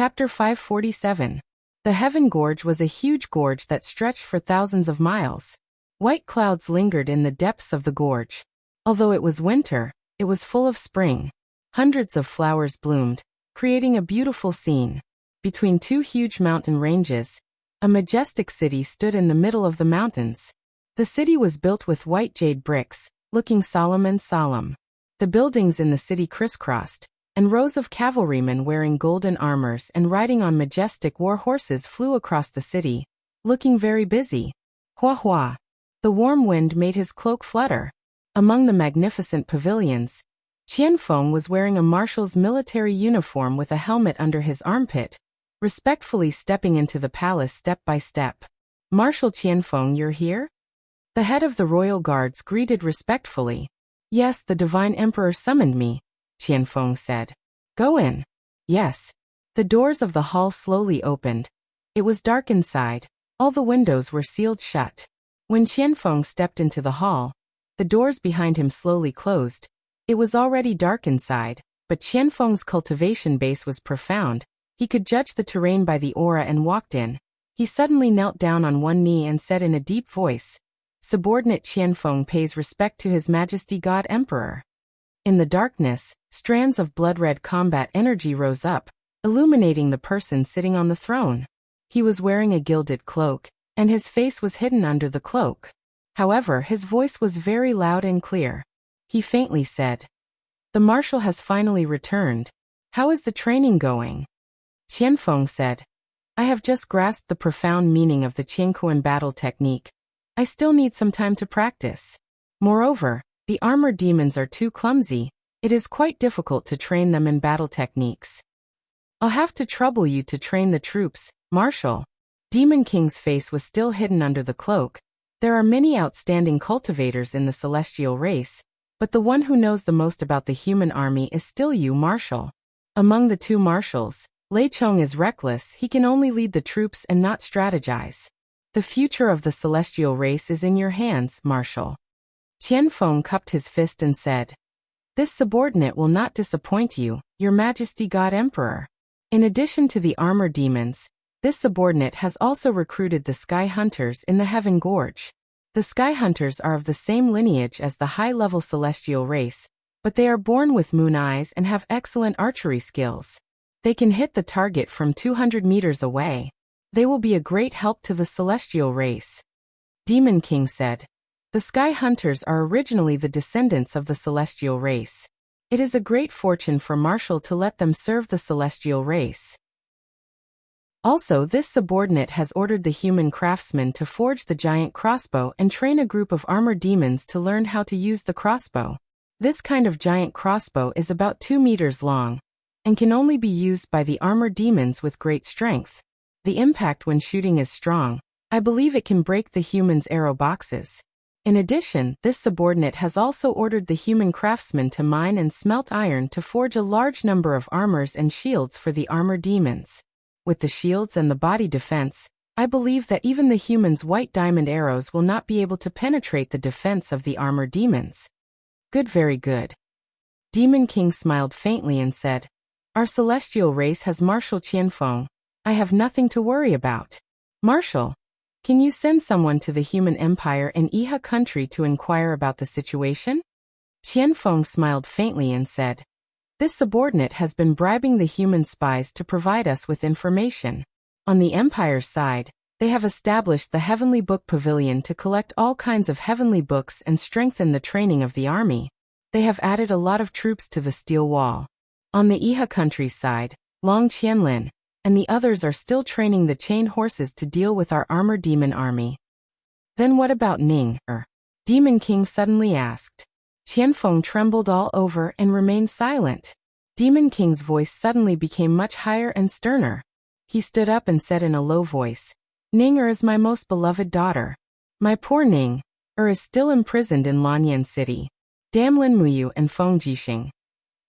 Chapter 547. The Heaven Gorge was a huge gorge that stretched for thousands of miles. White clouds lingered in the depths of the gorge. Although it was winter, it was full of spring. Hundreds of flowers bloomed, creating a beautiful scene. Between two huge mountain ranges, a majestic city stood in the middle of the mountains. The city was built with white jade bricks, looking solemn and solemn. The buildings in the city crisscrossed, and rows of cavalrymen wearing golden armors and riding on majestic war horses flew across the city, looking very busy. Hua hua. The warm wind made his cloak flutter. Among the magnificent pavilions, Qianfeng was wearing a marshal's military uniform with a helmet under his armpit, respectfully stepping into the palace step by step. Marshal Qianfeng, you're here? The head of the royal guards greeted respectfully. Yes, the divine emperor summoned me, Qianfeng said. Go in. Yes. The doors of the hall slowly opened. It was dark inside. All the windows were sealed shut. When Qianfeng stepped into the hall, the doors behind him slowly closed. It was already dark inside, but Qianfeng's cultivation base was profound. He could judge the terrain by the aura and walked in. He suddenly knelt down on one knee and said in a deep voice, Subordinate Qianfeng pays respect to His Majesty God Emperor. In the darkness, strands of blood-red combat energy rose up, illuminating the person sitting on the throne. He was wearing a gilded cloak, and his face was hidden under the cloak. However, his voice was very loud and clear. He faintly said, The marshal has finally returned. How is the training going? Qianfeng said, I have just grasped the profound meaning of the Qiankuan battle technique. I still need some time to practice. Moreover, the armor demons are too clumsy. It is quite difficult to train them in battle techniques. I'll have to trouble you to train the troops, Marshal. Demon King's face was still hidden under the cloak. There are many outstanding cultivators in the celestial race, but the one who knows the most about the human army is still you, Marshal. Among the two marshals, Lei Chong is reckless. He can only lead the troops and not strategize. The future of the celestial race is in your hands, Marshal. Qianfeng cupped his fist and said, This subordinate will not disappoint you, Your Majesty God Emperor. In addition to the armor demons, this subordinate has also recruited the Sky Hunters in the Heaven Gorge. The Sky Hunters are of the same lineage as the high-level celestial race, but they are born with moon eyes and have excellent archery skills. They can hit the target from 200 meters away. They will be a great help to the celestial race. Demon King said, The Sky Hunters are originally the descendants of the celestial race. It is a great fortune for Marshal to let them serve the celestial race. Also, this subordinate has ordered the human craftsman to forge the giant crossbow and train a group of armor demons to learn how to use the crossbow. This kind of giant crossbow is about 2 meters long, and can only be used by the armor demons with great strength. The impact when shooting is strong. I believe it can break the human's arrow boxes. In addition, this subordinate has also ordered the human craftsman to mine and smelt iron to forge a large number of armors and shields for the armor demons. With the shields and the body defense, I believe that even the human's white diamond arrows will not be able to penetrate the defense of the armor demons. Good, very good. Demon King smiled faintly and said, Our celestial race has Marshal Qianfeng. I have nothing to worry about. Marshal, can you send someone to the human empire in Iha country to inquire about the situation? Qianfeng smiled faintly and said, This subordinate has been bribing the human spies to provide us with information. On the empire's side, they have established the Heavenly Book Pavilion to collect all kinds of heavenly books and strengthen the training of the army. They have added a lot of troops to the steel wall. On the Iha country's side, Long Qianlin and the others are still training the chained horses to deal with our armor demon army. Then what about Ning? Demon King suddenly asked. Qianfeng trembled all over and remained silent. Demon King's voice suddenly became much higher and sterner. He stood up and said in a low voice, Ning is my most beloved daughter. My poor Ning is still imprisoned in Lanyan City. Damn Lin Muyu and Feng Jixing.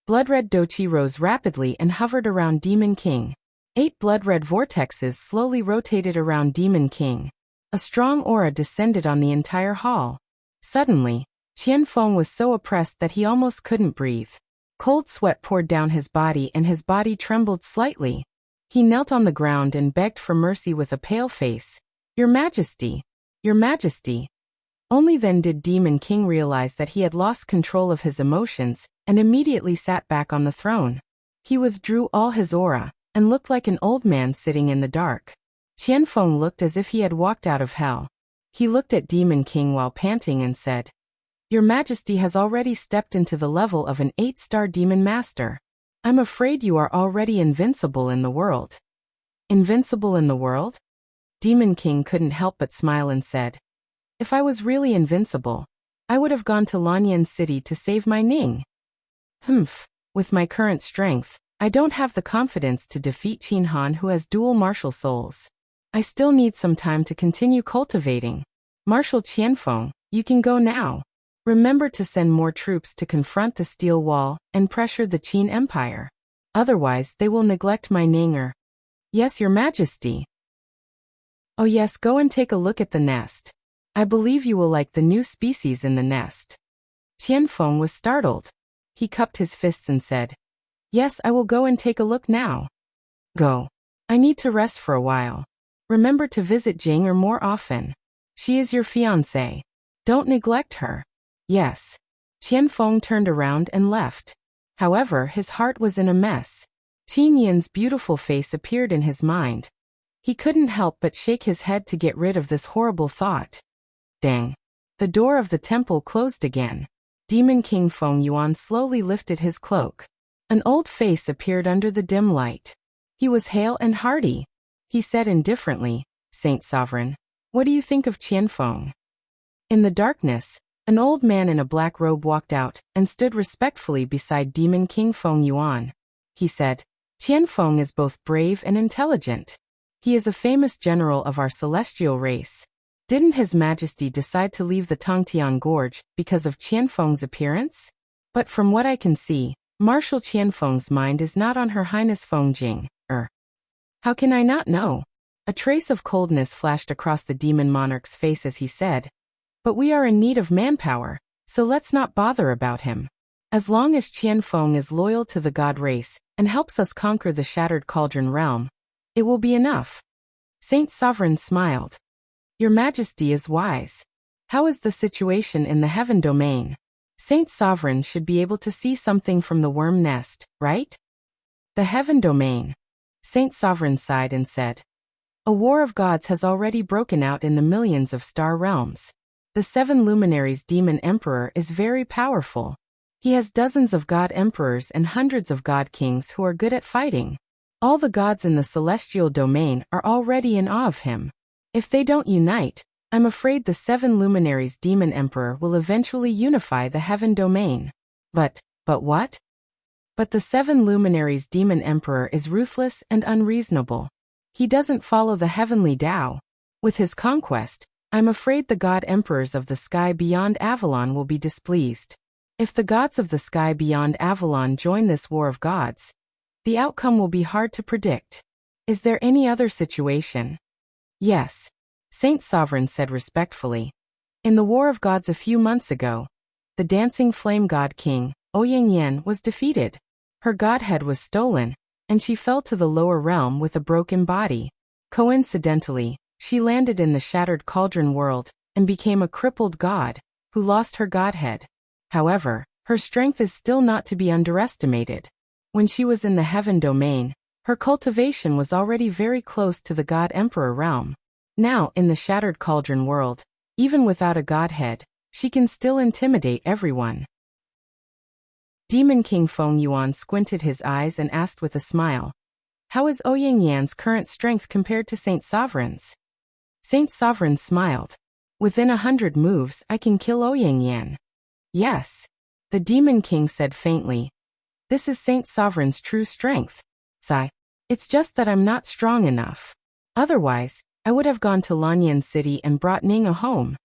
Blood-red doqi rose rapidly and hovered around Demon King. 8 blood-red vortexes slowly rotated around Demon King. A strong aura descended on the entire hall. Suddenly, Qianfeng was so oppressed that he almost couldn't breathe. Cold sweat poured down his body and his body trembled slightly. He knelt on the ground and begged for mercy with a pale face. Your Majesty! Your Majesty! Only then did Demon King realize that he had lost control of his emotions and immediately sat back on the throne. He withdrew all his aura and looked like an old man sitting in the dark. Qianfeng looked as if he had walked out of hell. He looked at Demon King while panting and said, Your Majesty has already stepped into the level of an 8-star demon master. I'm afraid you are already invincible in the world. Invincible in the world? Demon King couldn't help but smile and said, If I was really invincible, I would have gone to Lanyan City to save my Ning. With my current strength, I don't have the confidence to defeat Qin Han, who has dual martial souls. I still need some time to continue cultivating. Marshal Qianfeng, you can go now. Remember to send more troops to confront the steel wall and pressure the Qin Empire. Otherwise, they will neglect my Ninger. Yes, Your Majesty. Oh yes, go and take a look at the nest. I believe you will like the new species in the nest. Qianfeng was startled. He cupped his fists and said, Yes, I will go and take a look now. Go. I need to rest for a while. Remember to visit Jinger more often. She is your fiancée. Don't neglect her. Yes. Qianfeng turned around and left. However, his heart was in a mess. Qin Yin's beautiful face appeared in his mind. He couldn't help but shake his head to get rid of this horrible thought. Dang. The door of the temple closed again. Demon King Feng Yuan slowly lifted his cloak. An old face appeared under the dim light. He was hale and hearty. He said indifferently, Saint Sovereign, what do you think of Qianfeng? In the darkness, an old man in a black robe walked out and stood respectfully beside Demon King Feng Yuan. He said, Qianfeng is both brave and intelligent. He is a famous general of our celestial race. Didn't His Majesty decide to leave the Tongtian Gorge because of Qianfeng's appearance? But from what I can see, Marshal Qianfeng's mind is not on Her Highness Feng Jing. How can I not know? A trace of coldness flashed across the demon monarch's face as he said, But we are in need of manpower, so let's not bother about him. As long as Qianfeng is loyal to the god race and helps us conquer the Shattered Cauldron realm, it will be enough. Saint Sovereign smiled. Your Majesty is wise. How is the situation in the heaven domain? Saint Sovereign should be able to see something from the worm nest, right? The heaven domain. Saint Sovereign sighed and said, A war of gods has already broken out in the millions of star realms. The 7 luminaries demon emperor is very powerful. He has dozens of god emperors and hundreds of god kings who are good at fighting. All the gods in the celestial domain are already in awe of him. If they don't unite, I'm afraid the 7 luminaries demon emperor will eventually unify the heaven domain. But what? But the 7 luminaries demon emperor is ruthless and unreasonable. He doesn't follow the heavenly Tao. With his conquest, I'm afraid the god emperors of the sky beyond Avalon will be displeased. If the gods of the sky beyond Avalon join this war of gods, the outcome will be hard to predict. Is there any other situation? Yes. Saint Sovereign said respectfully. In the war of gods a few months ago, the dancing flame god king, Ouyang was defeated. Her godhead was stolen, and she fell to the lower realm with a broken body. Coincidentally, she landed in the Shattered Cauldron world and became a crippled god who lost her godhead. However, her strength is still not to be underestimated. When she was in the heaven domain, her cultivation was already very close to the god emperor realm. Now, in the Shattered Cauldron world, even without a godhead, she can still intimidate everyone. Demon King Feng Yuan squinted his eyes and asked with a smile, How is Ouyang current strength compared to Saint Sovereign's? Saint Sovereign smiled. Within 100 moves, I can kill Ouyang. Yes. The Demon King said faintly. This is Saint Sovereign's true strength. Sigh. It's just that I'm not strong enough. Otherwise, I would have gone to Lanyan City and brought Ninga home.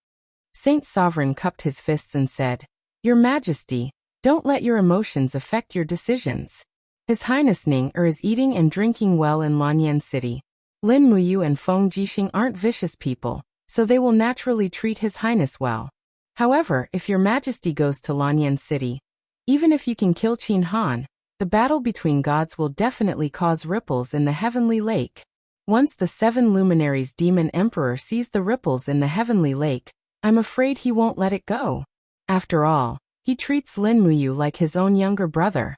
Saint Sovereign cupped his fists and said, Your Majesty, don't let your emotions affect your decisions. His Highness Ning is eating and drinking well in Lanyan City. Lin Muyu and Feng Jixing aren't vicious people, so they will naturally treat His Highness well. However, if your Majesty goes to Lanyan City, even if you can kill Qin Han, The battle between gods will definitely cause ripples in the heavenly lake. Once the 7 luminaries demon emperor sees the ripples in the heavenly lake, I'm afraid he won't let it go. After all, he treats Lin Muyu like his own younger brother.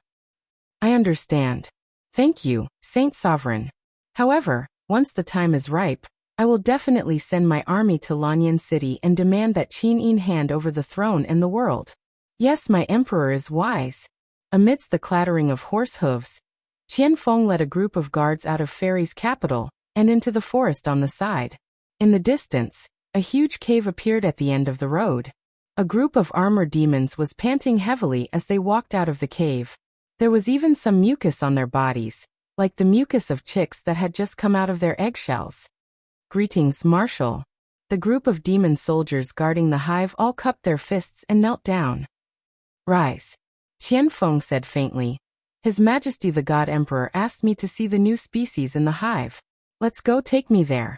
I understand. Thank you, Saint Sovereign. However, once the time is ripe, I will definitely send my army to Lanyan City and demand that Qin Yin hand over the throne and the world. Yes, my emperor is wise. Amidst the clattering of horse hooves, Qianfeng led a group of guards out of Fairy's capital and into the forest on the side. In the distance, a huge cave appeared at the end of the road. A group of armored demons was panting heavily as they walked out of the cave. There was even some mucus on their bodies, like the mucus of chicks that had just come out of their eggshells. Greetings, Marshal. The group of demon soldiers guarding the hive all cupped their fists and knelt down. Rise. Qianfeng said faintly. His Majesty the God Emperor asked me to see the new species in the hive. Let's go, take me there.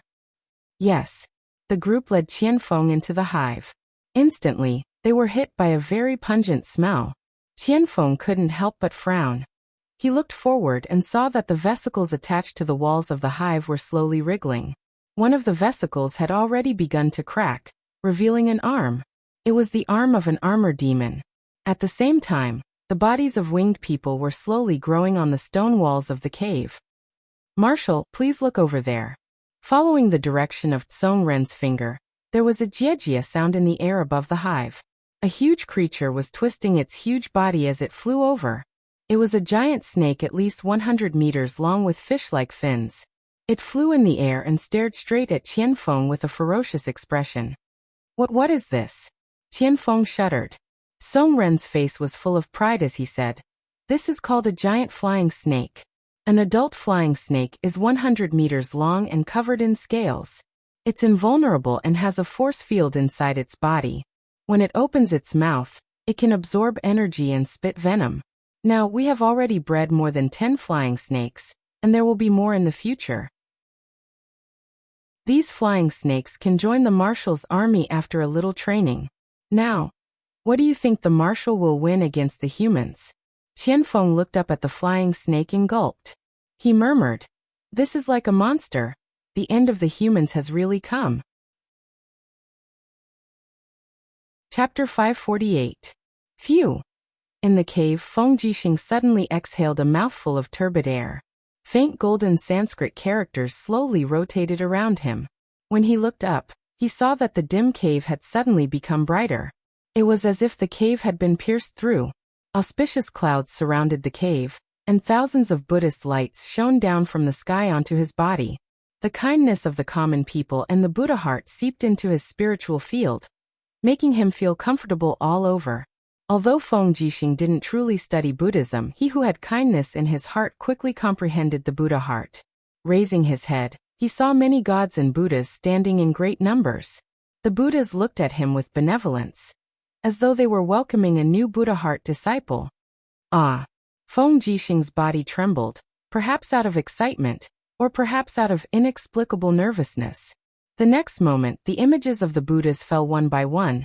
Yes. The group led Qianfeng into the hive. Instantly, they were hit by a very pungent smell. Qianfeng couldn't help but frown. He looked forward and saw that the vesicles attached to the walls of the hive were slowly wriggling. One of the vesicles had already begun to crack, revealing an arm. It was the arm of an armor demon. At the same time, the bodies of winged people were slowly growing on the stone walls of the cave. Marshal, please look over there. Following the direction of Tsong Ren's finger, there was a jiejia sound in the air above the hive. A huge creature was twisting its huge body as it flew over. It was a giant snake at least 100 meters long with fish-like fins. It flew in the air and stared straight at Qianfeng with a ferocious expression. What is this? Qianfeng shuddered. Tsong Ren's face was full of pride as he said, "This is called a giant flying snake. An adult flying snake is 100 meters long and covered in scales. It's invulnerable and has a force field inside its body. When it opens its mouth, it can absorb energy and spit venom. Now, we have already bred more than 10 flying snakes, and there will be more in the future. These flying snakes can join the Marshal's army after a little training. Now, what do you think the Marshal will win against the humans?" Qianfeng looked up at the flying snake and gulped. He murmured, "This is like a monster. The end of the humans has really come." Chapter 548. Phew! In the cave, Feng Jixing suddenly exhaled a mouthful of turbid air. Faint golden Sanskrit characters slowly rotated around him. When he looked up, he saw that the dim cave had suddenly become brighter. It was as if the cave had been pierced through. Auspicious clouds surrounded the cave, and thousands of Buddhist lights shone down from the sky onto his body. The kindness of the common people and the Buddha heart seeped into his spiritual field, making him feel comfortable all over. Although Feng Jixing didn't truly study Buddhism, he who had kindness in his heart quickly comprehended the Buddha heart. Raising his head, he saw many gods and Buddhas standing in great numbers. The Buddhas looked at him with benevolence, as though they were welcoming a new Buddha heart disciple. Ah! Feng Jixing's body trembled, perhaps out of excitement, or perhaps out of inexplicable nervousness. The next moment, the images of the Buddhas fell one by one,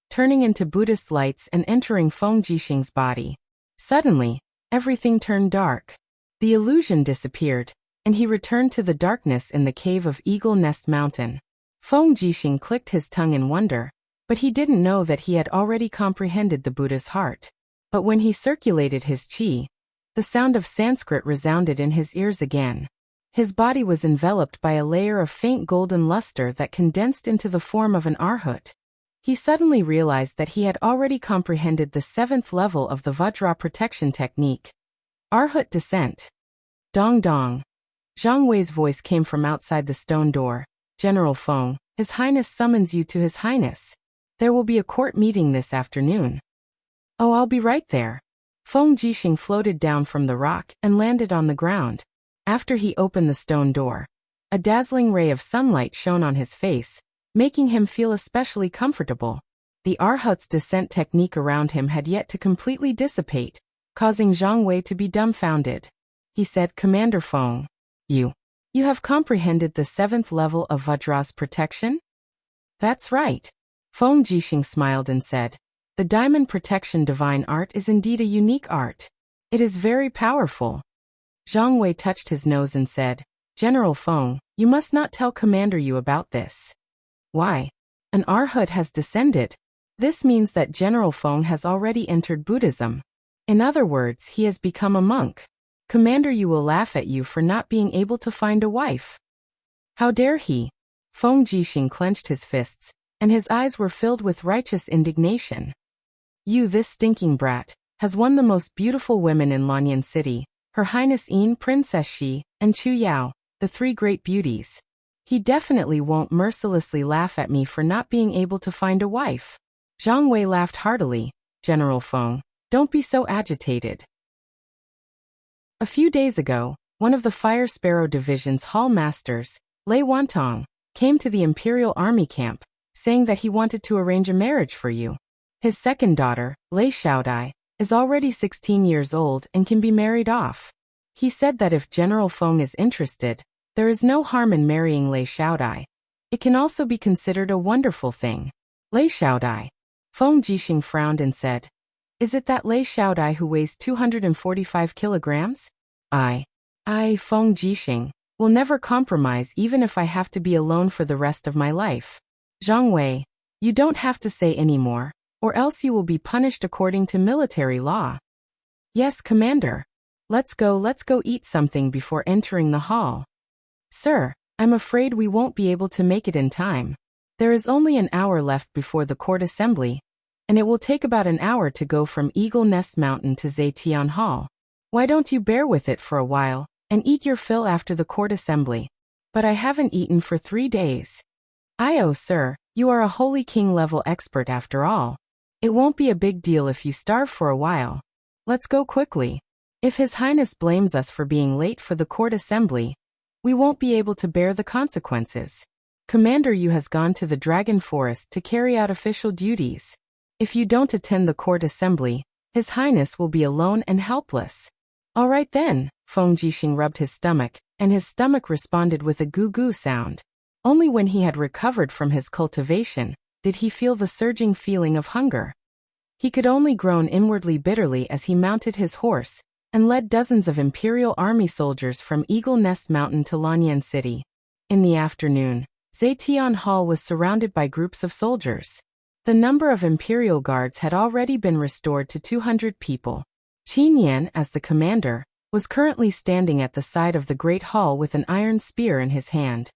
turning into Buddhist lights and entering Feng Jixing's body. Suddenly, everything turned dark. The illusion disappeared, and he returned to the darkness in the cave of Eagle Nest Mountain. Feng Jixing clicked his tongue in wonder, but he didn't know that he had already comprehended the Buddha's heart. But when he circulated his qi, the sound of Sanskrit resounded in his ears again. His body was enveloped by a layer of faint golden luster that condensed into the form of an arhat. He suddenly realized that he had already comprehended the 7th level of the Vajra protection technique. Arhat descent. Dong dong. Zhang Wei's voice came from outside the stone door. "General Feng, His Highness summons you to His Highness. There will be a court meeting this afternoon." "Oh, I'll be right there." Feng Jixing floated down from the rock and landed on the ground. After he opened the stone door, a dazzling ray of sunlight shone on his face, making him feel especially comfortable. The Arhat's descent technique around him had yet to completely dissipate, causing Zhang Wei to be dumbfounded. He said, "Commander Feng, you have comprehended the 7th level of Vajra's protection?" "That's right." Feng Jixing smiled and said, "The diamond protection divine art is indeed a unique art. It is very powerful. Zhang Wei touched his nose and said, General Feng, you must not tell Commander Yu about this. Why? An Arhat has descended. This means that General Feng has already entered Buddhism. In other words, he has become a monk. Commander Yu will laugh at you for not being able to find a wife. How dare he? Feng Jixing clenched his fists, and his eyes were filled with righteous indignation. You, this stinking brat, has won the most beautiful women in Lanyan City, Her Highness Yin, Princess Shi, and Chu Yao, the three great beauties. He definitely won't mercilessly laugh at me for not being able to find a wife. Zhang Wei laughed heartily. General Feng, don't be so agitated. A few days ago, one of the Fire Sparrow Division's hall masters, Lei Wantong, came to the Imperial Army camp, saying that he wanted to arrange a marriage for you. His second daughter, Lei Xiaodai, is already 16 years old and can be married off. He said that if General Feng is interested, there is no harm in marrying Lei Xiaodai. It can also be considered a wonderful thing. Lei Xiaodai. Feng Jixing frowned and said, Is it that Lei Xiaodai who weighs 245 kilograms? I, Feng Jixing, will never compromise even if I have to be alone for the rest of my life. Zhang Wei, you don't have to say any more, or else you will be punished according to military law. Yes, Commander. Let's go eat something before entering the hall. Sir, I'm afraid we won't be able to make it in time. There is only an hour left before the court assembly, and it will take about an hour to go from Eagle Nest Mountain to Zetian Hall. Why don't you bear with it for a while, and eat your fill after the court assembly? But I haven't eaten for 3 days. Oh, sir, you are a Holy King level expert after all. It won't be a big deal if you starve for a while. Let's go quickly. If His Highness blames us for being late for the court assembly, we won't be able to bear the consequences. Commander Yu has gone to the Dragon Forest to carry out official duties. If you don't attend the court assembly, His Highness will be alone and helpless. All right then, Feng Jixing rubbed his stomach, and his stomach responded with a goo-goo sound. Only when he had recovered from his cultivation did he feel the surging feeling of hunger. He could only groan inwardly bitterly as he mounted his horse and led dozens of Imperial Army soldiers from Eagle Nest Mountain to Lanyan City. In the afternoon, Zetian Hall was surrounded by groups of soldiers. The number of Imperial Guards had already been restored to 200 people. Qin Yan, as the commander, was currently standing at the side of the Great Hall with an iron spear in his hand.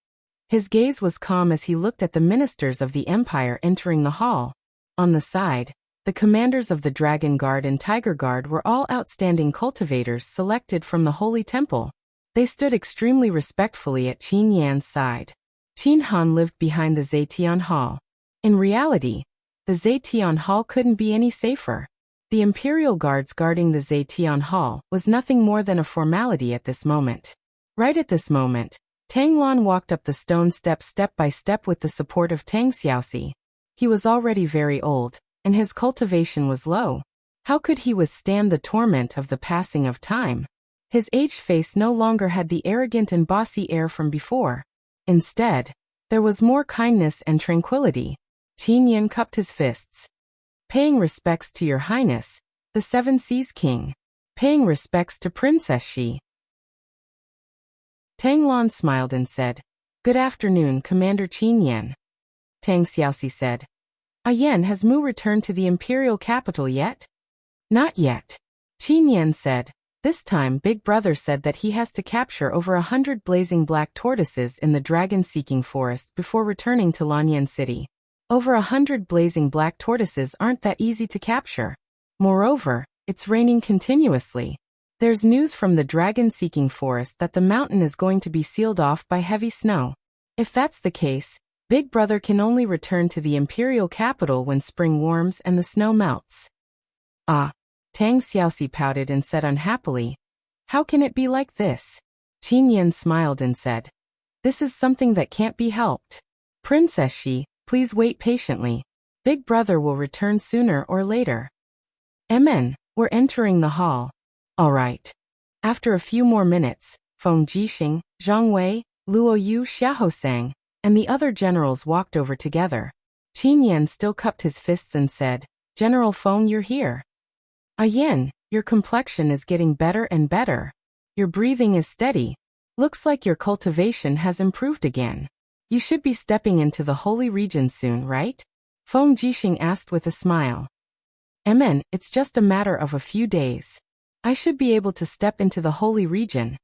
His gaze was calm as he looked at the ministers of the Empire entering the hall. On the side, the commanders of the Dragon Guard and Tiger Guard were all outstanding cultivators selected from the Holy Temple. They stood extremely respectfully at Qin Yan's side. Qin Han lived behind the Zetian Hall. In reality, the Zetian Hall couldn't be any safer. The Imperial Guards guarding the Zetian Hall was nothing more than a formality at this moment. Right at this moment, Tang Lan walked up the stone steps step by step with the support of Tang Xiaoxi. He was already very old, and his cultivation was low. How could he withstand the torment of the passing of time? His aged face no longer had the arrogant and bossy air from before. Instead, there was more kindness and tranquility. Qin Yan cupped his fists. Paying respects to Your Highness, the Seven Seas King. Paying respects to Princess Shi. Tang Lan smiled and said, Good afternoon, Commander Qin Yan. Tang Xiaoxi said, Yan, has Mu returned to the imperial capital yet? Not yet. Qin Yan said, This time Big Brother said that he has to capture over 100 blazing black tortoises in the dragon-seeking forest before returning to Lanyan City. Over 100 blazing black tortoises aren't that easy to capture. Moreover, it's raining continuously. There's news from the dragon-seeking forest that the mountain is going to be sealed off by heavy snow. If that's the case, Big Brother can only return to the imperial capital when spring warms and the snow melts. Tang Xiaoxi pouted and said unhappily, How can it be like this? Qin Yan smiled and said, This is something that can't be helped. Princess Shi, please wait patiently. Big Brother will return sooner or later. Amen. We're entering the hall. All right. After a few more minutes, Feng Jixing, Zhang Wei, Luo Yu Xiaosang, and the other generals walked over together. Qin Yan still cupped his fists and said, General Feng, you're here. Yan, Your complexion is getting better and better. Your breathing is steady. Looks like your cultivation has improved again. You should be stepping into the holy region soon, right? Feng Jixing asked with a smile. Amen, it's just a matter of a few days. I should be able to step into the holy region,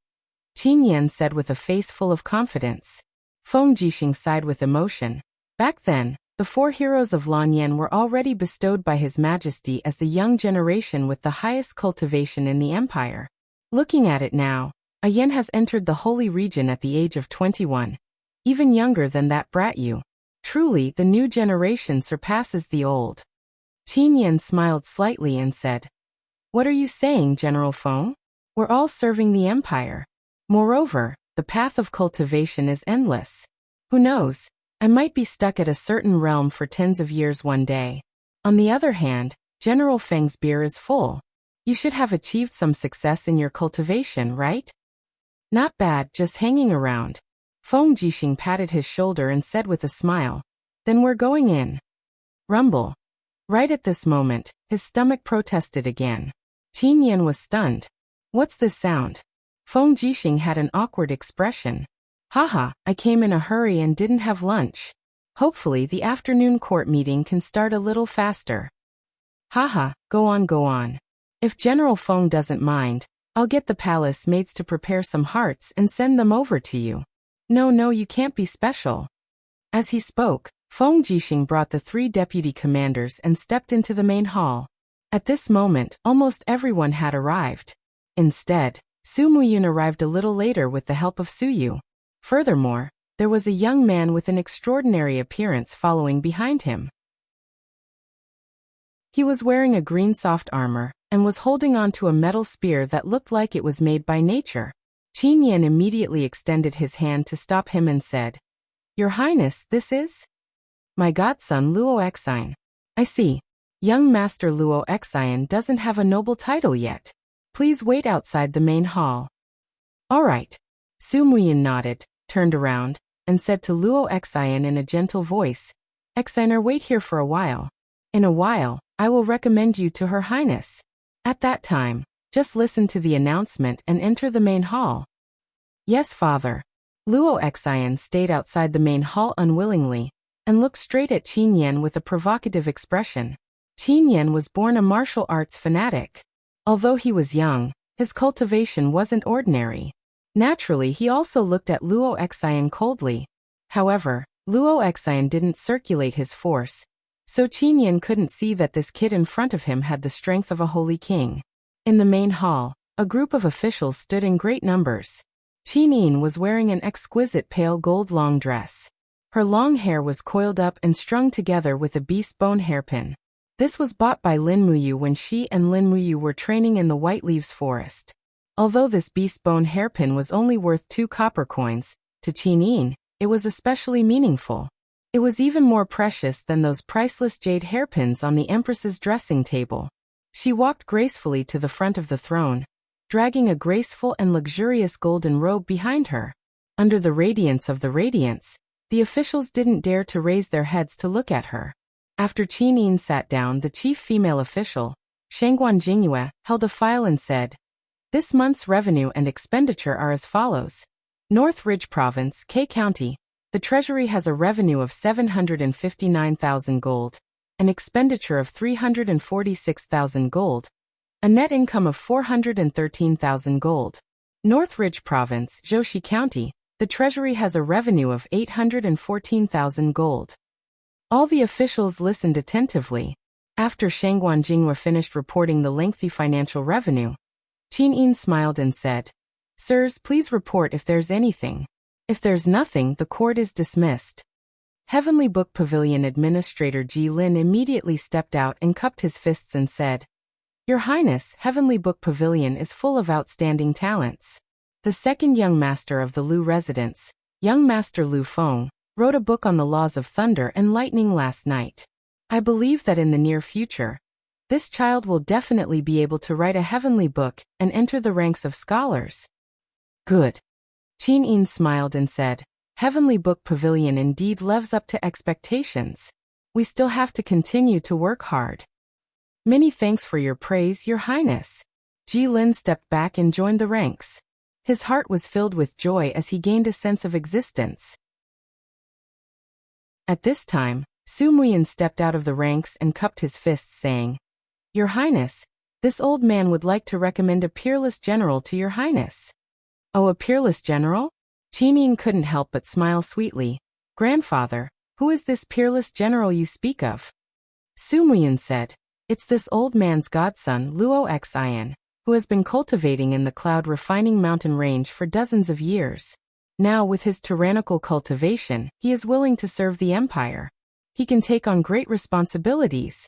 Qin Yan said with a face full of confidence. Feng Jixing sighed with emotion. Back then, the 4 heroes of Lan Yan were already bestowed by His Majesty as the young generation with the highest cultivation in the empire. Looking at it now, a Yan has entered the holy region at the age of 21. Even younger than that brat Yu. Truly, the new generation surpasses the old. Qin Yan smiled slightly and said, What are you saying, General Feng? We're all serving the empire. Moreover, the path of cultivation is endless. Who knows? I might be stuck at a certain realm for tens of years one day. On the other hand, General Feng's beer is full. You should have achieved some success in your cultivation, right? Not bad, just hanging around. Feng Jixing patted his shoulder and said with a smile, Then we're going in. Rumble. Right at this moment, his stomach protested again. Qin Yan was stunned. What's this sound? Feng Jixing had an awkward expression. Haha, I came in a hurry and didn't have lunch. Hopefully the afternoon court meeting can start a little faster. Haha, go on. If General Feng doesn't mind, I'll get the palace maids to prepare some hearts and send them over to you. No, you can't be special. As he spoke, Feng Jixing brought the 3 deputy commanders and stepped into the main hall. At this moment, almost everyone had arrived. Instead, Su Muyun arrived a little later with the help of Su Yu. Furthermore, there was a young man with an extraordinary appearance following behind him. He was wearing a green soft armor, and was holding onto a metal spear that looked like it was made by nature. Qin Yan immediately extended his hand to stop him and said, Your Highness, this is? My godson Luo Exine. I see. Young Master Luo Exine doesn't have a noble title yet. Please wait outside the main hall. All right. Su Muyun nodded, turned around, and said to Luo Exine in a gentle voice, Exiner, wait here for a while. In a while, I will recommend you to Her Highness. At that time, just listen to the announcement and enter the main hall. Yes, father. Luo Exine stayed outside the main hall unwillingly, and looked straight at Qin Yan with a provocative expression. Qin Yan was born a martial arts fanatic. Although he was young, his cultivation wasn't ordinary. Naturally, he also looked at Luo Exine coldly. However, Luo Exine didn't circulate his force, so Qin Yan couldn't see that this kid in front of him had the strength of a holy king. In the main hall, a group of officials stood in great numbers. Qin Yan was wearing an exquisite pale gold long dress. Her long hair was coiled up and strung together with a beast bone hairpin. This was bought by Lin Muyu when she and Lin Muyu were training in the White Leaves Forest. Although this beast bone hairpin was only worth 2 copper coins, to Qin Yan, it was especially meaningful. It was even more precious than those priceless jade hairpins on the Empress's dressing table. She walked gracefully to the front of the throne, dragging a graceful and luxurious golden robe behind her. Under the radiance of the radiance, the officials didn't dare to raise their heads to look at her. After Qin Yan sat down, the chief female official, Shangguan Jingyue, held a file and said, This month's revenue and expenditure are as follows. North Ridge Province, K County. The treasury has a revenue of 759,000 gold, an expenditure of 346,000 gold, a net income of 413,000 gold. North Ridge Province, Zhoushe County. The treasury has a revenue of 814,000 gold. All the officials listened attentively. After Shangguan Jingyue finished reporting the lengthy financial revenue, Qin Yan smiled and said, Sirs, please report if there's anything. If there's nothing, the court is dismissed. Heavenly Book Pavilion Administrator Ji Lin immediately stepped out and cupped his fists and said, Your Highness, Heavenly Book Pavilion is full of outstanding talents. The second young master of the Lu residence, young Master Lu Feng, wrote a book on the laws of thunder and lightning last night. I believe that in the near future, this child will definitely be able to write a heavenly book and enter the ranks of scholars. Good. Qin Yan smiled and said, Heavenly Book Pavilion indeed lives up to expectations. We still have to continue to work hard. Many thanks for your praise, Your Highness. Ji Lin stepped back and joined the ranks. His heart was filled with joy as he gained a sense of existence. At this time, Su Muyin stepped out of the ranks and cupped his fists, saying, "Your Highness, this old man would like to recommend a peerless general to your Highness." "Oh, a peerless general?" Qin Yin couldn't help but smile sweetly. "Grandfather, who is this peerless general you speak of?" Su Muyin said, "It's this old man's godson Luo Xian, who has been cultivating in the cloud refining mountain range for dozens of years. Now with his tyrannical cultivation, he is willing to serve the empire. He can take on great responsibilities."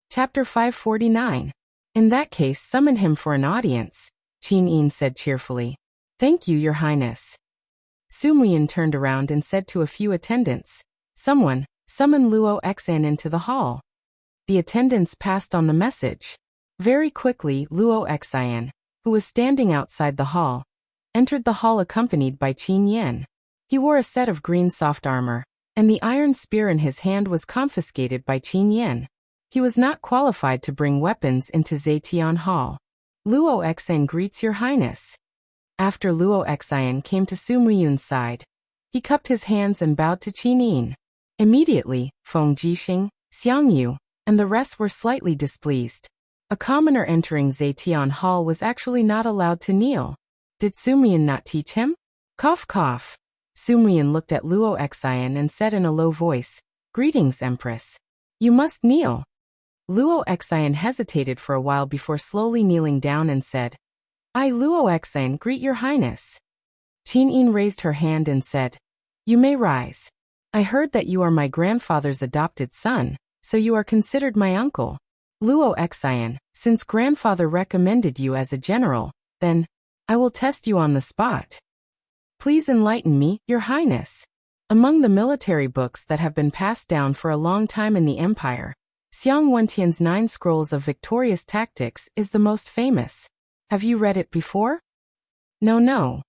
Chapter 549. "In that case, summon him for an audience," Qin Yin said cheerfully. "Thank you, Your Highness." Su Muyin turned around and said to a few attendants, "Someone, summon Luo Xian into the hall." The attendants passed on the message. Very quickly, Luo Xian, who was standing outside the hall, entered the hall accompanied by Qin Yin. He wore a set of green soft armor, and the iron spear in his hand was confiscated by Qin Yin. He was not qualified to bring weapons into Zetian Hall. "Luo Xian greets Your Highness." After Luo Xian came to Su Muyun's side, he cupped his hands and bowed to Qin Yin. Immediately, Feng Jixing, Xiang Yu, and the rest were slightly displeased. A commoner entering Zetian Hall was actually not allowed to kneel. Did Su Muyin not teach him? Cough cough. Su Muyin looked at Luo Xian and said in a low voice, "Greetings, Empress. You must kneel." Luo Xian hesitated for a while before slowly kneeling down and said, "I, Luo Xian, greet Your Highness." Qin Yin raised her hand and said, "You may rise. I heard that you are my grandfather's adopted son, so you are considered my uncle. Luo Xian, since grandfather recommended you as a general, then I will test you on the spot. Please enlighten me, Your Highness." Among the military books that have been passed down for a long time in the empire, Xiang Wentian's 9 Scrolls of Victorious Tactics is the most famous. Have you read it before? No.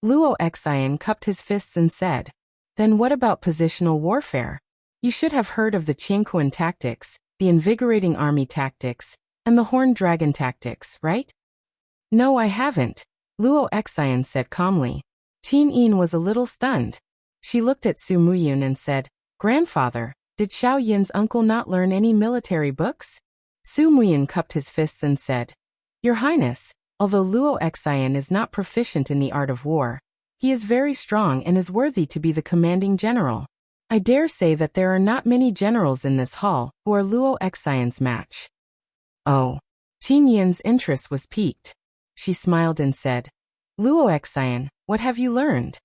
Luo Xian cupped his fists and said, "Then what about positional warfare? You should have heard of the Qianquan tactics, the invigorating army tactics, and the horned dragon tactics, right?" "No, I haven't," Luo Xian said calmly. Qin Yin was a little stunned. She looked at Su Muyun and said, "Grandfather, did Xiao Yin's uncle not learn any military books?" Su Muyun cupped his fists and said, "Your Highness, although Luo Xian is not proficient in the art of war, he is very strong and is worthy to be the commanding general. I dare say that there are not many generals in this hall who are Luo Xian's match." Oh. Qin Yin's interest was piqued. She smiled and said, "Luo Xian, what have you learned?"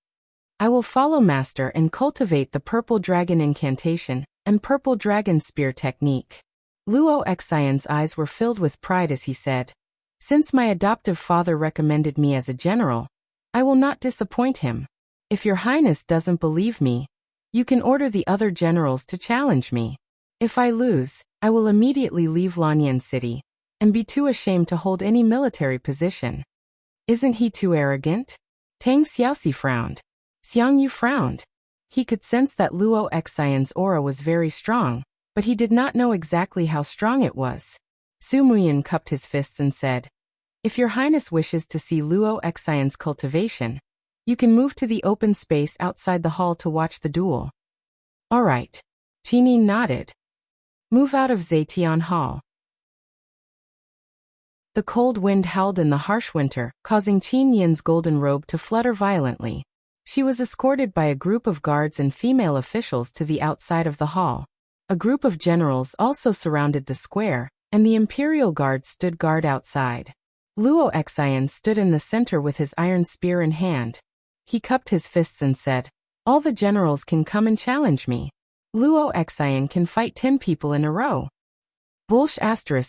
"I will follow master and cultivate the purple dragon incantation and purple dragon spear technique." Luo Xian's eyes were filled with pride as he said, "Since my adoptive father recommended me as a general, I will not disappoint him. If Your Highness doesn't believe me, you can order the other generals to challenge me. If I lose, I will immediately leave Lanyan City and be too ashamed to hold any military position." "Isn't he too arrogant?" Tang Xiaoxi frowned. Xiang Yu frowned. He could sense that Luo Xian's aura was very strong, but he did not know exactly how strong it was. Su Muyin cupped his fists and said, "If Your Highness wishes to see Luo Xian's cultivation, you can move to the open space outside the hall to watch the duel." "All right." Qin Yin nodded. "Move out of Zetian Hall." The cold wind howled in the harsh winter, causing Qin Yin's golden robe to flutter violently. She was escorted by a group of guards and female officials to the outside of the hall. A group of generals also surrounded the square, and the imperial guard stood guard outside. Luo Xian stood in the center with his iron spear in hand. He cupped his fists and said, "All the generals can come and challenge me. Luo Xian can fight 10 people in a row." Bullsh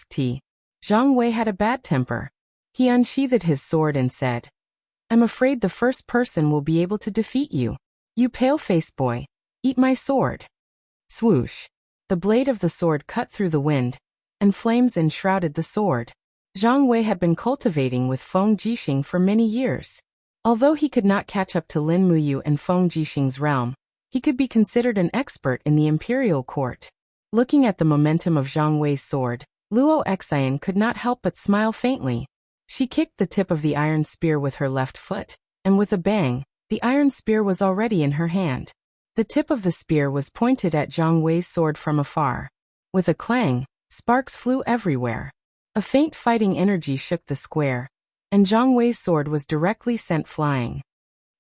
*T. Zhang Wei had a bad temper. He unsheathed his sword and said, "I'm afraid the first person will be able to defeat you. You pale-faced boy, eat my sword." Swoosh. The blade of the sword cut through the wind, and flames enshrouded the sword. Zhang Wei had been cultivating with Feng Jixing for many years. Although he could not catch up to Lin Muyu and Feng Jixing's realm, he could be considered an expert in the imperial court. Looking at the momentum of Zhang Wei's sword, Luo Xian could not help but smile faintly. She kicked the tip of the iron spear with her left foot, and with a bang, the iron spear was already in her hand. The tip of the spear was pointed at Zhang Wei's sword from afar. With a clang, sparks flew everywhere. A faint fighting energy shook the square, and Zhang Wei's sword was directly sent flying.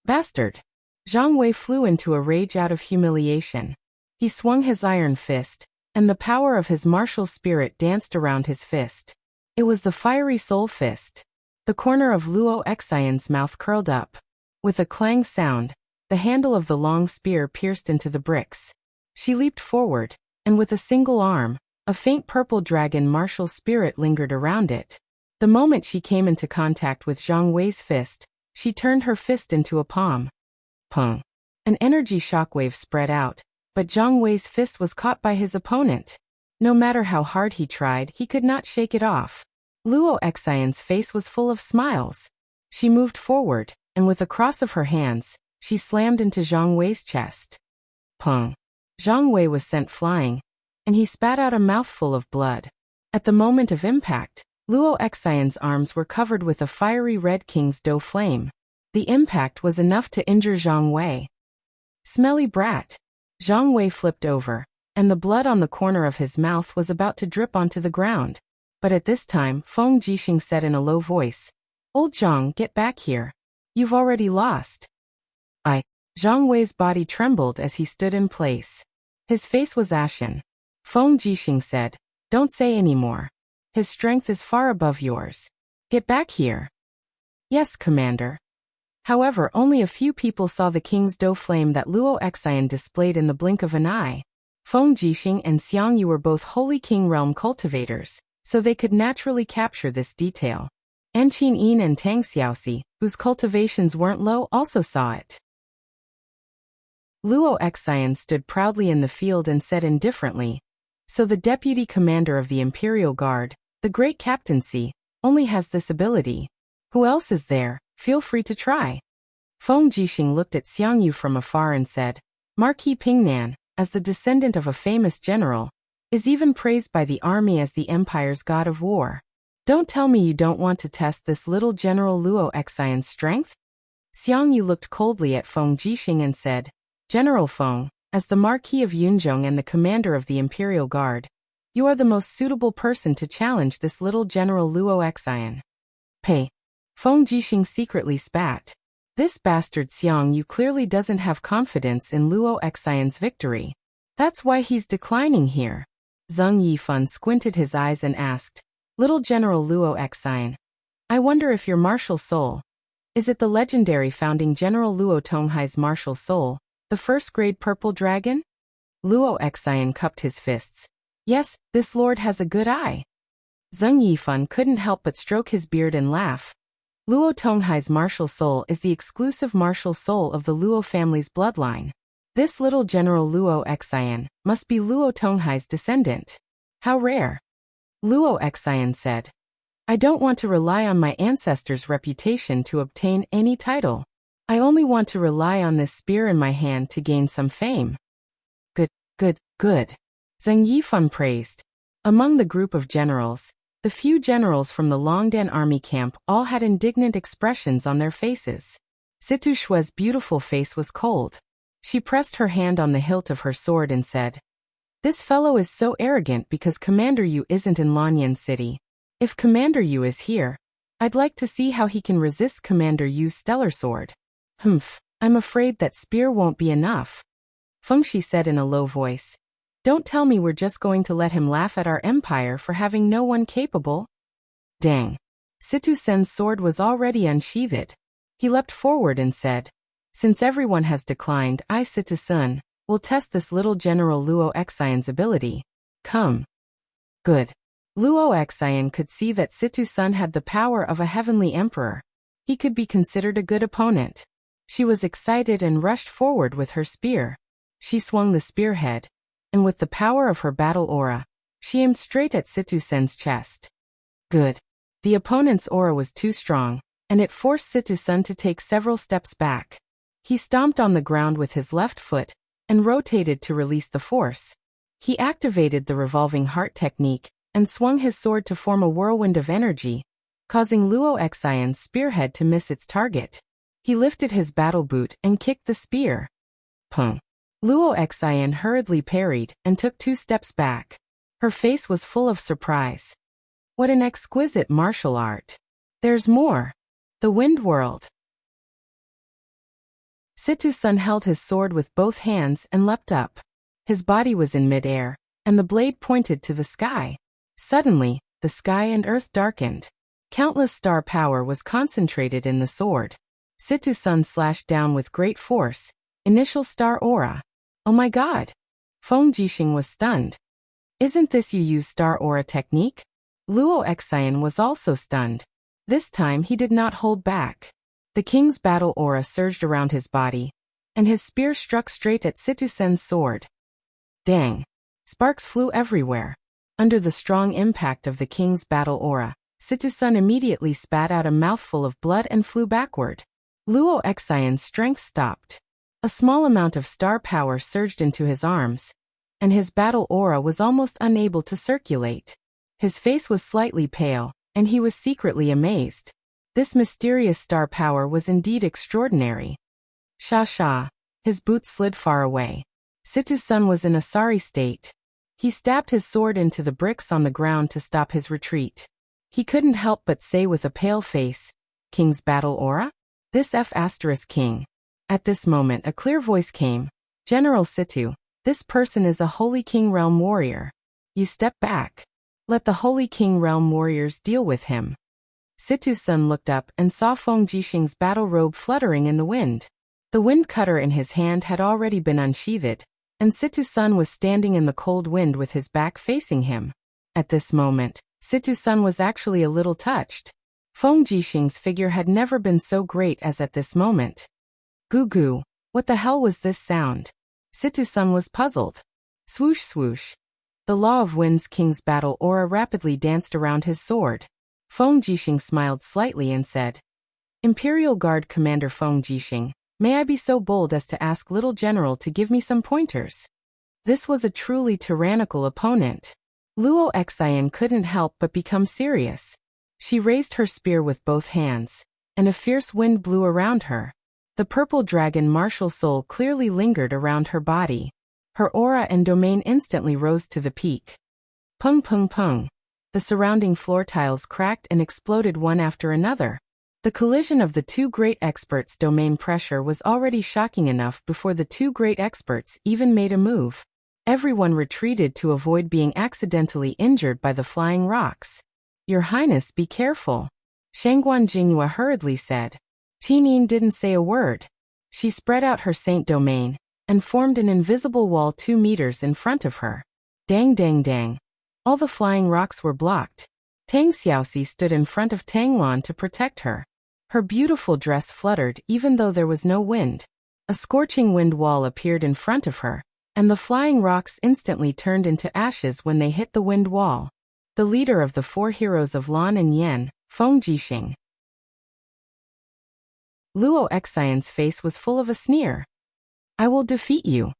Bastard! Zhang Wei flew into a rage out of humiliation. He swung his iron fist, and the power of his martial spirit danced around his fist. It was the fiery soul fist. The corner of Luo Xian's mouth curled up. With a clang sound, the handle of the long spear pierced into the bricks. She leaped forward, and with a single arm, a faint purple dragon martial spirit lingered around it. The moment she came into contact with Zhang Wei's fist, she turned her fist into a palm. Pung! An energy shockwave spread out, but Zhang Wei's fist was caught by his opponent. No matter how hard he tried, he could not shake it off. Luo Xian's face was full of smiles. She moved forward, and with a cross of her hands, she slammed into Zhang Wei's chest. Pung! Zhang Wei was sent flying, and he spat out a mouthful of blood. At the moment of impact, Luo Xian's arms were covered with a fiery red king's dough flame. The impact was enough to injure Zhang Wei. Smelly brat! Zhang Wei flipped over, and the blood on the corner of his mouth was about to drip onto the ground. But at this time, Feng Jixing said in a low voice, "Old Zhang, get back here. You've already lost." Zhang Wei's body trembled as he stood in place. His face was ashen. Feng Jixing said, "Don't say any more. His strength is far above yours. Get back here." "Yes, Commander." However, only a few people saw the king's dough flame that Luo Xian displayed in the blink of an eye. Feng Jixing and Xiang Yu were both Holy King realm cultivators, so they could naturally capture this detail. Anqin Yin and Tang Xiaoxi, whose cultivations weren't low, also saw it. Luo Xian stood proudly in the field and said indifferently, "So the deputy commander of the Imperial Guard, the great captaincy, only has this ability. Who else is there? Feel free to try." Feng Jixing looked at Xiang Yu from afar and said, "Marquis Pingnan, as the descendant of a famous general, is even praised by the army as the empire's god of war. Don't tell me you don't want to test this little General Luo Xian's strength?" Xiang Yu looked coldly at Feng Jixing and said, "General Feng, as the Marquis of Yunzhong and the commander of the Imperial Guard, you are the most suitable person to challenge this little General Luo Xian." Pei. Feng Jixing secretly spat. This bastard Xiang Yu clearly doesn't have confidence in Luo Xian's victory. That's why he's declining here. Zheng Yifan squinted his eyes and asked, "Little General Luo Xian, I wonder if your martial soul, is it the legendary founding General Luo Tonghai's martial soul, the first-grade purple dragon?" Luo Xian cupped his fists. "Yes, this lord has a good eye." Zheng Yifan couldn't help but stroke his beard and laugh. Luo Tonghai's martial soul is the exclusive martial soul of the Luo family's bloodline. This little General Luo Xian must be Luo Tonghai's descendant. How rare. Luo Xian said, "I don't want to rely on my ancestors' reputation to obtain any title. I only want to rely on this spear in my hand to gain some fame." Good, good, good. Zheng Yifan praised. Among the group of generals, the few generals from the Longdan army camp all had indignant expressions on their faces. Situ Shue's beautiful face was cold. She pressed her hand on the hilt of her sword and said, "This fellow is so arrogant because Commander Yu isn't in Lanyan City. If Commander Yu is here, I'd like to see how he can resist Commander Yu's stellar sword." "Humph, I'm afraid that spear won't be enough." Feng Shi said in a low voice, "Don't tell me we're just going to let him laugh at our empire for having no one capable." Dang. Situ Sen's sword was already unsheathed. He leapt forward and said, "Since everyone has declined, I, Situ Sen, will test this little General Luo Xian's ability. Come." Good. Luo Xian could see that Situ Sen had the power of a heavenly emperor. He could be considered a good opponent. She was excited and rushed forward with her spear. She swung the spearhead, and with the power of her battle aura, she aimed straight at Situ Sen's chest. Good. The opponent's aura was too strong, and it forced Situ Sen to take several steps back. He stomped on the ground with his left foot, and rotated to release the force. He activated the revolving heart technique, and swung his sword to form a whirlwind of energy, causing Luo Xian's spearhead to miss its target. He lifted his battle boot and kicked the spear. Pung. Luo Xian hurriedly parried and took 2 steps back. Her face was full of surprise. What an exquisite martial art. There's more. The Wind World. Situ-sun held his sword with both hands and leapt up. His body was in mid-air, and the blade pointed to the sky. Suddenly, the sky and earth darkened. Countless star power was concentrated in the sword. Situ-sun slashed down with great force. Initial star aura. Oh my god! Feng Jixing was stunned. Isn't this you use star aura technique? Luo Xian was also stunned. This time he did not hold back. The king's battle aura surged around his body, and his spear struck straight at Situ-sun's sword. Dang! Sparks flew everywhere. Under the strong impact of the king's battle aura, Situ-sun immediately spat out a mouthful of blood and flew backward. Luo Xian's strength stopped. A small amount of star power surged into his arms, and his battle aura was almost unable to circulate. His face was slightly pale, and he was secretly amazed. This mysterious star power was indeed extraordinary. Sha. His boots slid far away. Situ-sun was in a sorry state. He stabbed his sword into the bricks on the ground to stop his retreat. He couldn't help but say with a pale face, "King's battle aura? This King." At this moment a clear voice came. "General Situ, this person is a Holy King Realm warrior. You step back. Let the Holy King Realm warriors deal with him." Situ-sun looked up and saw Feng Jixing's battle robe fluttering in the wind. The wind cutter in his hand had already been unsheathed, and Situ-sun was standing in the cold wind with his back facing him. At this moment, Situ-sun was actually a little touched. Feng Jixing's figure had never been so great as at this moment. Goo goo, what the hell was this sound? Situ-sun was puzzled. Swoosh swoosh. The Law of Wind's King's battle aura rapidly danced around his sword. Feng Jixing smiled slightly and said, "Imperial Guard Commander Feng Jixing, may I be so bold as to ask Little General to give me some pointers?" This was a truly tyrannical opponent. Luo Xian couldn't help but become serious. She raised her spear with both hands, and a fierce wind blew around her. The purple dragon martial soul clearly lingered around her body. Her aura and domain instantly rose to the peak. Pung pung pung. The surrounding floor tiles cracked and exploded one after another. The collision of the 2 great experts' domain pressure was already shocking enough before the 2 great experts even made a move. Everyone retreated to avoid being accidentally injured by the flying rocks. "Your Highness, be careful," Shangguan Jinghua hurriedly said. Qin didn't say a word. She spread out her saint domain and formed an invisible wall 2 meters in front of her. Dang dang dang. All the flying rocks were blocked. Tang Xiaoxi stood in front of Tang Luan to protect her. Her beautiful dress fluttered even though there was no wind. A scorching wind wall appeared in front of her, and the flying rocks instantly turned into ashes when they hit the wind wall. The leader of the 4 heroes of Lan and Yan, Feng Jixing. Luo Xian's face was full of a sneer. "I will defeat you."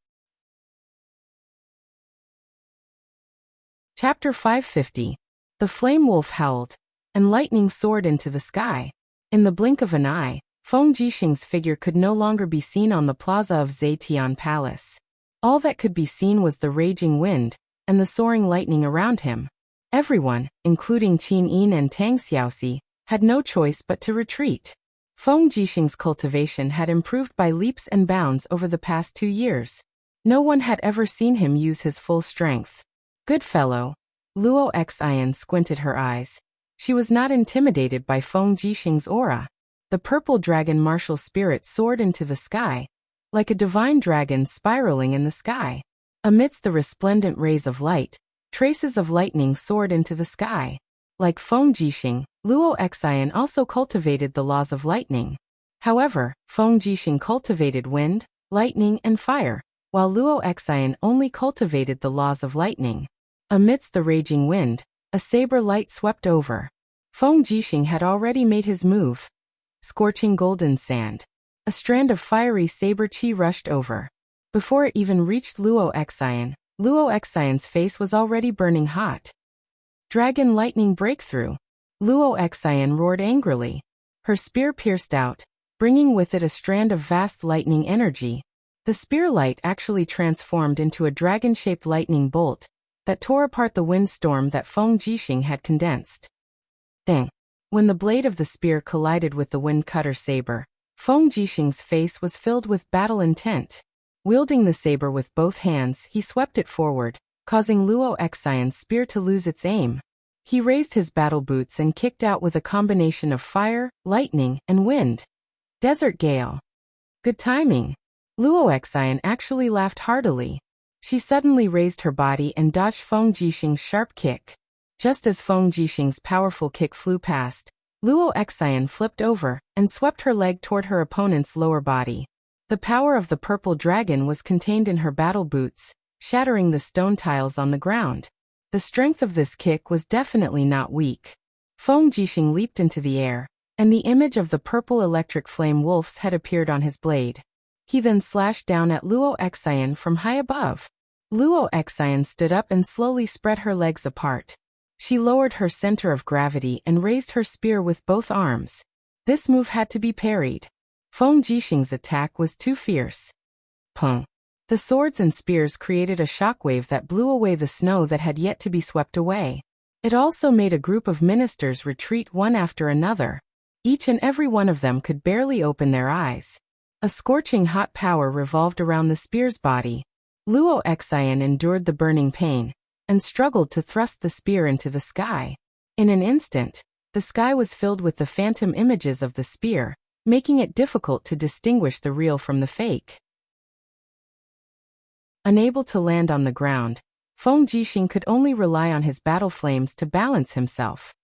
Chapter 550. The flame wolf howled, and lightning soared into the sky. In the blink of an eye, Feng Jixing's figure could no longer be seen on the plaza of Zetian Palace. All that could be seen was the raging wind and the soaring lightning around him. Everyone, including Qin Yin and Tang Xiaoxi, had no choice but to retreat. Feng Jixing's cultivation had improved by leaps and bounds over the past 2 years. No one had ever seen him use his full strength. Good fellow. Luo Xian squinted her eyes. She was not intimidated by Feng Jixing's aura. The purple dragon martial spirit soared into the sky, like a divine dragon spiraling in the sky. Amidst the resplendent rays of light, traces of lightning soared into the sky. Like Feng Jixing, Luo Xian also cultivated the laws of lightning. However, Feng Jixing cultivated wind, lightning, and fire, while Luo Xian only cultivated the laws of lightning. Amidst the raging wind, a saber light swept over. Feng Jixing had already made his move. Scorching golden sand. A strand of fiery saber chi rushed over. Before it even reached Luo Xian's face was already burning hot. Dragon lightning breakthrough. Luo Xian roared angrily. Her spear pierced out, bringing with it a strand of vast lightning energy. The spear light actually transformed into a dragon-shaped lightning bolt that tore apart the windstorm that Feng Jixing had condensed. Dang! When the blade of the spear collided with the wind cutter saber, Feng Jixing's face was filled with battle intent. Wielding the saber with both hands, he swept it forward, causing Luo Xian's spear to lose its aim. He raised his battle boots and kicked out with a combination of fire, lightning, and wind. Desert Gale. Good timing. Luo Xian actually laughed heartily. She suddenly raised her body and dodged Feng Jixing's sharp kick. Just as Feng Jixing's powerful kick flew past, Luo Xian flipped over and swept her leg toward her opponent's lower body. The power of the purple dragon was contained in her battle boots, shattering the stone tiles on the ground. The strength of this kick was definitely not weak. Feng Jixing leaped into the air, and the image of the purple electric flame wolf's head appeared on his blade. He then slashed down at Luo Xian from high above. Luo Xian stood up and slowly spread her legs apart. She lowered her center of gravity and raised her spear with both arms. This move had to be parried. Feng Jixing's attack was too fierce. Pung! The swords and spears created a shockwave that blew away the snow that had yet to be swept away. It also made a group of ministers retreat one after another. Each and every one of them could barely open their eyes. A scorching hot power revolved around the spear's body. Luo Xian endured the burning pain and struggled to thrust the spear into the sky. In an instant, the sky was filled with the phantom images of the spear, making it difficult to distinguish the real from the fake. Unable to land on the ground, Feng Jixing could only rely on his battle flames to balance himself.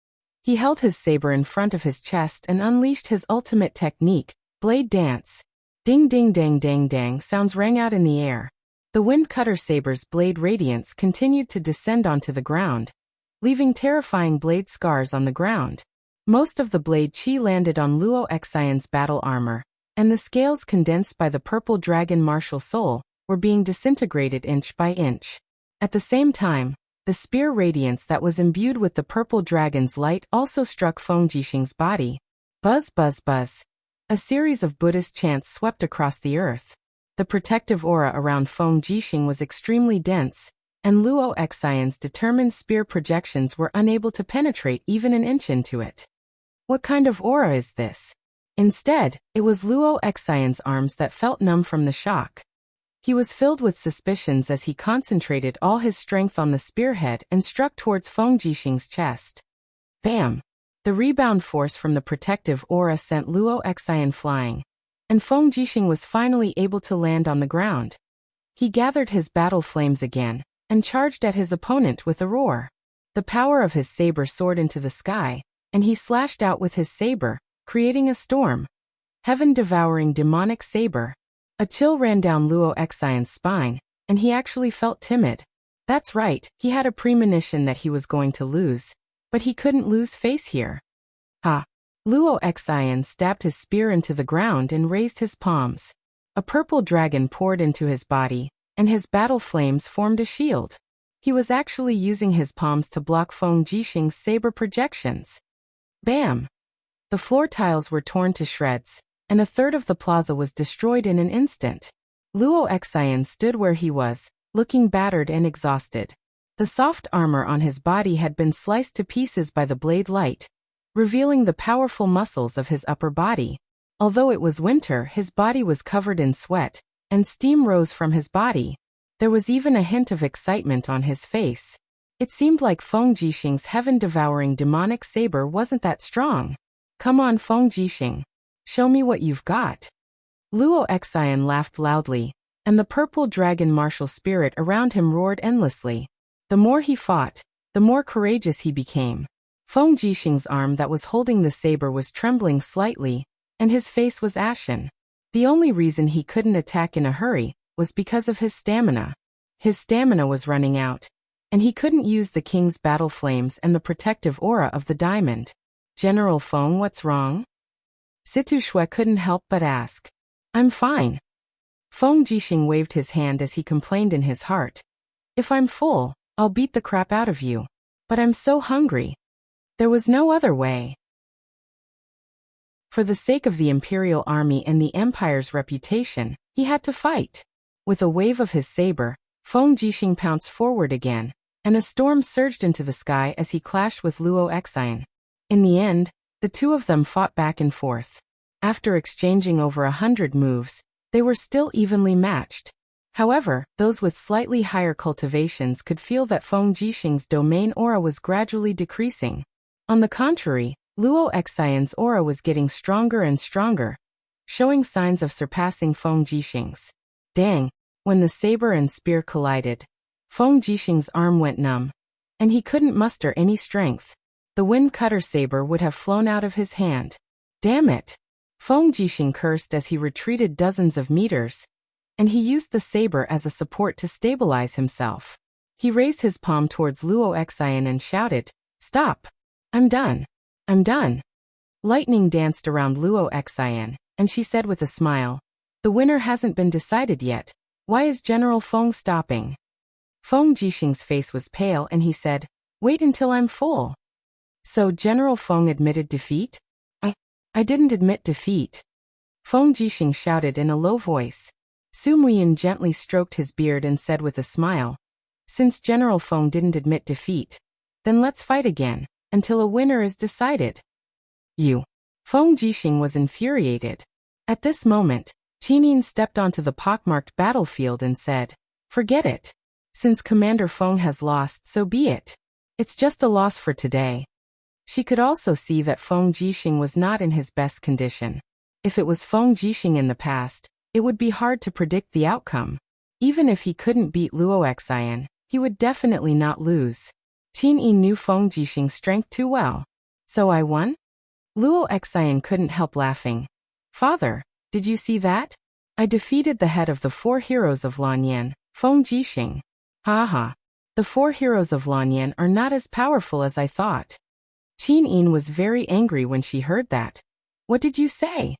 He held his saber in front of his chest and unleashed his ultimate technique, Blade Dance. Ding ding dang dang dang sounds rang out in the air. The wind cutter saber's blade radiance continued to descend onto the ground, leaving terrifying blade scars on the ground. Most of the blade chi landed on Luo Xian's battle armor, and the scales condensed by the purple dragon martial soul were being disintegrated inch by inch. At the same time, the spear radiance that was imbued with the purple dragon's light also struck Feng Jixing's body. Buzz buzz buzz. A series of Buddhist chants swept across the earth. The protective aura around Feng Jixing was extremely dense, and Luo Xian's determined spear projections were unable to penetrate even an inch into it. What kind of aura is this? Instead, it was Luo Xian's arms that felt numb from the shock. He was filled with suspicions as he concentrated all his strength on the spearhead and struck towards Feng Jixing's chest. Bam! The rebound force from the protective aura sent Luo Xian flying, and Feng Jixing was finally able to land on the ground. He gathered his battle flames again, and charged at his opponent with a roar. The power of his saber soared into the sky, and he slashed out with his saber, creating a storm. Heaven-devouring demonic saber. A chill ran down Luo Xian's spine, and he actually felt timid. That's right, he had a premonition that he was going to lose. But he couldn't lose face here. Ha! Luo Xian stabbed his spear into the ground and raised his palms. A purple dragon poured into his body, and his battle flames formed a shield. He was actually using his palms to block Feng Jixing's saber projections. Bam! The floor tiles were torn to shreds, and a third of the plaza was destroyed in an instant. Luo Xian stood where he was, looking battered and exhausted. The soft armor on his body had been sliced to pieces by the blade light, revealing the powerful muscles of his upper body. Although it was winter, his body was covered in sweat, and steam rose from his body. There was even a hint of excitement on his face. It seemed like Feng Jixing's heaven-devouring demonic saber wasn't that strong. Come on, Feng Jixing. Show me what you've got. Luo Xian laughed loudly, and the purple dragon martial spirit around him roared endlessly. The more he fought, the more courageous he became. Feng Jixing's arm that was holding the saber was trembling slightly, and his face was ashen. The only reason he couldn't attack in a hurry was because of his stamina. His stamina was running out, and he couldn't use the king's battle flames and the protective aura of the diamond. General Feng, what's wrong? Situ Shui couldn't help but ask. I'm fine. Feng Jixing waved his hand as he complained in his heart. If I'm full, I'll beat the crap out of you. But I'm so hungry. There was no other way. For the sake of the imperial army and the empire's reputation, he had to fight. With a wave of his saber, Feng Jixing pounced forward again, and a storm surged into the sky as he clashed with Luo Exine. In the end, the two of them fought back and forth. After exchanging over 100 moves, they were still evenly matched. However, those with slightly higher cultivations could feel that Feng Jixing's domain aura was gradually decreasing. On the contrary, Luo Exine's aura was getting stronger and stronger, showing signs of surpassing Feng Jixing's. Dang, when the saber and spear collided, Feng Jixing's arm went numb, and he couldn't muster any strength. The wind cutter saber would have flown out of his hand. Damn it! Feng Jixing cursed as he retreated dozens of meters, and he used the saber as a support to stabilize himself. He raised his palm towards Luo Exine and shouted, "Stop! I'm done! I'm done!" Lightning danced around Luo Exine, and she said with a smile, "The winner hasn't been decided yet. Why is General Feng stopping?" Feng Jixing's face was pale and he said, "Wait until I'm full." So General Feng admitted defeat? I didn't admit defeat. Feng Jixing shouted in a low voice. Su Muyin gently stroked his beard and said with a smile, "Since General Feng didn't admit defeat, then let's fight again, until a winner is decided." You. Feng Jixing was infuriated. At this moment, Qinin stepped onto the pockmarked battlefield and said, "Forget it. Since Commander Feng has lost, so be it. It's just a loss for today." She could also see that Feng Jixing was not in his best condition. If it was Feng Jixing in the past, it would be hard to predict the outcome. Even if he couldn't beat Luo Exine, he would definitely not lose. Qin knew Feng Jixing's strength too well. "So I won?" Luo Exine couldn't help laughing. "Father, did you see that? I defeated the head of the 4 heroes of Lanyan, Feng Jixing. Ha ha. The 4 heroes of Lanyan are not as powerful as I thought." Qin was very angry when she heard that. "What did you say?"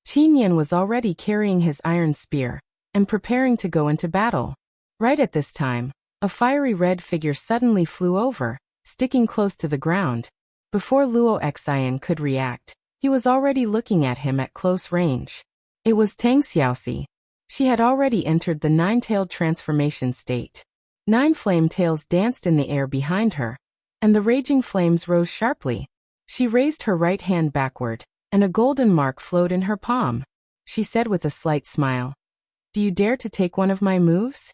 Qin Yan was already carrying his iron spear and preparing to go into battle. Right at this time, a fiery red figure suddenly flew over, sticking close to the ground. Before Luo Exine could react, he was already looking at him at close range. It was Tang Xiaoxi. She had already entered the 9-tailed transformation state. 9 flame tails danced in the air behind her, and the raging flames rose sharply. She raised her right hand backward, and a golden mark flowed in her palm. She said with a slight smile, "Do you dare to take one of my moves?"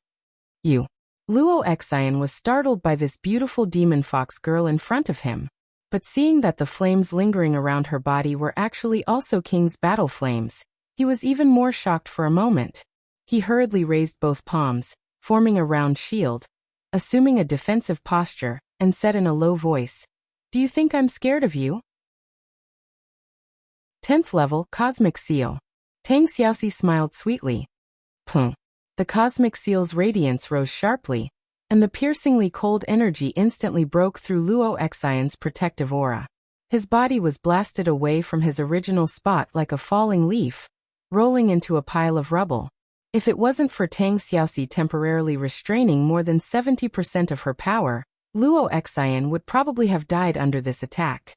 You. Luo Exine was startled by this beautiful demon fox girl in front of him. But seeing that the flames lingering around her body were actually also King's battle flames, he was even more shocked for a moment. He hurriedly raised both palms, forming a round shield, assuming a defensive posture, and said in a low voice, "Do you think I'm scared of you?" 10th level, Cosmic Seal. Tang Xiaoxi smiled sweetly. Pum. The cosmic seal's radiance rose sharply, and the piercingly cold energy instantly broke through Luo Exine's protective aura. His body was blasted away from his original spot like a falling leaf, rolling into a pile of rubble. If it wasn't for Tang Xiaoxi temporarily restraining more than 70% of her power, Luo Exine would probably have died under this attack.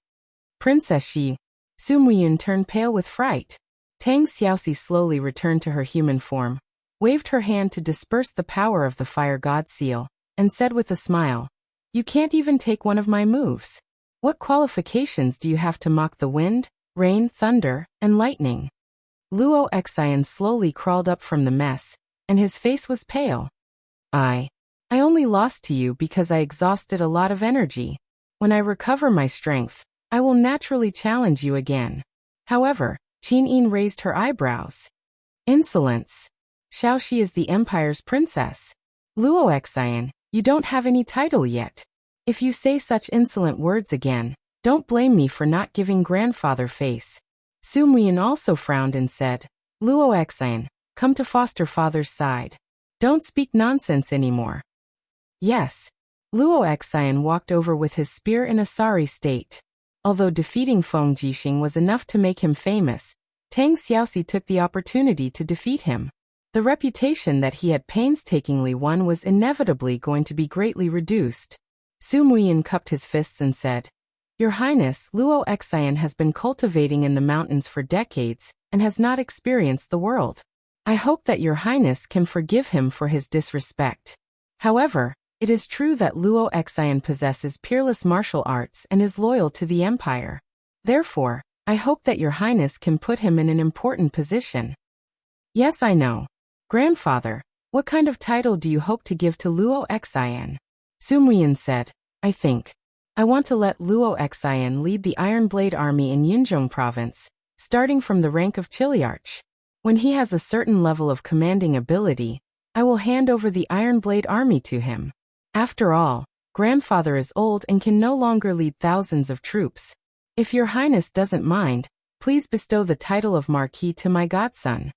"Princess Shi." Su Muyun turned pale with fright. Tang Xiaoxi slowly returned to her human form, waved her hand to disperse the power of the fire god seal, and said with a smile, "You can't even take one of my moves. What qualifications do you have to mock the wind, rain, thunder, and lightning?" Luo Exine slowly crawled up from the mess, and his face was pale. I only lost to you because I exhausted a lot of energy. When I recover my strength, I will naturally challenge you again." However, Qin raised her eyebrows. "Insolence. Xiaoxi is the Empire's princess. Luo Exine, you don't have any title yet. If you say such insolent words again, don't blame me for not giving grandfather face." Su Muyin also frowned and said, "Luo Exine, come to foster father's side. Don't speak nonsense anymore." "Yes." Luo Exine walked over with his spear in a sorry state. Although defeating Feng Jixing was enough to make him famous, Tang Xiaoxi took the opportunity to defeat him. The reputation that he had painstakingly won was inevitably going to be greatly reduced. Su Muyin cupped his fists and said, Your Highness, Luo Xian has been cultivating in the mountains for decades and has not experienced the world. I hope that Your Highness can forgive him for his disrespect. However, it is true that Luo Xian possesses peerless martial arts and is loyal to the empire. Therefore, I hope that Your Highness can put him in an important position. Yes, I know. Grandfather, what kind of title do you hope to give to Luo Xian? Su Muyin said, I think. I want to let Luo Xian lead the Iron Blade Army in Yunzhong province, starting from the rank of Chiliarch. When he has a certain level of commanding ability, I will hand over the Iron Blade Army to him. After all, Grandfather is old and can no longer lead thousands of troops. If Your Highness doesn't mind, please bestow the title of Marquis to my godson.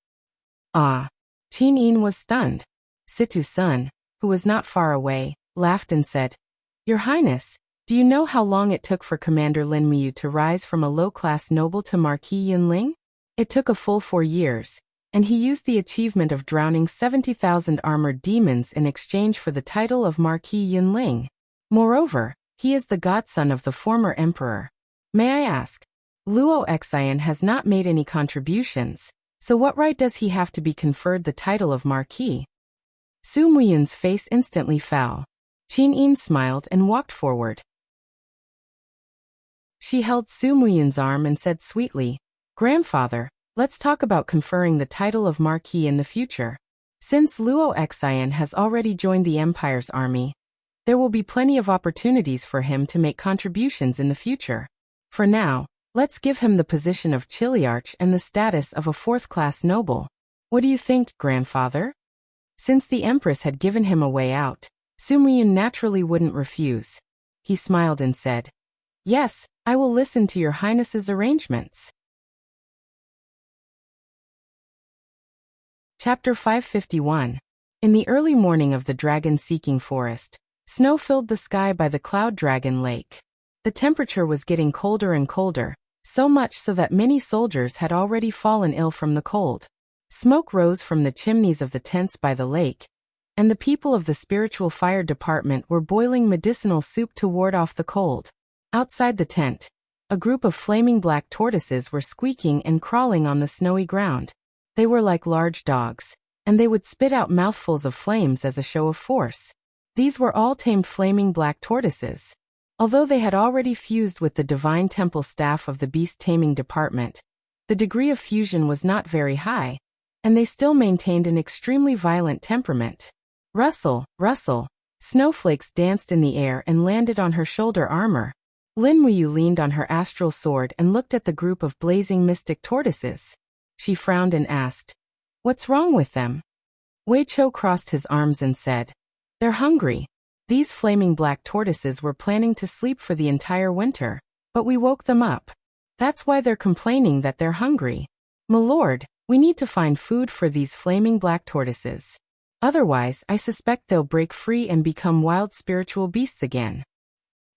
Ah! Qin Yin was stunned. Situ's son, who was not far away, laughed and said, Your Highness, do you know how long it took for Commander Lin Miyu to rise from a low-class noble to Marquis Yinling? It took a full 4 years, and he used the achievement of drowning 70,000 armored demons in exchange for the title of Marquis Yinling. Moreover, he is the godson of the former emperor. May I ask? Luo Xian has not made any contributions, so what right does he have to be conferred the title of Marquis? Su Muyin's face instantly fell. Qin Yin smiled and walked forward. She held Su Muyin's arm and said sweetly, Grandfather, let's talk about conferring the title of Marquis in the future. Since Luo Xian has already joined the Empire's army, there will be plenty of opportunities for him to make contributions in the future. For now, let's give him the position of Chiliarch and the status of a 4th-class noble. What do you think, Grandfather? Since the Empress had given him a way out, Su Muyin naturally wouldn't refuse. He smiled and said, Yes, I will listen to Your Highness's arrangements. Chapter 551. In the early morning of the dragon-seeking forest, snow filled the sky by the Cloud Dragon Lake. The temperature was getting colder and colder, so much so that many soldiers had already fallen ill from the cold. Smoke rose from the chimneys of the tents by the lake, and the people of the Spiritual Fire Department were boiling medicinal soup to ward off the cold. Outside the tent, a group of flaming black tortoises were squeaking and crawling on the snowy ground. They were like large dogs, and they would spit out mouthfuls of flames as a show of force. These were all tamed flaming black tortoises. Although they had already fused with the Divine Temple staff of the beast-taming department, the degree of fusion was not very high, and they still maintained an extremely violent temperament. Rustle, rustle, snowflakes danced in the air and landed on her shoulder armor. Lin Muyu leaned on her astral sword and looked at the group of blazing mystic tortoises. She frowned and asked, What's wrong with them? Wei Chou crossed his arms and said, They're hungry. These flaming black tortoises were planning to sleep for the entire winter, but we woke them up. That's why they're complaining that they're hungry. My lord, we need to find food for these flaming black tortoises. Otherwise, I suspect they'll break free and become wild spiritual beasts again.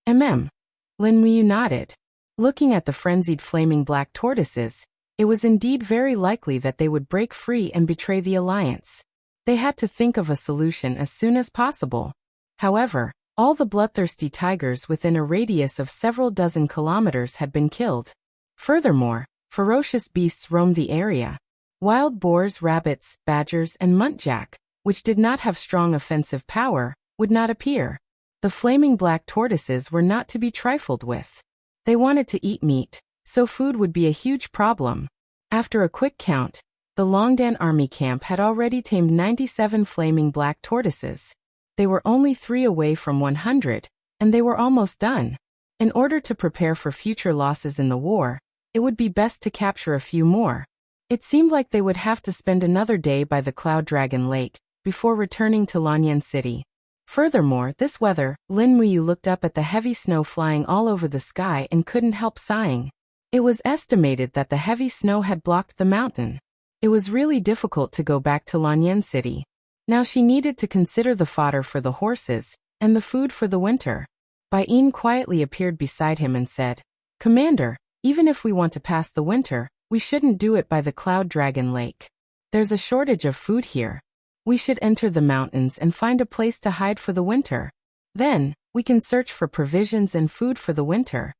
Lin Muyu nodded. Looking at the frenzied flaming black tortoises, it was indeed very likely that they would break free and betray the alliance. They had to think of a solution as soon as possible. However, all the bloodthirsty tigers within a radius of several dozen kilometers had been killed. Furthermore, ferocious beasts roamed the area. Wild boars, rabbits, badgers, and muntjac, which did not have strong offensive power, would not appear. The flaming black tortoises were not to be trifled with. They wanted to eat meat, so food would be a huge problem. After a quick count, the Longdan army camp had already tamed 97 flaming black tortoises. They were only 3 away from 100, and they were almost done. In order to prepare for future losses in the war, it would be best to capture a few more. It seemed like they would have to spend another day by the Cloud Dragon Lake before returning to Lanyan City. Furthermore, this weather, Lin Muyu looked up at the heavy snow flying all over the sky and couldn't help sighing. It was estimated that the heavy snow had blocked the mountain. It was really difficult to go back to Lanyan City. Now she needed to consider the fodder for the horses and the food for the winter. Bai Yin quietly appeared beside him and said, Commander, even if we want to pass the winter, we shouldn't do it by the Cloud Dragon Lake. There's a shortage of food here. We should enter the mountains and find a place to hide for the winter. Then, We can search for provisions and food for the winter.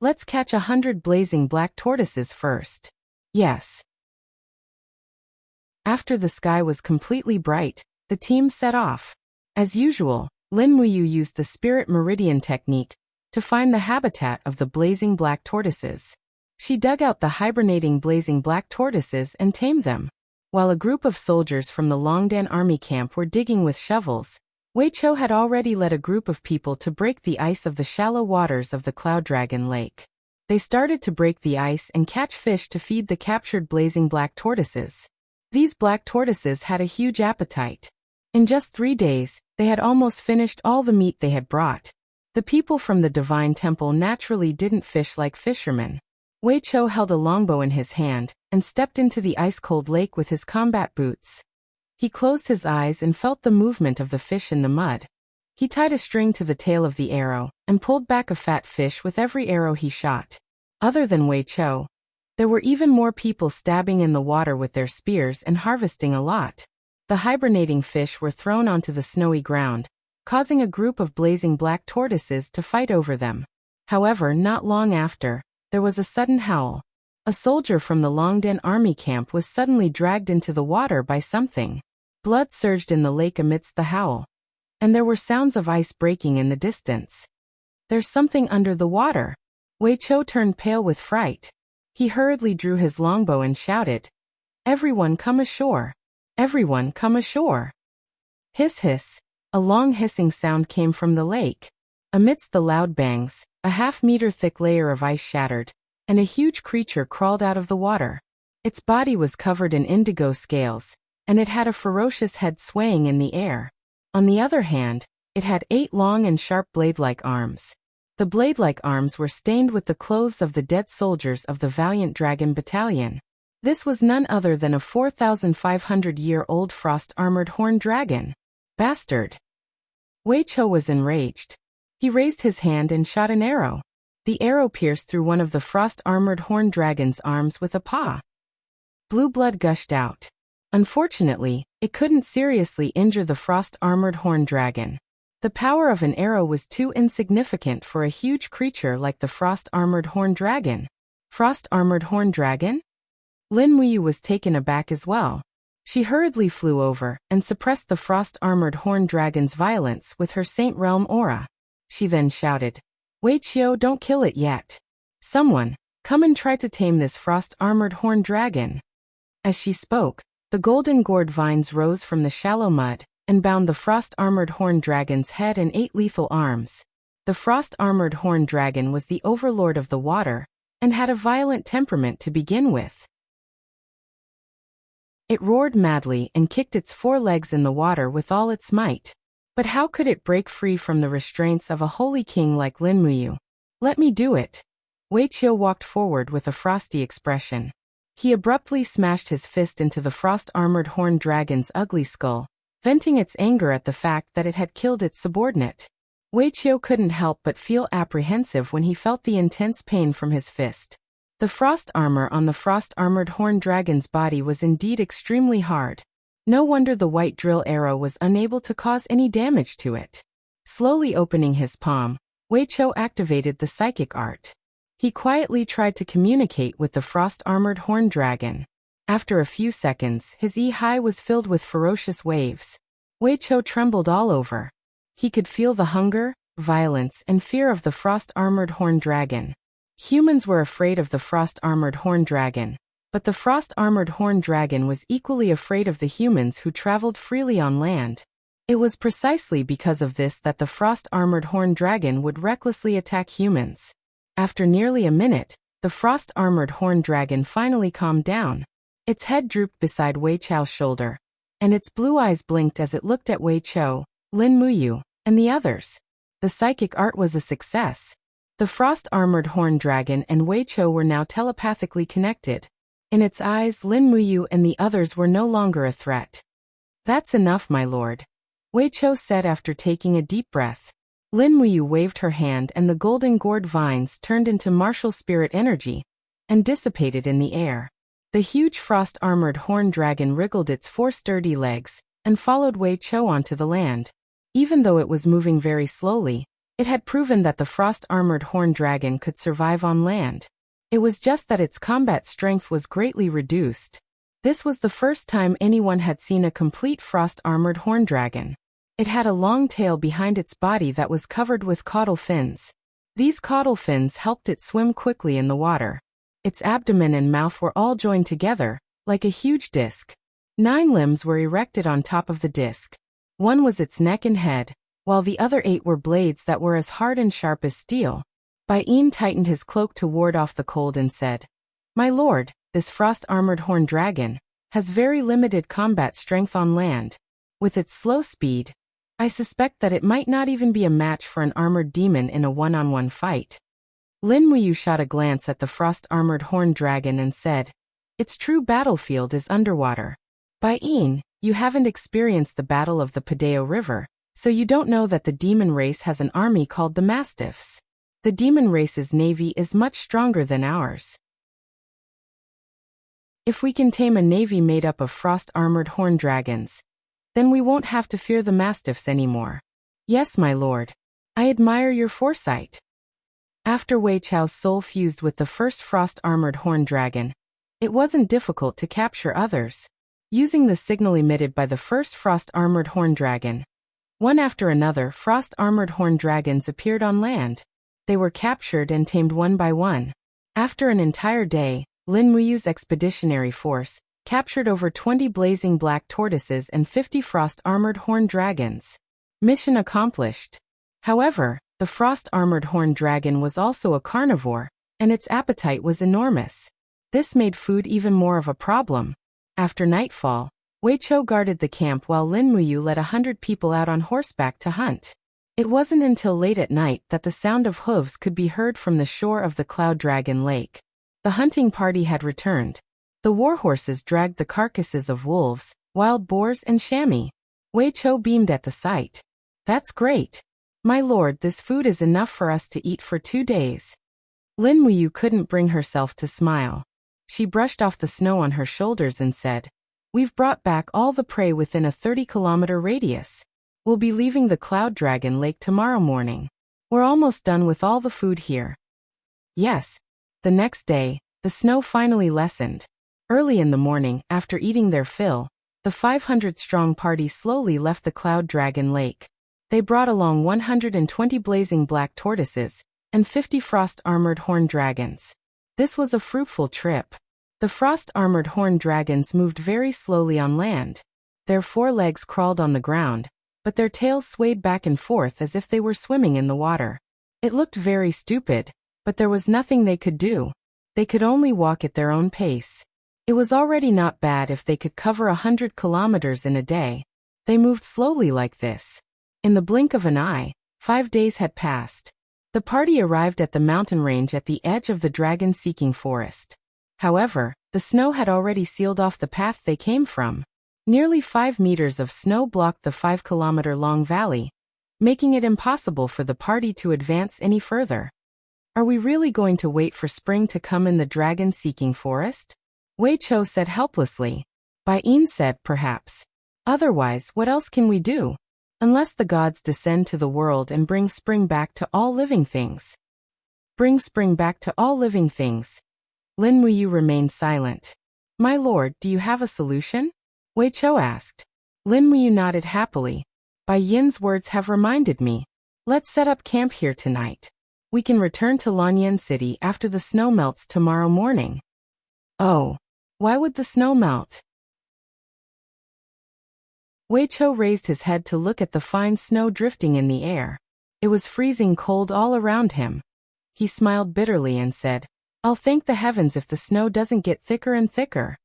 Let's catch 100 blazing black tortoises first. Yes. After the sky was completely bright, the team set off. As usual, Lin Muyu used the spirit meridian technique to find the habitat of the blazing black tortoises. She dug out the hibernating blazing black tortoises and tamed them. While a group of soldiers from the Longdan army camp were digging with shovels, Wei Chou had already led a group of people to break the ice of the shallow waters of the Cloud Dragon Lake. They started to break the ice and catch fish to feed the captured blazing black tortoises. These black tortoises had a huge appetite. In just 3 days, they had almost finished all the meat they had brought. The people from the Divine Temple naturally didn't fish like fishermen. Wei Chou held a longbow in his hand and stepped into the ice-cold lake with his combat boots. He closed his eyes and felt the movement of the fish in the mud. He tied a string to the tail of the arrow and pulled back a fat fish with every arrow he shot. Other than Wei Chou, there were even more people stabbing in the water with their spears and harvesting a lot. The hibernating fish were thrown onto the snowy ground, causing a group of blazing black tortoises to fight over them. However, not long after, there was a sudden howl. A soldier from the Longdan army camp was suddenly dragged into the water by something. Blood surged in the lake amidst the howl, and there were sounds of ice breaking in the distance. There's something under the water. Wei Chou turned pale with fright. He hurriedly drew his longbow and shouted, "Everyone come ashore! Everyone come ashore!" Hiss hiss. A long hissing sound came from the lake. Amidst the loud bangs, a half-meter thick layer of ice shattered, and a huge creature crawled out of the water. Its body was covered in indigo scales, and it had a ferocious head swaying in the air. On the other hand, it had 8 long and sharp blade-like arms. The blade-like arms were stained with the clothes of the dead soldiers of the Valiant Dragon Battalion. This was none other than a 4,500-year-old frost-armored horned dragon. Bastard! Wei Chou was enraged. He raised his hand and shot an arrow. The arrow pierced through one of the frost-armored horned dragon's arms with a paw. Blue blood gushed out. Unfortunately, it couldn't seriously injure the frost-armored horned dragon. The power of an arrow was too insignificant for a huge creature like the frost-armored horned dragon. Frost-armored horned dragon? Lin Muyu was taken aback as well. She hurriedly flew over and suppressed the frost-armored horned dragon's violence with her Saint Realm aura. She then shouted, "Wei Chou, don't kill it yet. Someone, come and try to tame this frost-armored horned dragon." As she spoke, the golden gourd vines rose from the shallow mud and bound the frost-armored horned dragon's head and 8 lethal arms. The frost-armored horned dragon was the overlord of the water and had a violent temperament to begin with. It roared madly and kicked its 4 legs in the water with all its might. But how could it break free from the restraints of a holy king like Lin Muyu? "Let me do it." Wei Chou walked forward with a frosty expression. He abruptly smashed his fist into the frost-armored horned dragon's ugly skull, venting its anger at the fact that it had killed its subordinate. Wei Chou couldn't help but feel apprehensive when he felt the intense pain from his fist. The frost armor on the frost-armored horned dragon's body was indeed extremely hard. No wonder the white drill arrow was unable to cause any damage to it. Slowly opening his palm, Wei Chou activated the psychic art. He quietly tried to communicate with the frost-armored horned dragon. After a few seconds, his eye was filled with ferocious waves. Wei Chou trembled all over. He could feel the hunger, violence, and fear of the frost-armored horned dragon. Humans were afraid of the frost-armored horned dragon, but the frost-armored horned dragon was equally afraid of the humans who traveled freely on land. It was precisely because of this that the frost-armored horned dragon would recklessly attack humans. After nearly a minute, the frost-armored horned dragon finally calmed down. Its head drooped beside Wei Chou's shoulder, and its blue eyes blinked as it looked at Wei Chou, Lin Muyu, and the others. The psychic art was a success. The frost-armored horned dragon and Wei Chou were now telepathically connected. In its eyes, Lin Muyu and the others were no longer a threat. "That's enough, my lord," Wei Chou said after taking a deep breath. Lin Muyu waved her hand and the golden gourd vines turned into martial spirit energy and dissipated in the air. The huge frost-armored horned dragon wriggled its 4 sturdy legs and followed Wei Chou onto the land. Even though it was moving very slowly, it had proven that the frost-armored horned dragon could survive on land. It was just that its combat strength was greatly reduced. This was the first time anyone had seen a complete frost-armored horned dragon. It had a long tail behind its body that was covered with caudal fins. These caudal fins helped it swim quickly in the water. Its abdomen and mouth were all joined together, like a huge disc. 9 limbs were erected on top of the disc. One was its neck and head, while the other 8 were blades that were as hard and sharp as steel. Bain tightened his cloak to ward off the cold and said, "My lord, this frost-armored horned dragon has very limited combat strength on land. With its slow speed, I suspect that it might not even be a match for an armored demon in a one-on-one fight." Lin Muyu shot a glance at the frost-armored horned dragon and said, "Its true battlefield is underwater. Bain, you haven't experienced the Battle of the Padeo River, so you don't know that the demon race has an army called the Mastiffs. The demon race's navy is much stronger than ours. If we can tame a navy made up of frost-armored horned dragons, then we won't have to fear the Mastiffs anymore." "Yes, my lord. I admire your foresight." After Wei Chao's soul fused with the first frost-armored horned dragon, it wasn't difficult to capture others. Using the signal emitted by the first frost-armored horned dragon, one after another frost-armored horned dragons appeared on land. They were captured and tamed one by one. After an entire day, Lin Muyu's expeditionary force captured over 20 blazing black tortoises and 50 frost-armored horned dragons. Mission accomplished. However, the frost-armored horned dragon was also a carnivore, and its appetite was enormous. This made food even more of a problem. After nightfall, Wei Chou guarded the camp while Lin Muyu led 100 people out on horseback to hunt. It wasn't until late at night that the sound of hooves could be heard from the shore of the Cloud Dragon Lake. The hunting party had returned. The warhorses dragged the carcasses of wolves, wild boars and chamois. Wei Chou beamed at the sight. "That's great. My lord, this food is enough for us to eat for 2 days." Lin Muyu couldn't bring herself to smile. She brushed off the snow on her shoulders and said, "We've brought back all the prey within a 30-kilometer radius. We'll be leaving the Cloud Dragon Lake tomorrow morning. We're almost done with all the food here." Yes. The next day, the snow finally lessened. Early in the morning, after eating their fill, the 500-strong party slowly left the Cloud Dragon Lake. They brought along 120 blazing black tortoises and 50 frost-armored horned dragons. This was a fruitful trip. The frost-armored horned dragons moved very slowly on land. Their 4 legs crawled on the ground, but their tails swayed back and forth as if they were swimming in the water. It looked very stupid, but there was nothing they could do. They could only walk at their own pace. It was already not bad if they could cover 100 kilometers in a day. They moved slowly like this. In the blink of an eye, 5 days had passed. The party arrived at the mountain range at the edge of the dragon-seeking forest. However, the snow had already sealed off the path they came from. Nearly 5 meters of snow blocked the 5-kilometer-long valley, making it impossible for the party to advance any further. "Are we really going to wait for spring to come in the dragon-seeking forest?" Wei Chou said helplessly. Bain said, "Perhaps. Otherwise, what else can we do? Unless the gods descend to the world and bring spring back to all living things." "Bring spring back to all living things." Lin Muyu remained silent. "My lord, do you have a solution?" Wei Chou asked. Lin Muyu nodded happily. "Bai Yin's words have reminded me. Let's set up camp here tonight. We can return to Lanyan City after the snow melts tomorrow morning." "Oh, why would the snow melt?" Wei Chou raised his head to look at the fine snow drifting in the air. It was freezing cold all around him. He smiled bitterly and said, "I'll thank the heavens if the snow doesn't get thicker and thicker."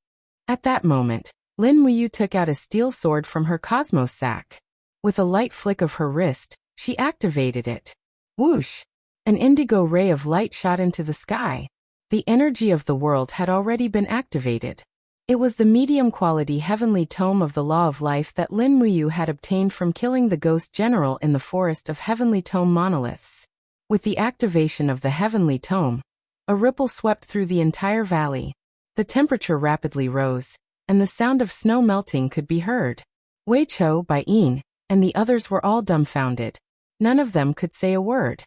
At that moment, Lin Muyu took out a steel sword from her cosmos sack. With a light flick of her wrist, she activated it. Whoosh! An indigo ray of light shot into the sky. The energy of the world had already been activated. It was the medium-quality heavenly tome of the law of life that Lin Muyu had obtained from killing the ghost general in the forest of heavenly tome monoliths. With the activation of the heavenly tome, a ripple swept through the entire valley. The temperature rapidly rose, and the sound of snow melting could be heard. Wei Chou, Bain, and the others were all dumbfounded. None of them could say a word.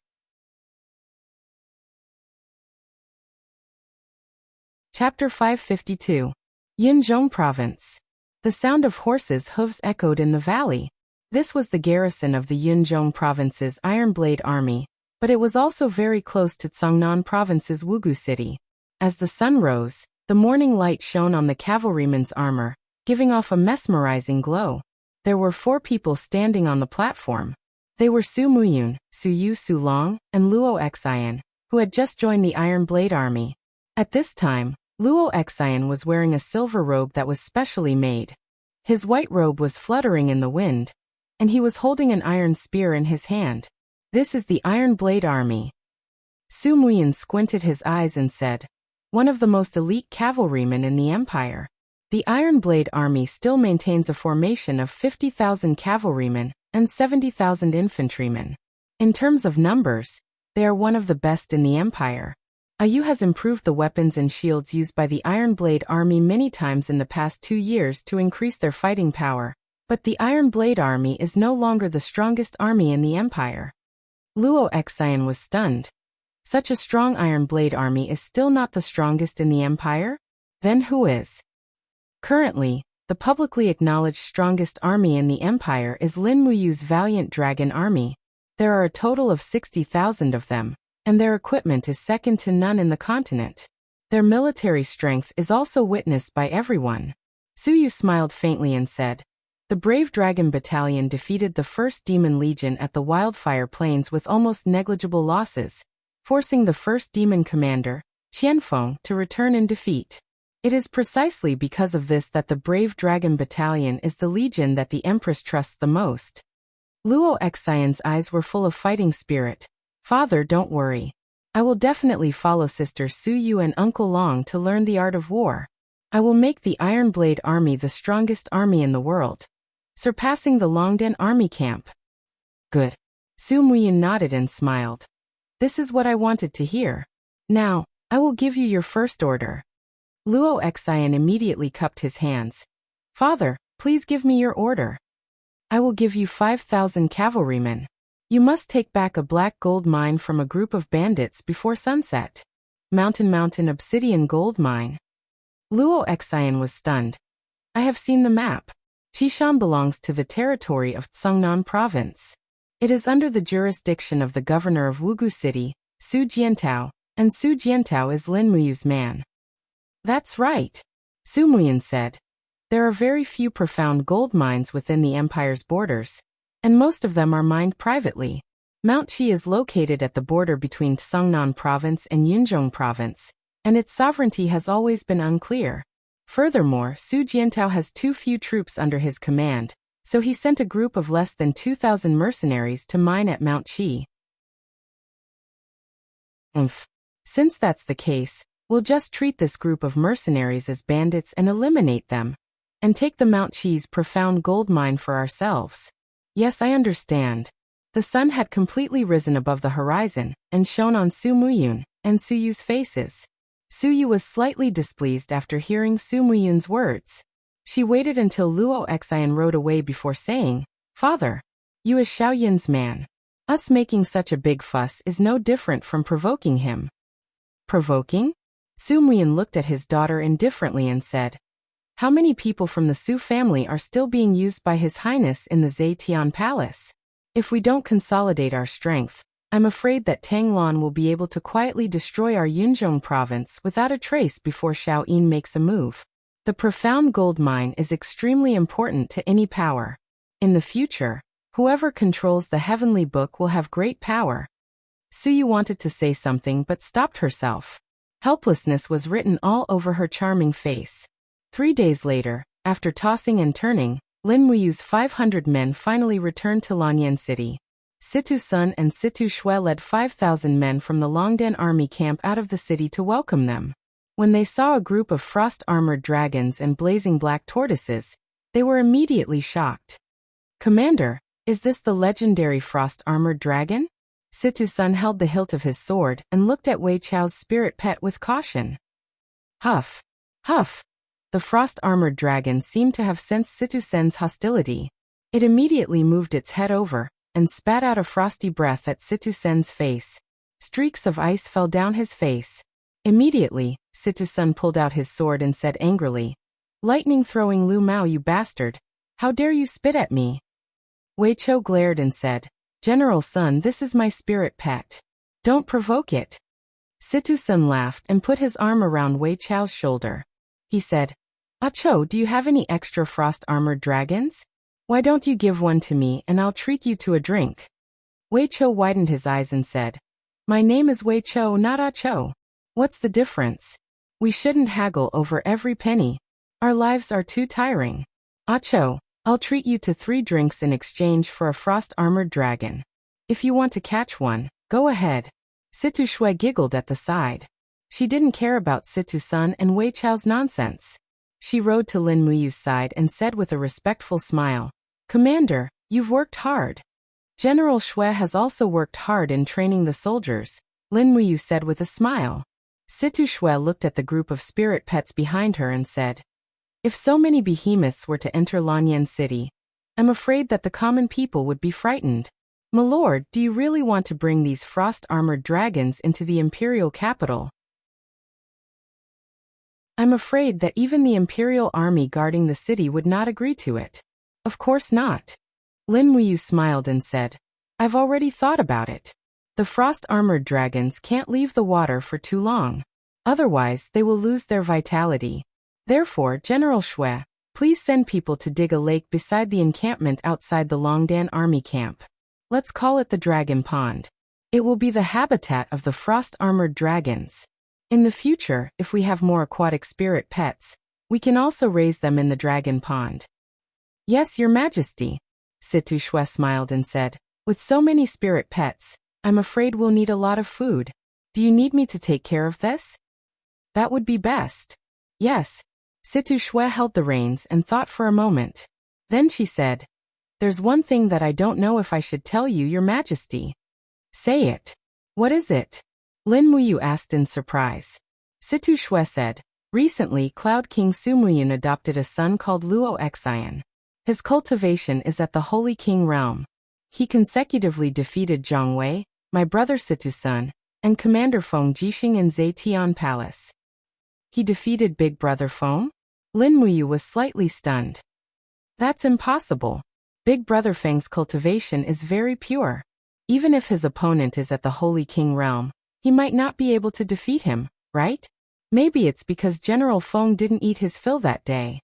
Chapter 552. Yunzhong Province. The sound of horses' hooves echoed in the valley. This was the garrison of the Yunzhong Province's Iron Blade Army, but it was also very close to Cangnan Province's Wugu City. As the sun rose, the morning light shone on the cavalryman's armor, giving off a mesmerizing glow. There were 4 people standing on the platform. They were Su Muyun, Su Yu Su Long, and Luo Xian, who had just joined the Iron Blade Army. At this time, Luo Xian was wearing a silver robe that was specially made. His white robe was fluttering in the wind, and he was holding an iron spear in his hand. This is the Iron Blade Army. Su Muyin squinted his eyes and said, one of the most elite cavalrymen in the empire. The Iron Blade Army still maintains a formation of 50,000 cavalrymen and 70,000 infantrymen. In terms of numbers, they are one of the best in the empire. Ayu has improved the weapons and shields used by the Iron Blade Army many times in the past 2 years to increase their fighting power, but the Iron Blade Army is no longer the strongest army in the empire. Luo Xian was stunned. Such a strong Iron Blade Army is still not the strongest in the empire? Then who is? Currently, the publicly acknowledged strongest army in the empire is Lin Muyu's Valiant Dragon Army. There are a total of 60,000 of them, and their equipment is second to none in the continent. Their military strength is also witnessed by everyone. Su Yu smiled faintly and said, the Brave Dragon Battalion defeated the 1st Demon Legion at the Wildfire Plains with almost negligible losses, forcing the 1st Demon Commander, Qianfeng, to return in defeat. It is precisely because of this that the Brave Dragon Battalion is the legion that the Empress trusts the most. Luo Xian's eyes were full of fighting spirit. Father, don't worry. I will definitely follow Sister Su Yu and Uncle Long to learn the art of war. I will make the Iron Blade Army the strongest army in the world, surpassing the Longdan army camp. Good. Su Muyin nodded and smiled. This is what I wanted to hear. Now, I will give you your first order. Luo Xian immediately cupped his hands. Father, please give me your order. I will give you 5,000 cavalrymen. You must take back a black gold mine from a group of bandits before sunset. Mountain Obsidian Gold Mine. Luo Xian was stunned. I have seen the map. Qishan belongs to the territory of Cangnan Province. It is under the jurisdiction of the governor of Wugu City, Su Jiantao, and Su Jiantao is Lin Muyu's man. That's right, Su Muyin said. There are very few profound gold mines within the empire's borders, and most of them are mined privately. Mount Qi is located at the border between Cangnan Province and Yunzhong Province, and its sovereignty has always been unclear. Furthermore, Su Jiantao has too few troops under his command, so he sent a group of less than 2,000 mercenaries to mine at Mount Qi. Since that's the case, we'll just treat this group of mercenaries as bandits and eliminate them, and take the Mount Qi's profound gold mine for ourselves. Yes, I understand. The sun had completely risen above the horizon and shone on Su Muyun and Su Yu's faces. Su Yu was slightly displeased after hearing Su Muyun's words. She waited until Luo Xian rode away before saying, Father, you is Xiao Yin's man. Us making such a big fuss is no different from provoking him. Provoking? Su Muyun looked at his daughter indifferently and said, how many people from the Su family are still being used by His Highness in the Zetian Palace? If we don't consolidate our strength, I'm afraid that Tang Lan will be able to quietly destroy our Yunzhong province without a trace before Xiao Yin makes a move. The profound gold mine is extremely important to any power. In the future, whoever controls the heavenly book will have great power. Su Yu wanted to say something but stopped herself. Helplessness was written all over her charming face. 3 days later, after tossing and turning, Lin Muyu's 500 men finally returned to Lanyan City. Situ Sun and Situ Shui led 5,000 men from the Longdan army camp out of the city to welcome them. When they saw a group of frost-armored dragons and blazing black tortoises, they were immediately shocked. Commander, is this the legendary frost-armored dragon? Situ Sun held the hilt of his sword and looked at Wei Chao's spirit pet with caution. Huff! Huff! The frost-armored dragon seemed to have sensed Situ Sen's hostility. It immediately moved its head over and spat out a frosty breath at Situ-sen's face. Streaks of ice fell down his face. Immediately, Situ-sen pulled out his sword and said angrily, "Lightning-throwing Lu Mao, you bastard! How dare you spit at me?" Wei Chou glared and said, "General Sun, this is my spirit pet. Don't provoke it." Situ-sen laughed and put his arm around Wei Chou's shoulder. He said, "Cho, do you have any extra frost-armored dragons? Why don't you give one to me and I'll treat you to a drink?" Wei Chou widened his eyes and said, "My name is Wei Chou, not Cho. What's the difference? We shouldn't haggle over every penny. Our lives are too tiring. Cho, I'll treat you to 3 drinks in exchange for a frost-armored dragon. If you want to catch one, go ahead." Situ Shui giggled at the side. She didn't care about Situ-san and Wei Chou's nonsense. She rode to Lin Muyu's side and said with a respectful smile, "Commander, you've worked hard." "General Shui has also worked hard in training the soldiers," Lin Muyu said with a smile. Situ Shui looked at the group of spirit pets behind her and said, "If so many behemoths were to enter Lanyan City, I'm afraid that the common people would be frightened. My lord, do you really want to bring these frost-armored dragons into the imperial capital?" "I'm afraid that even the imperial army guarding the city would not agree to it." "Of course not." Lin Muyu smiled and said, "I've already thought about it. The frost-armored dragons can't leave the water for too long. Otherwise, they will lose their vitality. Therefore, General Shui, please send people to dig a lake beside the encampment outside the Longdan army camp. Let's call it the Dragon Pond. It will be the habitat of the frost-armored dragons. In the future, if we have more aquatic spirit pets, we can also raise them in the Dragon Pond." "Yes, Your Majesty." Situ Shui smiled and said, "With so many spirit pets, I'm afraid we'll need a lot of food. Do you need me to take care of this?" "That would be best." "Yes." Situ Shui held the reins and thought for a moment. Then she said, "There's one thing that I don't know if I should tell you, Your Majesty." "Say it." "What is it?" Lin Muyu asked in surprise. Situ Shui said, "Recently Cloud King Su Muyun adopted a son called Luo Xian. His cultivation is at the Holy King realm. He consecutively defeated Zhang Wei, my brother Situ-san, and Commander Feng Jixing in Zetian Palace." "He defeated Big Brother Feng?" Lin Muyu was slightly stunned. "That's impossible. Big Brother Feng's cultivation is very pure. Even if his opponent is at the Holy King realm, he might not be able to defeat him, right? Maybe it's because General Feng didn't eat his fill that day."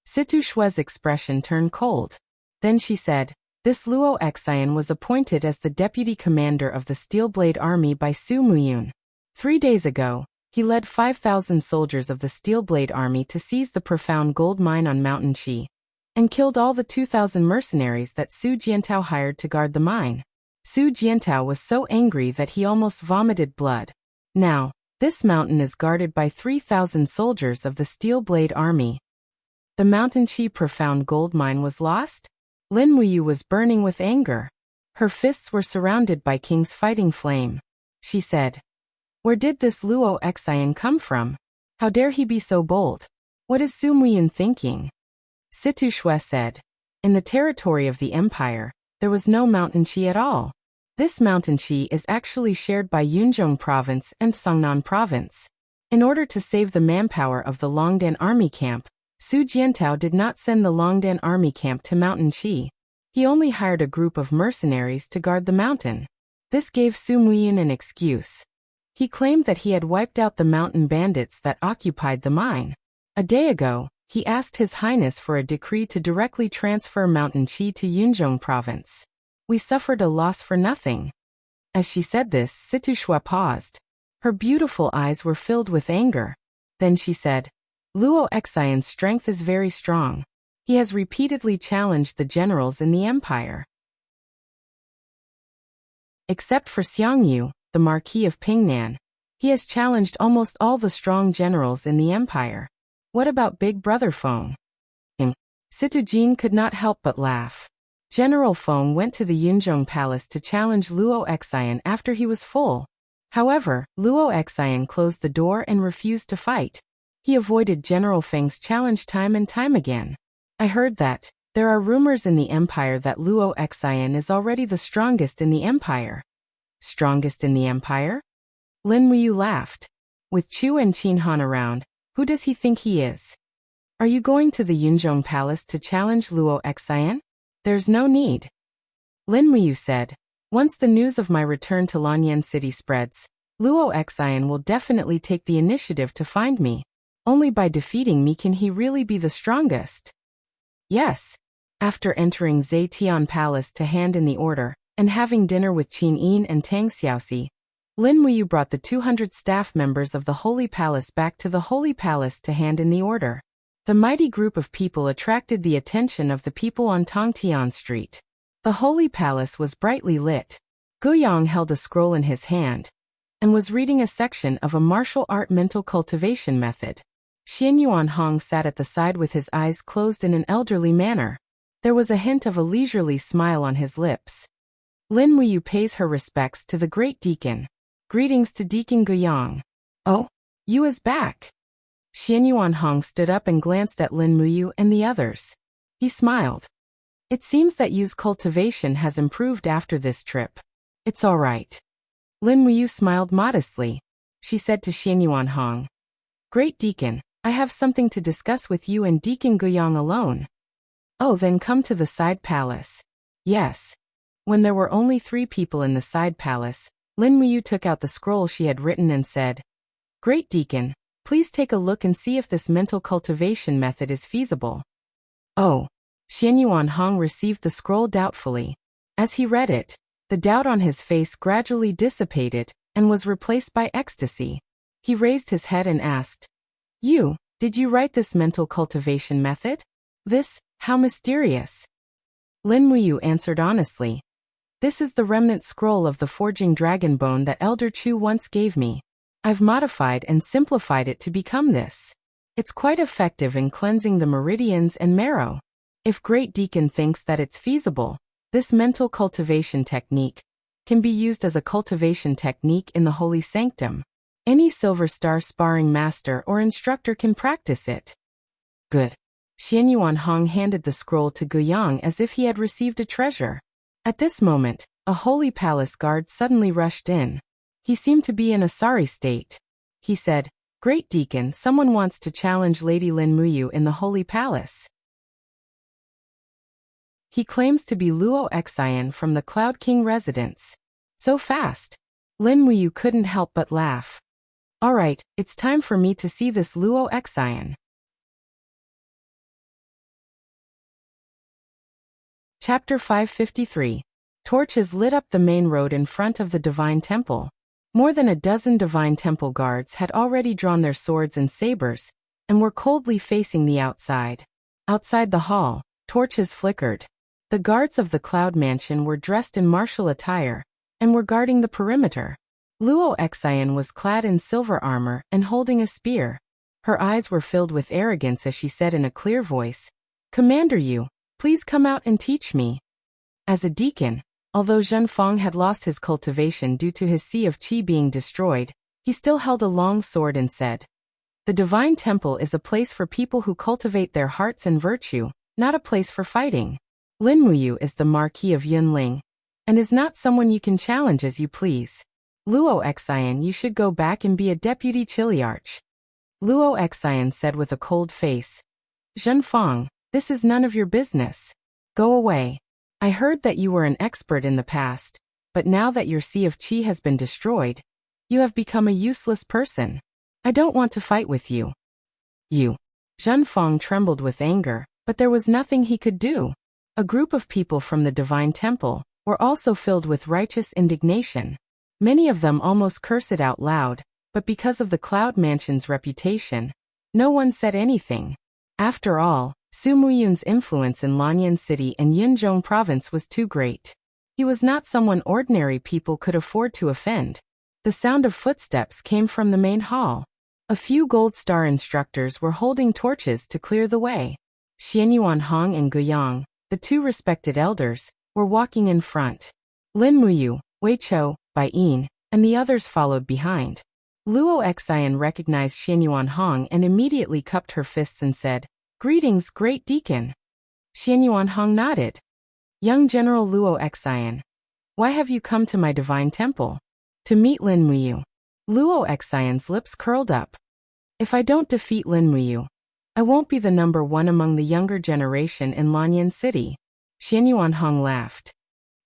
Situ Shui's expression turned cold. Then she said, "This Luo Xian was appointed as the deputy commander of the Steelblade Army by Su Muyun. 3 days ago, he led 5,000 soldiers of the Steelblade Army to seize the profound gold mine on Mountain Qi, and killed all the 2,000 mercenaries that Su Jiantao hired to guard the mine. Su Jiantao was so angry that he almost vomited blood. Now, this mountain is guarded by 3,000 soldiers of the Steelblade Army. The Mountain Qi profound gold mine was lost?" Lin Muyu was burning with anger. Her fists were surrounded by King's fighting flame. She said, "Where did this Luo Xian come from? How dare he be so bold? What is Su Muyun thinking?" Situ Shui said, "In the territory of the empire, there was no Mountain Qi at all. This Mountain Qi is actually shared by Yunzhong Province and Songnan Province. In order to save the manpower of the Longdan army camp, Su Jiantao did not send the Longdan army camp to Mountain Qi. He only hired a group of mercenaries to guard the mountain. This gave Su Muyun an excuse. He claimed that he had wiped out the mountain bandits that occupied the mine. A day ago, he asked His Highness for a decree to directly transfer Mountain Qi to Yunzhong Province. We suffered a loss for nothing." As she said this, Situ Shui paused. Her beautiful eyes were filled with anger. Then she said, "Luo Xian's strength is very strong. He has repeatedly challenged the generals in the empire. Except for Xiangyu, the Marquis of Pingnan, he has challenged almost all the strong generals in the empire. What about Big Brother Feng?" Situ Jin could not help but laugh. General Feng went to the Yunzhong Palace to challenge Luo Xian after he was full. However, Luo Xian closed the door and refused to fight. He avoided General Feng's challenge time and time again. I heard that There are rumors in the empire that Luo Xian is already the strongest in the empire. Strongest in the empire? Lin Muyu laughed. With Chu and Qin Han around, who does he think he is? Are you going to the Yunzhong Palace to challenge Luo Xian? There's no need. Lin Muyu said, once the news of my return to Lanyan City spreads, Luo Xian will definitely take the initiative to find me. Only by defeating me can he really be the strongest. Yes. After entering Zetian Palace to hand in the order, and having dinner with Qin Yin and Tang Xiaoxi, Lin Muyu brought the 200 staff members of the Holy Palace back to the Holy Palace to hand in the order. The mighty group of people attracted the attention of the people on Tongtian Street. The Holy Palace was brightly lit. Guiyang held a scroll in his hand and was reading a section of a martial art mental cultivation method. Xian Yuanhong sat at the side with his eyes closed in an elderly manner. There was a hint of a leisurely smile on his lips. Lin Muyu pays her respects to the great deacon. Greetings to Deacon Guiyang. Oh, you is back. Xian Yuanhong stood up and glanced at Lin Muyu and the others. He smiled. It seems that Yu's cultivation has improved after this trip. It's all right. Lin Muyu smiled modestly. She said to Xian Yuanhong, Great Deacon, I have something to discuss with you and Deacon Guiyang alone. Oh, then come to the side palace. Yes. When there were only 3 people in the side palace, Lin Muyu took out the scroll she had written and said, Great Deacon, please take a look and see if this mental cultivation method is feasible. Oh. Xian Yuanhong received the scroll doubtfully. As he read it, the doubt on his face gradually dissipated and was replaced by ecstasy. He raised his head and asked, did you write this mental cultivation method? This, how mysterious. Lin Muyu answered honestly. This is the remnant scroll of the forging dragon bone that Elder Chu once gave me. I've modified and simplified it to become this. It's quite effective in cleansing the meridians and marrow. If Great Deacon thinks that it's feasible, this mental cultivation technique can be used as a cultivation technique in the Holy Sanctum. Any Silver Star sparring master or instructor can practice it. Good. Xian Yuanhong handed the scroll to Guiyang as if he had received a treasure. At this moment, a Holy Palace guard suddenly rushed in. He seemed to be in a sorry state. He said, Great Deacon, someone wants to challenge Lady Lin Muyu in the Holy Palace. He claims to be Luo Xian from the Cloud King residence. So fast. Lin Muyu couldn't help but laugh. All right, it's time for me to see this Luo Xian. Chapter 553. Torches lit up the main road in front of the Divine Temple. More than a dozen Divine Temple guards had already drawn their swords and sabers, and were coldly facing the outside. Outside the hall, torches flickered. The guards of the Cloud Mansion were dressed in martial attire, and were guarding the perimeter. Luo Xian was clad in silver armor and holding a spear. Her eyes were filled with arrogance as she said in a clear voice, Commander Yu, please come out and teach me. As a deacon, although Zhen Feng had lost his cultivation due to his Sea of Qi being destroyed, he still held a long sword and said, The Divine Temple is a place for people who cultivate their hearts and virtue, not a place for fighting. Lin Muyu is the Marquis of Yunling, and is not someone you can challenge as you please. Luo Xian, you should go back and be a deputy chiliarch. Luo Xian said with a cold face. Zhen Feng, this is none of your business. Go away. I heard that you were an expert in the past, but now that your Sea of Qi has been destroyed, you have become a useless person. I don't want to fight with you. Zhen Feng trembled with anger, but there was nothing he could do. A group of people from the Divine Temple were also filled with righteous indignation. Many of them almost cursed it out loud, but because of the Cloud Mansion's reputation, no one said anything. After all, Su Muyun's influence in Lanyan City and Yunzhong Province was too great. He was not someone ordinary people could afford to offend. The sound of footsteps came from the main hall. A few Gold Star instructors were holding torches to clear the way. Xian Yuanhong and Guiyang, the 2 respected elders, were walking in front. Lin Muyu, Wei Chou, Bai Yin, and the others followed behind. Luo Xian recognized Xian Yuanhong and immediately cupped her fists and said, Greetings, Great Deacon. Xianyuan Hong nodded. Young General Luo Xian, why have you come to my divine temple? To meet Lin Muyu. Luo Xian's lips curled up. If I don't defeat Lin Muyu, I won't be the number one among the younger generation in Lanyan City. Xianyuan Hong laughed.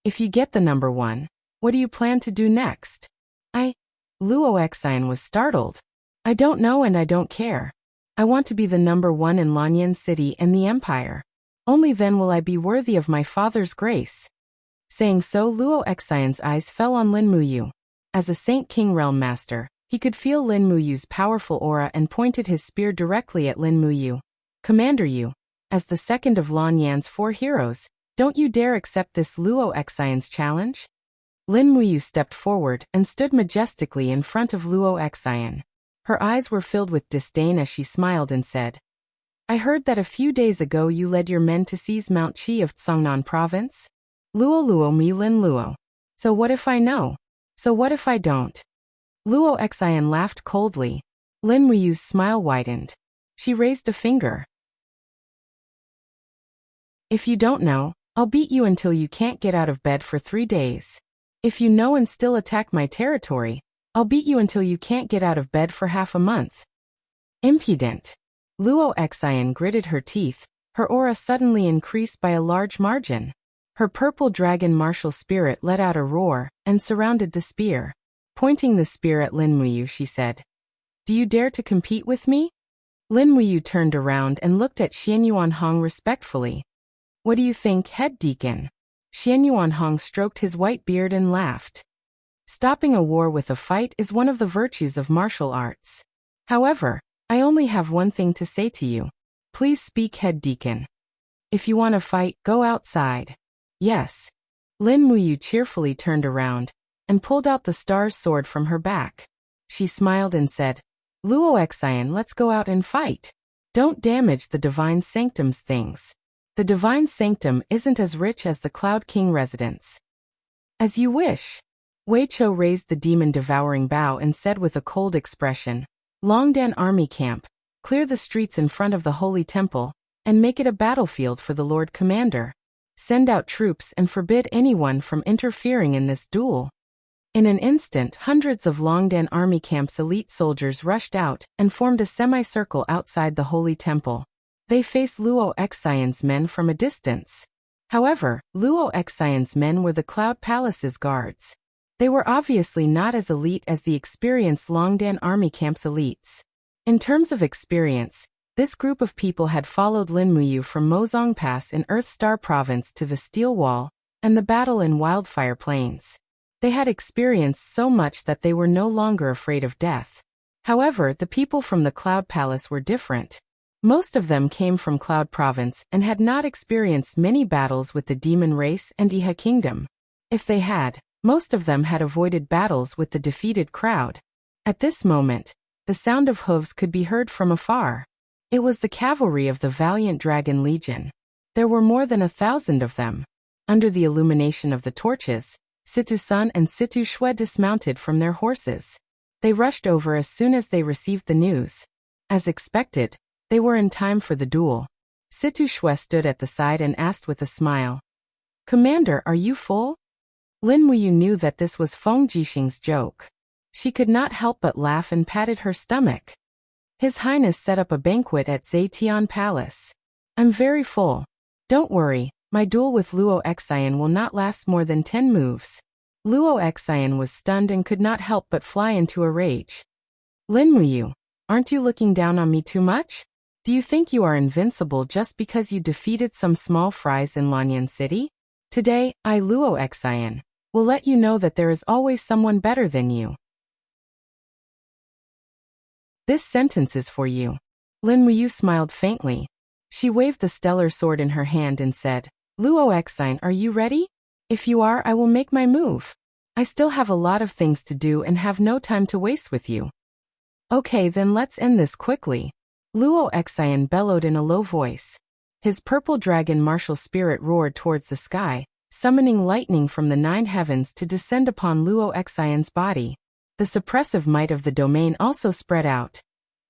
If you get the number one, what do you plan to do next? Luo Xian was startled. I don't know and I don't care. I want to be the number one in Lanyan City and the Empire. Only then will I be worthy of my father's grace. Saying so, Luo Xian's eyes fell on Lin Muyu. As a Saint King Realm Master, he could feel Lin Muyu's powerful aura and pointed his spear directly at Lin Muyu. Commander Yu, as the second of Lanyan's 4 heroes, don't you dare accept this Luo Xian's challenge? Lin Muyu stepped forward and stood majestically in front of Luo Xian. Her eyes were filled with disdain as she smiled and said, I heard that a few days ago you led your men to seize Mount Qi of Tsangnan province? Luo mi Lin Luo. So what if I know? So what if I don't? Luo Xian laughed coldly. Lin Muyu's smile widened. She raised a finger. If you don't know, I'll beat you until you can't get out of bed for 3 days. If you know and still attack my territory, I'll beat you until you can't get out of bed for half a month. Impudent. Luo Xian gritted her teeth, her aura suddenly increased by a large margin. Her purple dragon martial spirit let out a roar and surrounded the spear. Pointing the spear at Lin Muyu, she said, Do you dare to compete with me? Lin Muyu turned around and looked at Xianyuan Hong respectfully. What do you think, head deacon? Xianyuan Hong stroked his white beard and laughed. Stopping a war with a fight is one of the virtues of martial arts. However, I only have one thing to say to you. Please speak, head deacon. If you want to fight, go outside. Yes. Lin Muyu cheerfully turned around and pulled out the star's sword from her back. She smiled and said, Luo Xian, let's go out and fight. Don't damage the divine sanctum's things. The divine sanctum isn't as rich as the Cloud King residence. As you wish. Wei Chou raised the demon-devouring bow and said with a cold expression, Longdan army camp, clear the streets in front of the holy temple, and make it a battlefield for the Lord Commander. Send out troops and forbid anyone from interfering in this duel. In an instant, hundreds of Longdan army camp's elite soldiers rushed out and formed a semicircle outside the holy temple. They faced Luo Xian's men from a distance. However, Luo Xian's men were the Cloud Palace's guards. They were obviously not as elite as the experienced Longdan army camp's elites. In terms of experience, this group of people had followed Lin Muyu from Mozong Pass in Earthstar Province to the Steel Wall and the battle in Wildfire Plains. They had experienced so much that they were no longer afraid of death. However, the people from the Cloud Palace were different. Most of them came from Cloud Province and had not experienced many battles with the demon race and Iha Kingdom. If they had, most of them had avoided battles with the defeated crowd. At this moment, the sound of hooves could be heard from afar. It was the cavalry of the valiant Dragon Legion. There were more than 1,000 of them. Under the illumination of the torches, Situ Sun and Situ Shui dismounted from their horses. They rushed over as soon as they received the news. As expected, they were in time for the duel. Situ Shui stood at the side and asked with a smile, Commander, are you full? Lin Muyu knew that this was Feng Jixing's joke. She could not help but laugh and patted her stomach. His Highness set up a banquet at Zetian Palace. I'm very full. Don't worry, my duel with Luo Xian will not last more than 10 moves. Luo Xian was stunned and could not help but fly into a rage. Lin Muyu, aren't you looking down on me too much? Do you think you are invincible just because you defeated some small fries in Lanyan City? Today, I, Luo Xian, will let you know that there is always someone better than you. This sentence is for you. Lin Muyu smiled faintly. She waved the stellar sword in her hand and said, Luo Xian, are you ready? If you are, I will make my move. I still have a lot of things to do and have no time to waste with you. Okay, then let's end this quickly. Luo Xian bellowed in a low voice. His purple dragon martial spirit roared towards the sky, summoning lightning from the 9 heavens to descend upon Luo Xian's body. The suppressive might of the domain also spread out,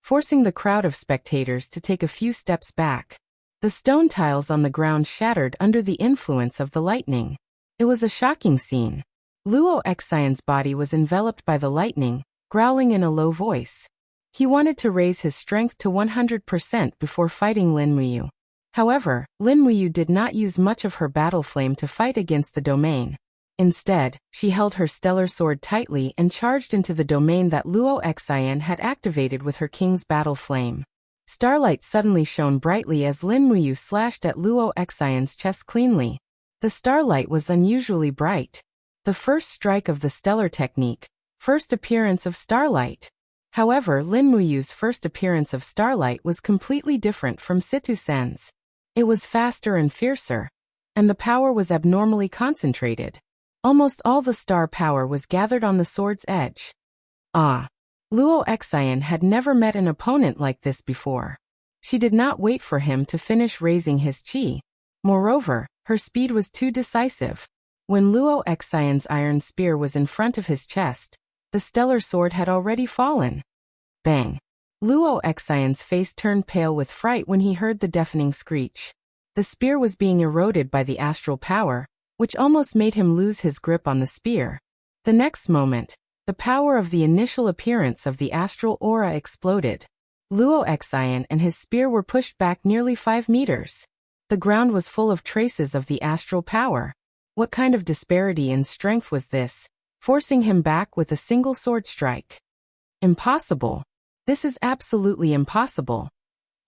forcing the crowd of spectators to take a few steps back. The stone tiles on the ground shattered under the influence of the lightning. It was a shocking scene. Luo Xian's body was enveloped by the lightning, growling in a low voice. He wanted to raise his strength to 100% before fighting Lin Muyu. However, Lin Muyu did not use much of her battle flame to fight against the domain. Instead, she held her stellar sword tightly and charged into the domain that Luo Xian had activated with her king's battle flame. Starlight suddenly shone brightly as Lin Muyu slashed at Luo Xian's chest cleanly. The starlight was unusually bright. The first strike of the stellar technique, first appearance of starlight. However, Lin Muyu's first appearance of starlight was completely different from Situ Sen's. It was faster and fiercer, and the power was abnormally concentrated. Almost all the star power was gathered on the sword's edge. Ah! Luo Xian had never met an opponent like this before. She did not wait for him to finish raising his qi. Moreover, her speed was too decisive. When Luo Xian's iron spear was in front of his chest, the stellar sword had already fallen. Bang! Luo Xian's face turned pale with fright when he heard the deafening screech. The spear was being eroded by the astral power, which almost made him lose his grip on the spear. The next moment, the power of the initial appearance of the astral aura exploded. Luo Xian and his spear were pushed back nearly 5 meters. The ground was full of traces of the astral power. What kind of disparity in strength was this, forcing him back with a single sword strike? Impossible. This is absolutely impossible.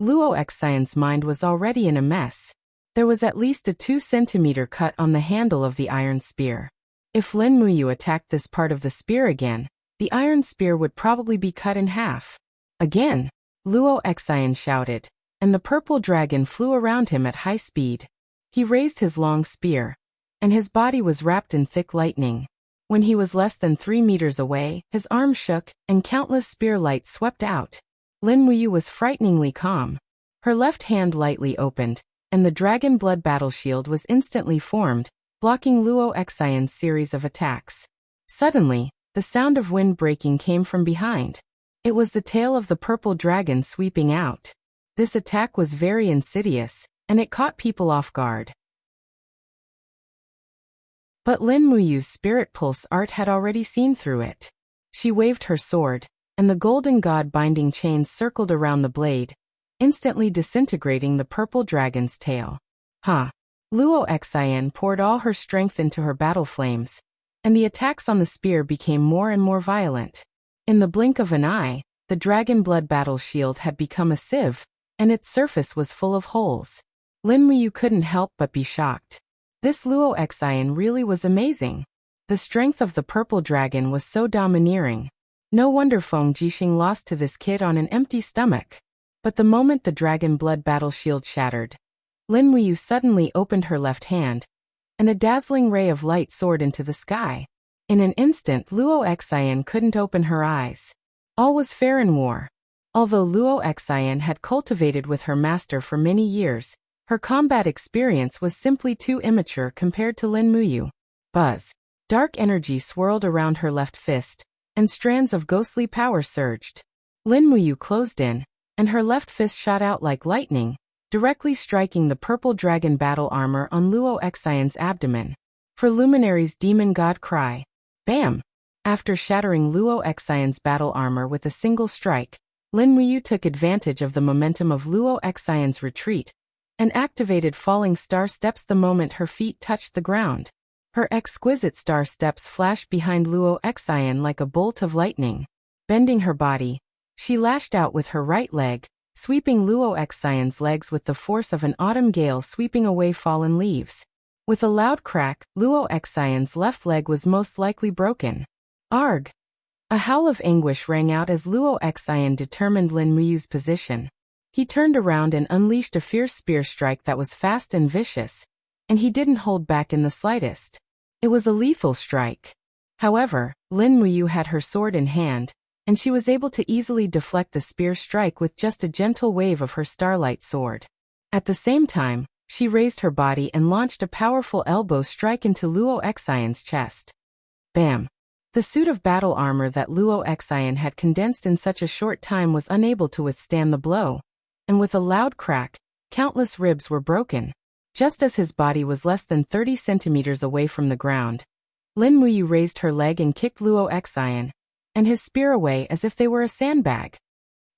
Luo Xian's mind was already in a mess. There was at least a 2-centimeter cut on the handle of the iron spear. If Lin Muyu attacked this part of the spear again, the iron spear would probably be cut in half. Again, Luo Xian shouted, and the purple dragon flew around him at high speed. He raised his long spear, and his body was wrapped in thick lightning. When he was less than 3 meters away, his arm shook, and countless spear lights swept out. Lin Muyu was frighteningly calm. Her left hand lightly opened, and the dragon blood battle shield was instantly formed, blocking Luo Xian's series of attacks. Suddenly, the sound of wind breaking came from behind. It was the tail of the purple dragon sweeping out. This attack was very insidious, and it caught people off guard. But Lin Muyu's spirit pulse art had already seen through it. She waved her sword, and the golden god binding chains circled around the blade, instantly disintegrating the purple dragon's tail. Luo Xian poured all her strength into her battle flames, and the attacks on the spear became more and more violent. In the blink of an eye, the dragon blood battle shield had become a sieve, and its surface was full of holes. Lin Muyu couldn't help but be shocked. This Luo Xian really was amazing. The strength of the purple dragon was so domineering. No wonder Feng Jixing lost to this kid on an empty stomach. But the moment the dragon blood battle shield shattered, Lin Muyu suddenly opened her left hand, and a dazzling ray of light soared into the sky. In an instant, Luo Xian couldn't open her eyes. All was fair in war. Although Luo Xian had cultivated with her master for many years, her combat experience was simply too immature compared to Lin Muyu. Buzz. Dark energy swirled around her left fist, and strands of ghostly power surged. Lin Muyu closed in, and her left fist shot out like lightning, directly striking the purple dragon battle armor on Luo Xian's abdomen. For Luminary's demon god cry. Bam! After shattering Luo Xian's battle armor with a single strike, Lin Muyu took advantage of the momentum of Luo Xian's retreat, and activated falling star steps the moment her feet touched the ground. Her exquisite star steps flashed behind Luo Xian like a bolt of lightning. Bending her body, she lashed out with her right leg, sweeping Luo Xian's legs with the force of an autumn gale sweeping away fallen leaves. With a loud crack, Luo Xian's left leg was most likely broken. Arg! A howl of anguish rang out as Luo Xian determined Lin Muyu's position. He turned around and unleashed a fierce spear strike that was fast and vicious, and he didn't hold back in the slightest. It was a lethal strike. However, Lin Muyu had her sword in hand, and she was able to easily deflect the spear strike with just a gentle wave of her starlight sword. At the same time, she raised her body and launched a powerful elbow strike into Luo Xian's chest. Bam! The suit of battle armor that Luo Xian had condensed in such a short time was unable to withstand the blow, and with a loud crack, Countless ribs were broken. Just as his body was less than 30 centimeters away from the ground, Lin Muyu raised her leg and kicked Luo Xian and his spear away as if they were a sandbag.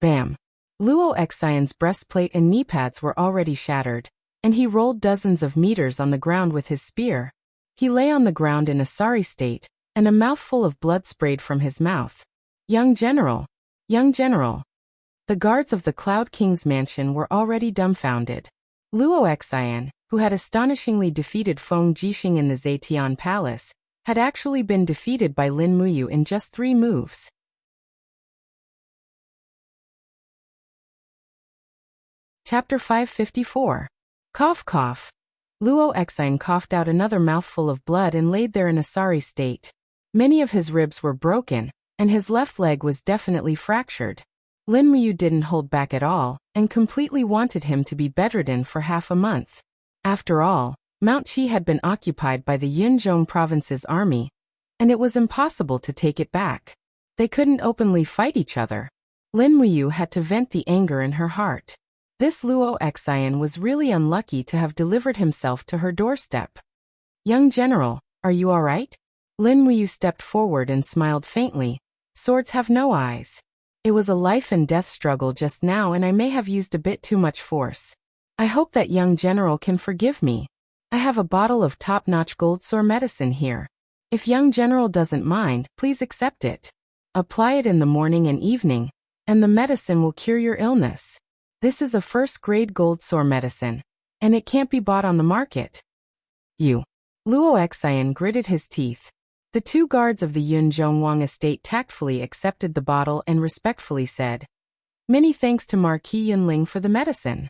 Bam! Luo Xian's breastplate and knee pads were already shattered, and he rolled dozens of meters on the ground with his spear. He lay on the ground in a sorry state, and a mouthful of blood sprayed from his mouth. Young General! Young General! The guards of the Cloud King's mansion were already dumbfounded. Luo Xian, who had astonishingly defeated Feng Jixing in the Zetian Palace, had actually been defeated by Lin Muyu in just 3 moves. Chapter 554. Cough cough. Luo Xian coughed out another mouthful of blood and laid there in a sorry state. Many of his ribs were broken, and his left leg was definitely fractured. Lin Muyu didn't hold back at all, and completely wanted him to be bedridden for half a month. After all, Mount Qi had been occupied by the Yunzhong province's army, and it was impossible to take it back. They couldn't openly fight each other. Lin Muyu had to vent the anger in her heart. This Luo Xian was really unlucky to have delivered himself to her doorstep. Young General, are you all right? Lin Muyu stepped forward and smiled faintly. Swords have no eyes. It was a life and death struggle just now, and I may have used a bit too much force. I hope that young General can forgive me. I have a bottle of top-notch gold sore medicine here. If young General doesn't mind, please accept it. Apply it in the morning and evening, and the medicine will cure your illness. This is a first-grade gold sore medicine, and it can't be bought on the market. You. Luo Xian gritted his teeth. The 2 guards of the Yunzhong estate tactfully accepted the bottle and respectfully said, "Many thanks to Marquis Yunling for the medicine."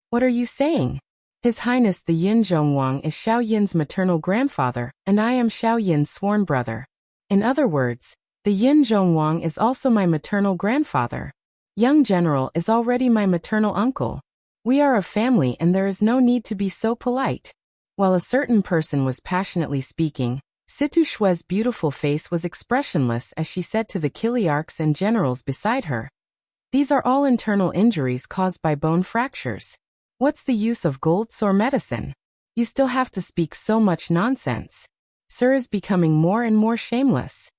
What are you saying? His Highness the Yunzhong is Xiao Yin's maternal grandfather, and I am Xiao Yin's sworn brother. In other words, the Yunzhong is also my maternal grandfather. Young General is already my maternal uncle. We are a family and there is no need to be so polite. While a certain person was passionately speaking, Situ Shue's beautiful face was expressionless as she said to the Kiliarchs and generals beside her, "These are all internal injuries caused by bone fractures. What's the use of gold sore medicine? You still have to speak so much nonsense. Sir is becoming more and more shameless."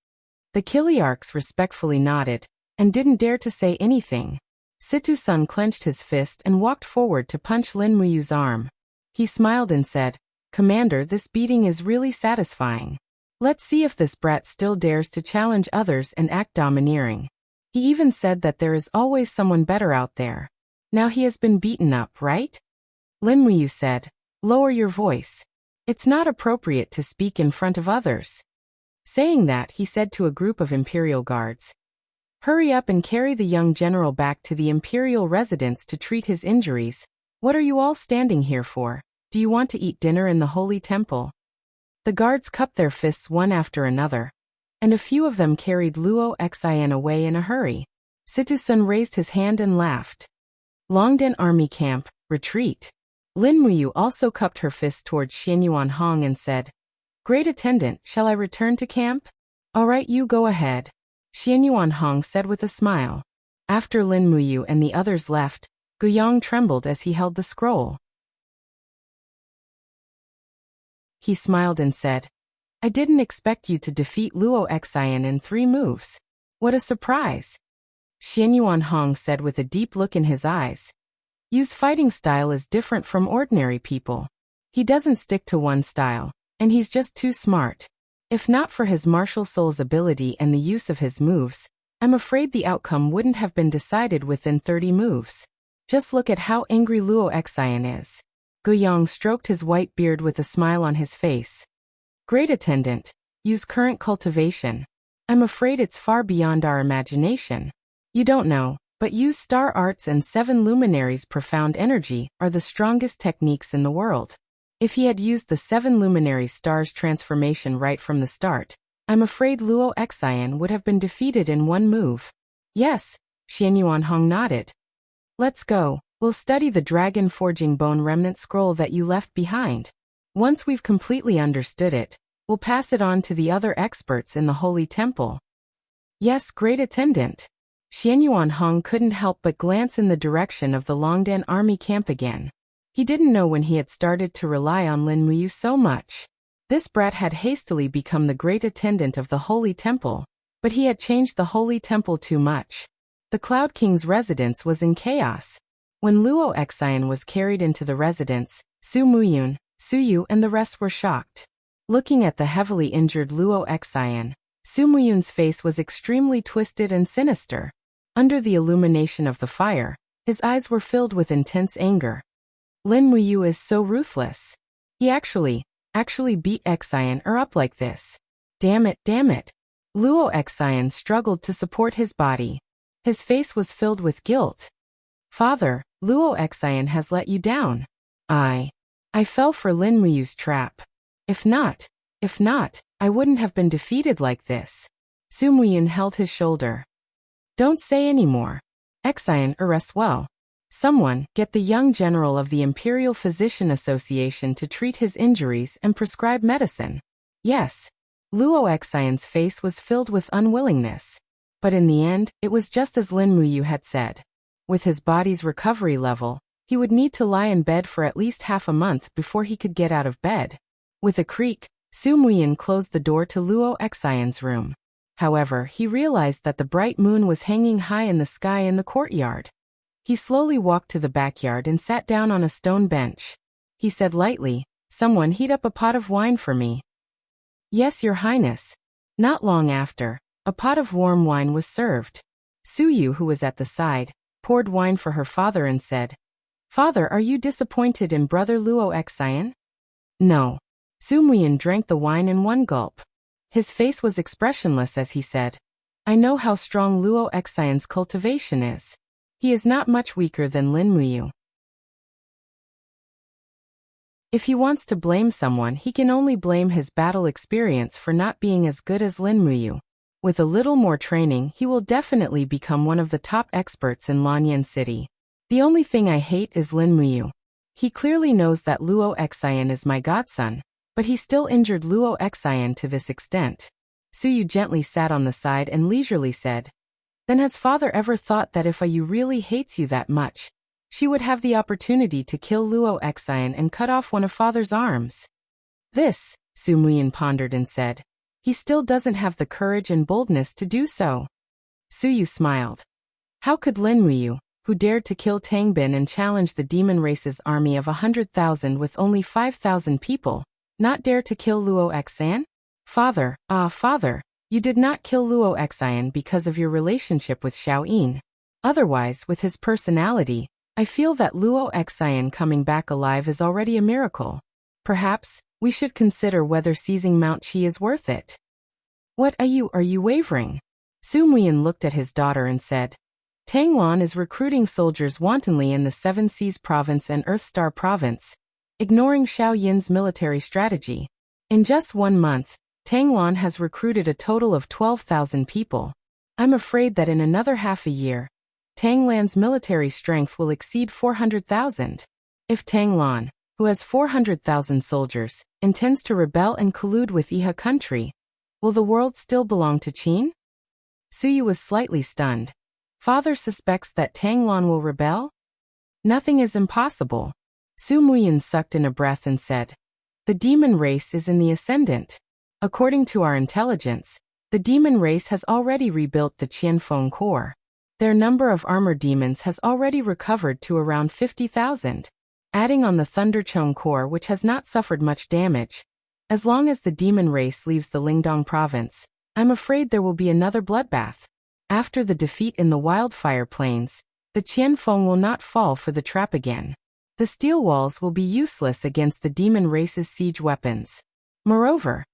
The Kiliarchs respectfully nodded, and didn't dare to say anything. Situ-sun clenched his fist and walked forward to punch Lin Muyu's arm. He smiled and said, "Commander, this beating is really satisfying. Let's see if this brat still dares to challenge others and act domineering. He even said that there is always someone better out there. Now he has been beaten up, right?" Lin Muyu said, "Lower your voice. It's not appropriate to speak in front of others." Saying that, he said to a group of imperial guards, "Hurry up and carry the young general back to the imperial residence to treat his injuries. What are you all standing here for? Do you want to eat dinner in the holy temple?" The guards cupped their fists one after another, and a few of them carried Luo Xian away in a hurry. Situ-sun raised his hand and laughed. Longdan Army Camp, retreat. Lin Muyu also cupped her fist towards Xianyuan Hong and said, "Great Attendant, shall I return to camp?" "All right, you go ahead," Xianyuan Hong said with a smile. After Lin Muyu and the others left, Guyong trembled as he held the scroll. He smiled and said, "I didn't expect you to defeat Luo Xian in 3 moves. What a surprise." Xianyuan Hong said with a deep look in his eyes, "Yu's fighting style is different from ordinary people. He doesn't stick to one style, and he's just too smart. If not for his martial soul's ability and the use of his moves, I'm afraid the outcome wouldn't have been decided within 30 moves. Just look at how angry Luo Xian is." Guyong stroked his white beard with a smile on his face. "Great Attendant, Yu's current cultivation. I'm afraid it's far beyond our imagination. You don't know, but Yu's star arts and 7 luminaries' profound energy are the strongest techniques in the world. If he had used the 7 luminaries' stars transformation right from the start, I'm afraid Luo Xian would have been defeated in 1 move." "Yes," Xianyuan Hong nodded. "Let's go. We'll study the dragon forging bone remnant scroll that you left behind. Once we've completely understood it, we'll pass it on to the other experts in the holy temple." "Yes, Great Attendant." Xianyuan Hong couldn't help but glance in the direction of the Longdan Army camp again. He didn't know when he had started to rely on Lin Muyu so much. This brat had hastily become the great attendant of the Holy Temple, but he had changed the Holy Temple too much. The Cloud King's residence was in chaos. When Luo Xian was carried into the residence, Su Muyun, Su Yu and the rest were shocked. Looking at the heavily injured Luo Xian, Su Muyun's face was extremely twisted and sinister. Under the illumination of the fire, his eyes were filled with intense anger. Lin Muyu is so ruthless. He actually beat Xian up like this. Damn it. Luo Xian struggled to support his body. His face was filled with guilt. Father, Luo Xian has let you down. I fell for Lin Muyu's trap. If not, I wouldn't have been defeated like this. Su Muyun held his shoulder. Don't say any more. Xian rests well. Someone, get the young general of the Imperial Physician Association to treat his injuries and prescribe medicine. Yes. Luo Xian's face was filled with unwillingness. But in the end, it was just as Lin Muyu had said. With his body's recovery level, he would need to lie in bed for at least half a month before he could get out of bed. With a creak, Su Muyun closed the door to Luo Xian's room. However, he realized that the bright moon was hanging high in the sky in the courtyard. He slowly walked to the backyard and sat down on a stone bench. He said lightly, "Someone heat up a pot of wine for me." "Yes, Your Highness." Not long after, a pot of warm wine was served. Su Yu, who was at the side, poured wine for her father and said, "Father, are you disappointed in brother Luo Xian?" "No." Su Muyun drank the wine in one gulp. His face was expressionless as he said, "I know how strong Luo Xian's cultivation is. He is not much weaker than Lin Muyu. If he wants to blame someone, he can only blame his battle experience for not being as good as Lin Muyu. With a little more training, he will definitely become one of the top experts in Lanyan City. The only thing I hate is Lin Muyu. He clearly knows that Luo Xian is my godson, but he still injured Luo Xian to this extent." Su Yu gently sat on the side and leisurely said, "Then has father ever thought that if Yu really hates you that much, she would have the opportunity to kill Luo Xian and cut off one of father's arms?" "This," Su Muyun pondered and said, "he still doesn't have the courage and boldness to do so." Su Yu smiled. How could Lin Muyu, who dared to kill Tangbin and challenge the demon race's army of 100,000 with only 5,000 people, not dare to kill Luo Xian? Father, you did not kill Luo Xian because of your relationship with Xiaoyin. Otherwise, with his personality, I feel that Luo Xian coming back alive is already a miracle. Perhaps, we should consider whether seizing Mount Qi is worth it. What are you wavering? Su Muyun looked at his daughter and said, Tang Lan is recruiting soldiers wantonly in the Seven Seas Province and Earthstar Province, ignoring Xiao Yin's military strategy. In just 1 month, Tang Lan has recruited a total of 12,000 people. I'm afraid that in another half a year, Tang Lan's military strength will exceed 400,000. If Tang Lan, who has 400,000 soldiers, intends to rebel and collude with Iha country, will the world still belong to Qin? Su Yu was slightly stunned. Father suspects that Tang Lan will rebel? Nothing is impossible. Su Muyun sucked in a breath and said, The demon race is in the ascendant. According to our intelligence, the demon race has already rebuilt the Qianfeng core. Their number of armor demons has already recovered to around 50,000. Adding on the Thunderchong core, which has not suffered much damage. As long as the demon race leaves the Lingdong province, I'm afraid there will be another bloodbath. After the defeat in the wildfire plains, the Qianfeng will not fall for the trap again. The steel walls will be useless against the demon race's siege weapons. Moreover,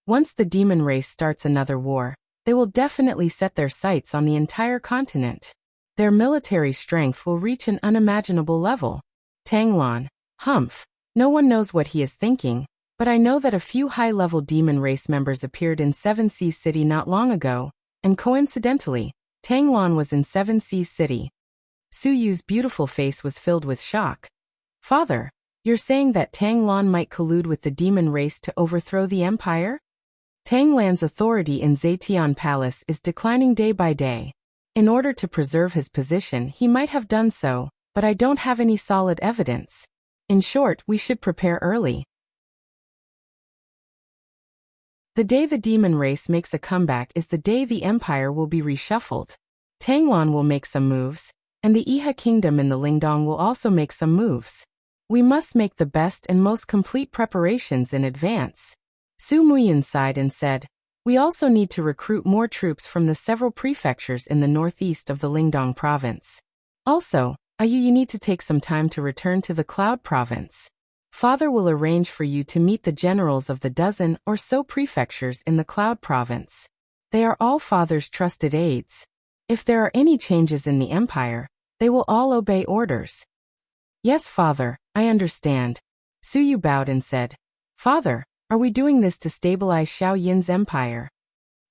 once the demon race starts another war, they will definitely set their sights on the entire continent. Their military strength will reach an unimaginable level. Tang Lan, humph. No one knows what he is thinking, but I know that a few high-level demon race members appeared in Seven Seas City not long ago, and coincidentally, Tang Lan was in Seven Seas City. Su Yu's beautiful face was filled with shock. Father, you're saying that Tang Lan might collude with the demon race to overthrow the empire? Tang Lan's authority in Zetian Palace is declining day by day. In order to preserve his position, he might have done so, but I don't have any solid evidence. In short, we should prepare early. The day the demon race makes a comeback is the day the empire will be reshuffled. Tangwan will make some moves, and the Iha kingdom in the Lingdong will also make some moves. We must make the best and most complete preparations in advance. Su Muyin sighed and said, we also need to recruit more troops from the several prefectures in the northeast of the Lingdong province. Also, you need to take some time to return to the Cloud province. Father will arrange for you to meet the generals of the dozen or so prefectures in the Cloud province. They are all Father's trusted aides. If there are any changes in the empire, they will all obey orders. Yes, Father, I understand. Su Yu bowed and said, Father, are we doing this to stabilize Xiao Yin's empire?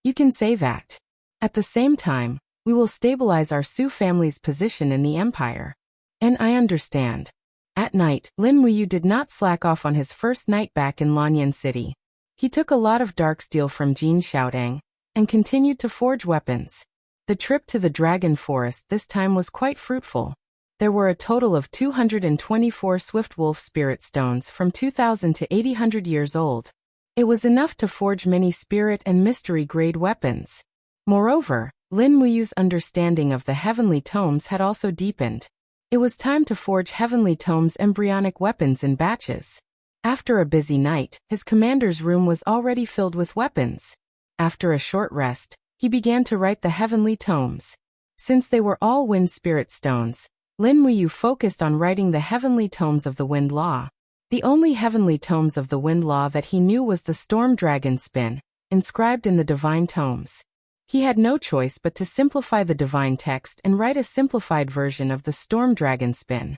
You can say that. At the same time, we will stabilize our Su family's position in the empire. And I understand. At night, Lin Muyu did not slack off on his first night back in Lanyan City. He took a lot of dark steel from Jin Xiaodang and continued to forge weapons. The trip to the Dragon Forest this time was quite fruitful. There were a total of 224 Swift Wolf Spirit Stones from 2,000 to 800 years old. It was enough to forge many spirit and mystery-grade weapons. Moreover, Lin Muyu's understanding of the heavenly tomes had also deepened. It was time to forge Heavenly Tome's embryonic weapons in batches. After a busy night, his commander's room was already filled with weapons. After a short rest, he began to write the Heavenly Tomes. Since they were all Wind Spirit Stones, Lin Muyu focused on writing the Heavenly Tomes of the Wind Law. The only Heavenly Tomes of the Wind Law that he knew was the Storm Dragon Spin, inscribed in the Divine Tomes. He had no choice but to simplify the divine text and write a simplified version of the Storm Dragon Spin.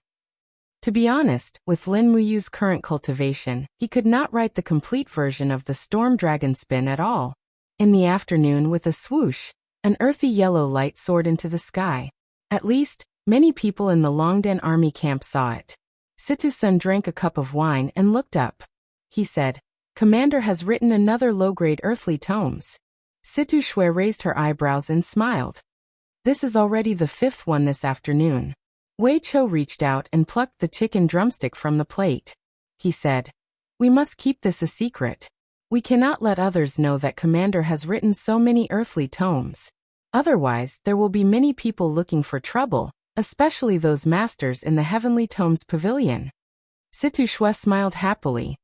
To be honest, with Lin Muyu's current cultivation, he could not write the complete version of the Storm Dragon Spin at all. In the afternoon, with a swoosh, an earthy yellow light soared into the sky. At least, many people in the Longden army camp saw it. Situ-sun drank a cup of wine and looked up. He said, Commander has written another low-grade earthly tomes. Situ Shui raised her eyebrows and smiled. This is already the fifth one this afternoon. Wei Cho reached out and plucked the chicken drumstick from the plate. He said, we must keep this a secret. We cannot let others know that Commander has written so many earthly tomes. Otherwise, there will be many people looking for trouble, especially those masters in the Heavenly Tomes Pavilion. Situ Shui smiled happily.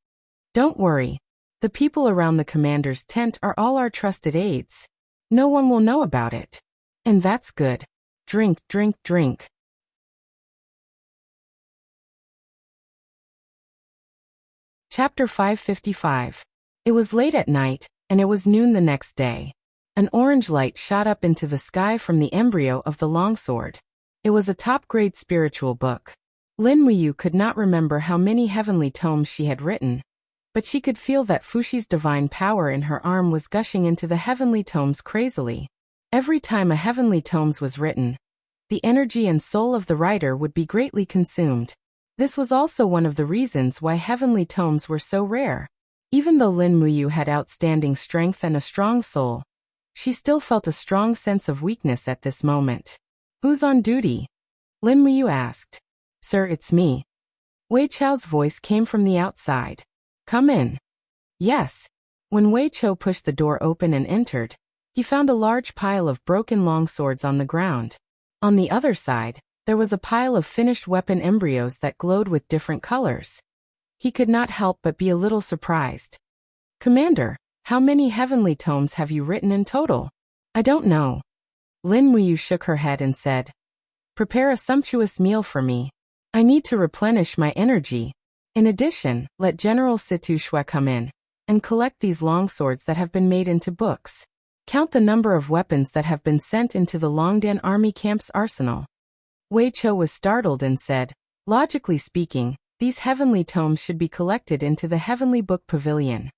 Don't worry. The people around the commander's tent are all our trusted aides. No one will know about it. And that's good. Drink, drink, drink. Chapter 555. It was late at night, and it was noon the next day. An orange light shot up into the sky from the embryo of the longsword. It was a top-grade spiritual book. Lin Muyu could not remember how many heavenly tomes she had written, but she could feel that Fushi's divine power in her arm was gushing into the heavenly tomes crazily. Every time a heavenly tomes was written, the energy and soul of the writer would be greatly consumed. This was also one of the reasons why heavenly tomes were so rare. Even though Lin Muyu had outstanding strength and a strong soul, she still felt a strong sense of weakness at this moment. Who's on duty? Lin Muyu asked. Sir, it's me. Wei Chao's voice came from the outside. Come in. Yes. When Wei Cho pushed the door open and entered, he found a large pile of broken longswords on the ground. On the other side, there was a pile of finished weapon embryos that glowed with different colors. He could not help but be a little surprised. Commander, how many heavenly tomes have you written in total? I don't know. Lin Muyu shook her head and said, prepare a sumptuous meal for me. I need to replenish my energy. In addition, let General Situ Shui come in and collect these longswords that have been made into books. Count the number of weapons that have been sent into the Longdan army camp's arsenal. Wei Cho was startled and said, logically speaking, these heavenly tomes should be collected into the Heavenly Book Pavilion.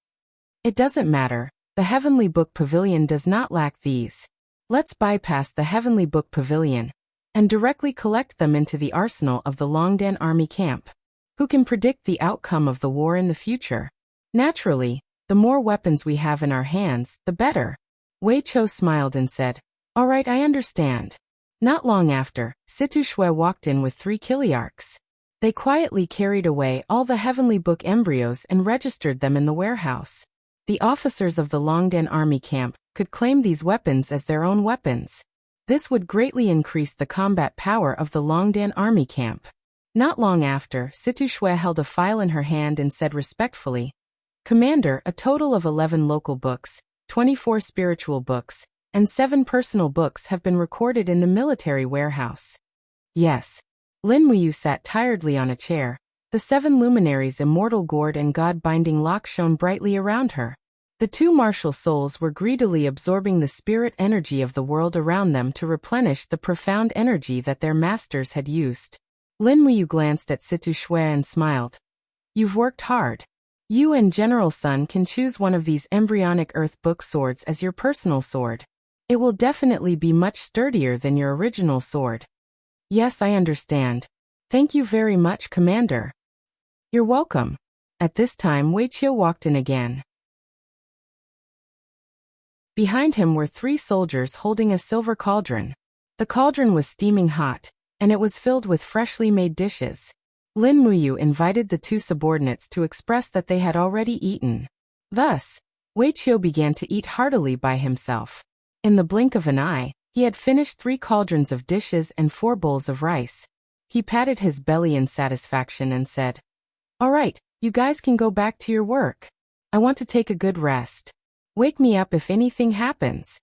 It doesn't matter, the Heavenly Book Pavilion does not lack these. Let's bypass the Heavenly Book Pavilion and directly collect them into the arsenal of the Longdan army camp. Who can predict the outcome of the war in the future? Naturally, the more weapons we have in our hands, the better. Wei Cho smiled and said, all right, I understand. Not long after, Situ Shui walked in with 3 kiliarchs. They quietly carried away all the heavenly book embryos and registered them in the warehouse. The officers of the Longdan army camp could claim these weapons as their own weapons. This would greatly increase the combat power of the Longdan army camp. Not long after, Situ Shui held a file in her hand and said respectfully, "Commander, a total of 11 local books, 24 spiritual books, and 7 personal books have been recorded in the military warehouse." Yes. Lin Muyu sat tiredly on a chair. The 7 luminaries' immortal gourd and god-binding lock shone brightly around her. The 2 martial souls were greedily absorbing the spirit energy of the world around them to replenish the profound energy that their masters had used. Lin Muyu glanced at Situ Shui and smiled. "You've worked hard. You and General Sun can choose one of these embryonic earth book swords as your personal sword. It will definitely be much sturdier than your original sword." "Yes, I understand. Thank you very much, Commander." "You're welcome." At this time, Wuxia walked in again. Behind him were 3 soldiers holding a silver cauldron. The cauldron was steaming hot, and it was filled with freshly made dishes. Lin Muyu invited the 2 subordinates to express that they had already eaten. Thus, Wuxia began to eat heartily by himself. In the blink of an eye, he had finished 3 cauldrons of dishes and 4 bowls of rice. He patted his belly in satisfaction and said, "All right, you guys can go back to your work. I want to take a good rest. Wake me up if anything happens."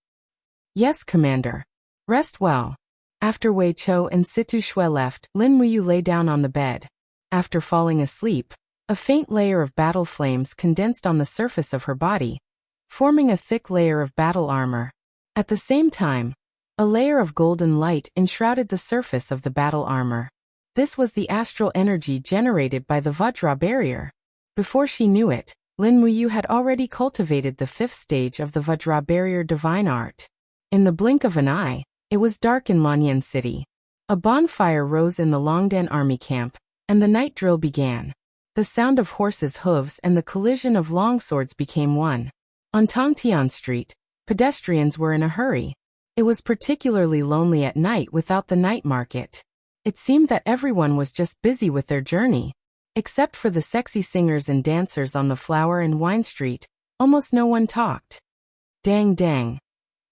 "Yes, Commander. Rest well." After Wei Chou and Situ Shui left, Lin Muyu lay down on the bed. After falling asleep, a faint layer of battle flames condensed on the surface of her body, forming a thick layer of battle armor. At the same time, a layer of golden light enshrouded the surface of the battle armor. This was the astral energy generated by the Vajra barrier. Before she knew it, Lin Muyu had already cultivated the 5th stage of the Vajra barrier divine art. In the blink of an eye, it was dark in Lanyan City. A bonfire rose in the Longdan army camp, and the night drill began. The sound of horses' hooves and the collision of longswords became one. On Tongtian Street, pedestrians were in a hurry. It was particularly lonely at night without the night market. It seemed that everyone was just busy with their journey. Except for the sexy singers and dancers on the Flower and Wine Street, almost no one talked. Dang dang.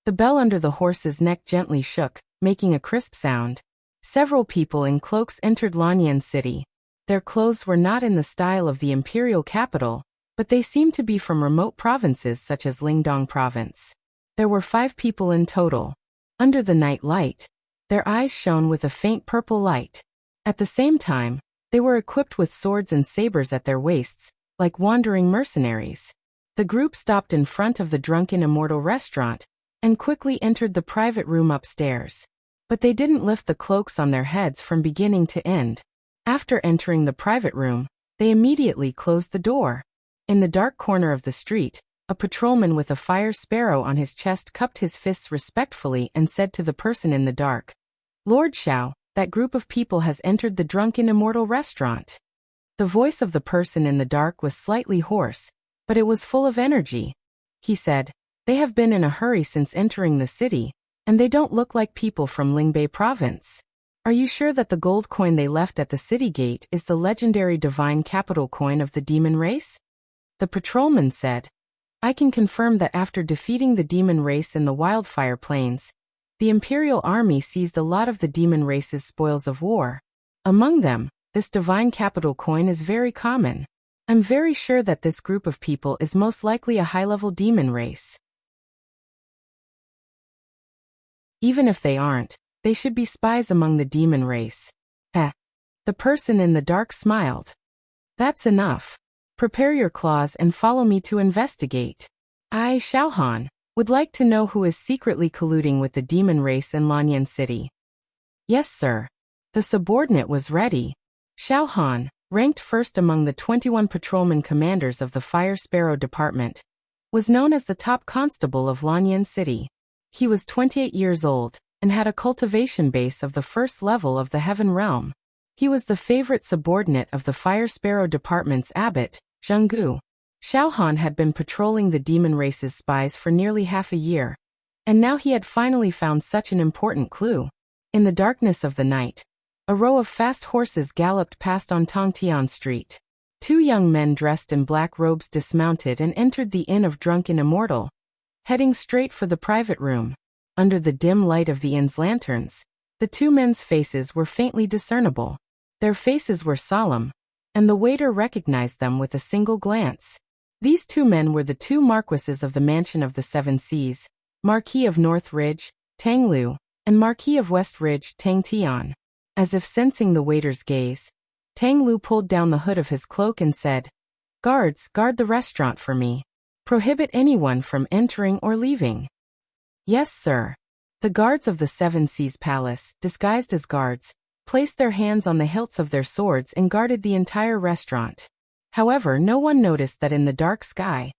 The bell under the horse's neck gently shook, making a crisp sound. Several people in cloaks entered Lanyan City. Their clothes were not in the style of the imperial capital, but they seemed to be from remote provinces such as Lingdong Province. There were 5 people in total. Under the night light, their eyes shone with a faint purple light. At the same time, they were equipped with swords and sabers at their waists, like wandering mercenaries. The group stopped in front of the Drunken Immortal restaurant and quickly entered the private room upstairs. But they didn't lift the cloaks on their heads from beginning to end. After entering the private room, they immediately closed the door. In the dark corner of the street, a patrolman with a fire sparrow on his chest cupped his fists respectfully and said to the person in the dark, "Lord Xiao, that group of people has entered the Drunken Immortal restaurant." The voice of the person in the dark was slightly hoarse, but it was full of energy. He said, "They have been in a hurry since entering the city, and they don't look like people from Lingbei province. Are you sure that the gold coin they left at the city gate is the legendary divine capital coin of the demon race?" The patrolman said, "I can confirm that after defeating the demon race in the Wildfire Plains, the Imperial Army seized a lot of the demon race's spoils of war. Among them, this divine capital coin is very common. I'm very sure that this group of people is most likely a high-level demon race. Even if they aren't, they should be spies among the demon race." The person in the dark smiled. "That's enough. Prepare your claws and follow me to investigate. I, Xiaohan, would like to know who is secretly colluding with the demon race in Lanyan City." "Yes, sir." The subordinate was ready. Xiaohan, ranked first among the 21 patrolman commanders of the Fire Sparrow Department, was known as the top constable of Lanyan City. He was 28 years old and had a cultivation base of the 1st level of the Heaven Realm. He was the favorite subordinate of the Fire Sparrow Department's abbot, Zhenggu. Xiaohan had been patrolling the demon race's spies for nearly half a year, and now he had finally found such an important clue. In the darkness of the night, A row of fast horses galloped past on Tongtian Street. 2 young men dressed in black robes dismounted and entered the Inn of Drunken Immortal, heading straight for the private room. Under the dim light of the inn's lanterns, the 2 men's faces were faintly discernible. Their faces were solemn, and the waiter recognized them with a single glance. These 2 men were the 2 marquises of the Mansion of the Seven Seas, Marquis of North Ridge, Tang Lu, and Marquis of West Ridge, Tang Tian. As if sensing the waiter's gaze, Tang Lu pulled down the hood of his cloak and said, "Guards, guard the restaurant for me. Prohibit anyone from entering or leaving." "Yes, sir." The guards of the Seven Seas Palace, disguised as guards, placed their hands on the hilts of their swords and guarded the entire restaurant. However, no one noticed that in the dark sky,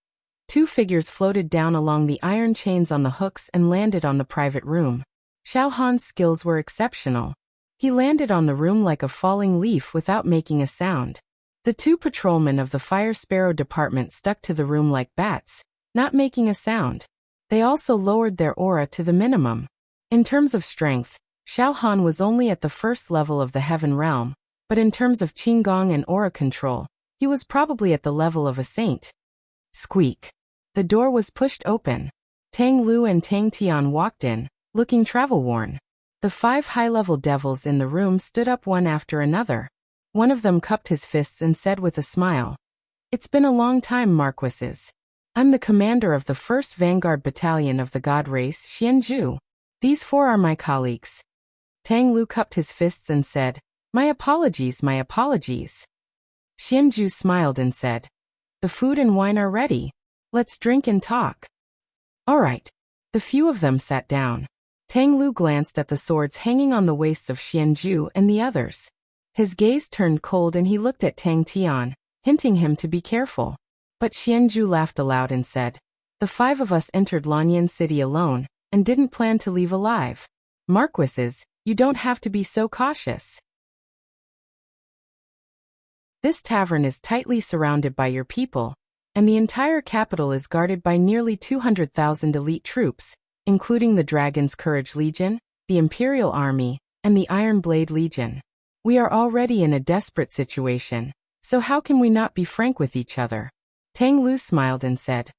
2 figures floated down along the iron chains on the hooks and landed on the private room. Xiao Han's skills were exceptional. He landed on the room like a falling leaf without making a sound. The 2 patrolmen of the Fire Sparrow department stuck to the room like bats, not making a sound. They also lowered their aura to the minimum. In terms of strength, Xiao Han was only at the first level of the Heaven Realm, but in terms of Qinggong and aura control, he was probably at the level of a saint. Squeak. The door was pushed open. Tang Lu and Tang Tian walked in, looking travel-worn. The 5 high-level devils in the room stood up one after another. One of them cupped his fists and said with a smile, "It's been a long time, Marquises. I'm the commander of the 1st Vanguard Battalion of the God race, Xianzhu. These 4 are my colleagues." Tang Lu cupped his fists and said, my apologies, my apologies." Xianzhu smiled and said, "The food and wine are ready. Let's drink and talk." "All right." The few of them sat down. Tang Lu glanced at the swords hanging on the waists of Xianzhu and the others. His gaze turned cold and he looked at Tang Tian, hinting him to be careful. But Xianzhu laughed aloud and said, "The 5 of us entered Lanyan City alone, and didn't plan to leave alive. Marquises, you don't have to be so cautious. This tavern is tightly surrounded by your people, and the entire capital is guarded by nearly 200,000 elite troops, including the Dragon's Courage Legion, the Imperial Army, and the Iron Blade Legion. We are already in a desperate situation, so how can we not be frank with each other?" Tang Lu smiled and said,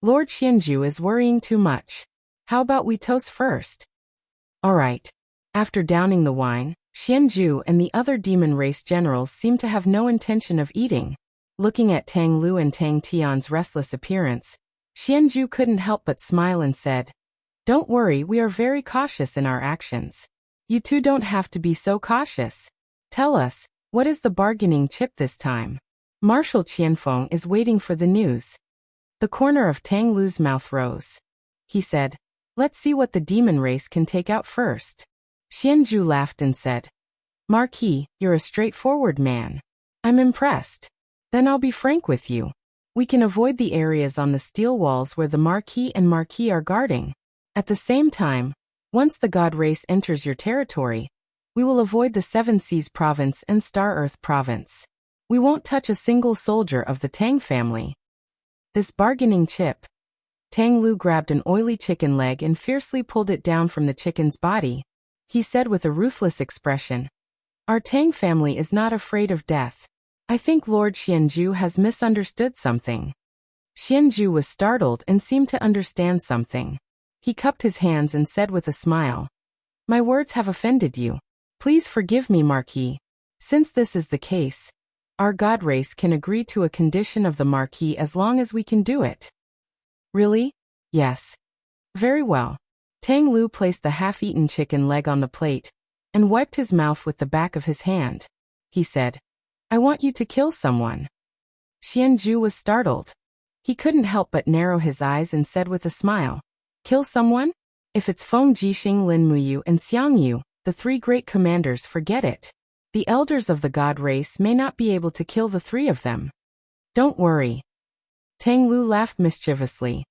"Lord Xianzhu is worrying too much. How about we toast first?" "All right." After downing the wine, Xianzhu and the other demon race generals seemed to have no intention of eating. Looking at Tang Lu and Tang Tian's restless appearance, Xianzhu couldn't help but smile and said, "Don't worry, we are very cautious in our actions. You 2 don't have to be so cautious. Tell us, what is the bargaining chip this time? Marshal Qianfeng is waiting for the news." The corner of Tang Lu's mouth rose. He said, "Let's see what the demon race can take out first." Xianzhu laughed and said, "Marquis, you're a straightforward man. I'm impressed. Then I'll be frank with you. We can avoid the areas on the steel walls where the Marquis and Marquis are guarding. At the same time, once the God race enters your territory, we will avoid the Seven Seas Province and Star Earth Province. We won't touch a single soldier of the Tang family." This bargaining chip. Tang Lu grabbed an oily chicken leg and fiercely pulled it down from the chicken's body. He said with a ruthless expression, "Our Tang family is not afraid of death. I think Lord Xianzhu has misunderstood something." Xianzhu was startled and seemed to understand something. He cupped his hands and said with a smile, "My words have offended you. Please forgive me, Marquis. Since this is the case, our God race can agree to a condition of the Marquis as long as we can do it." "Really?" "Yes." "Very well." Tang Lu placed the half-eaten chicken leg on the plate and wiped his mouth with the back of his hand. He said, "I want you to kill someone." Xianzhu was startled. He couldn't help but narrow his eyes and said with a smile, "Kill someone? If it's Feng Jixing, Lin Muyu, and Xiang Yu, the 3 great commanders, forget it. The elders of the God race may not be able to kill the 3 of them." "Don't worry." Tang Lu laughed mischievously.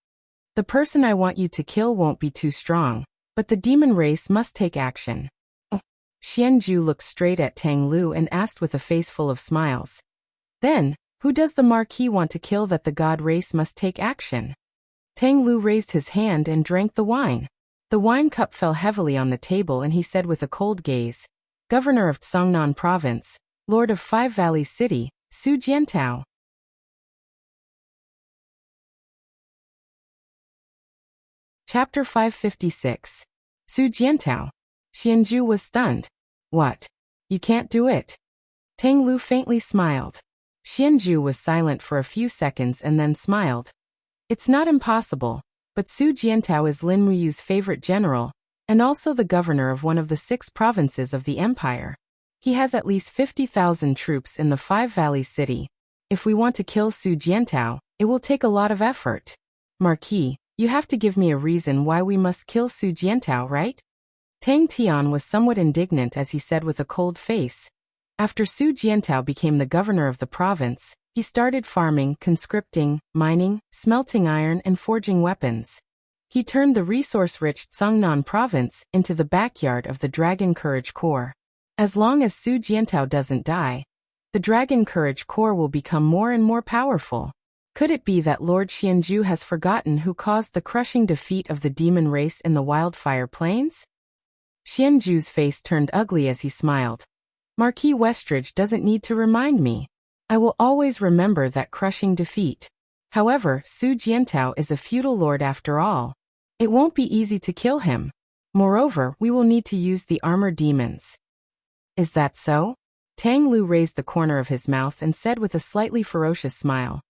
"The person I want you to kill won't be too strong, but the demon race must take action." Xianzhu looked straight at Tang Lu and asked with a face full of smiles, "Then, who does the Marquis want to kill that the God race must take action?" Tang Lu raised his hand and drank the wine. The wine cup fell heavily on the table and he said with a cold gaze, governor of Tsangnan Province, lord of Five Valleys City, Su Jiantao. Chapter 556. Su Jiantao. Xianju was stunned. What? You can't do it? Tang Lu faintly smiled. Xianju was silent for a few seconds and then smiled. It's not impossible, but Su Jiantao is Lin Muyu's favorite general, and also the governor of one of the 6 provinces of the empire. He has at least 50,000 troops in the Five Valleys City. If we want to kill Su Jiantao, it will take a lot of effort. Marquis, you have to give me a reason why we must kill Su Jiantao, right? Tang Tian was somewhat indignant as he said with a cold face. After Su Jiantao became the governor of the province, he started farming, conscripting, mining, smelting iron and forging weapons. He turned the resource-rich Tsangnan province into the backyard of the Dragon Courage Corps. As long as Su Jiantao doesn't die, the Dragon Courage Corps will become more and more powerful. Could it be that Lord Xianju has forgotten who caused the crushing defeat of the demon race in the Wildfire Plains? Xianju's face turned ugly as he smiled. Marquis Westridge doesn't need to remind me. I will always remember that crushing defeat. However, Su Jiantao is a feudal lord after all. It won't be easy to kill him. Moreover, we will need to use the armored demons. Is that so? Tang Lu raised the corner of his mouth and said with a slightly ferocious smile.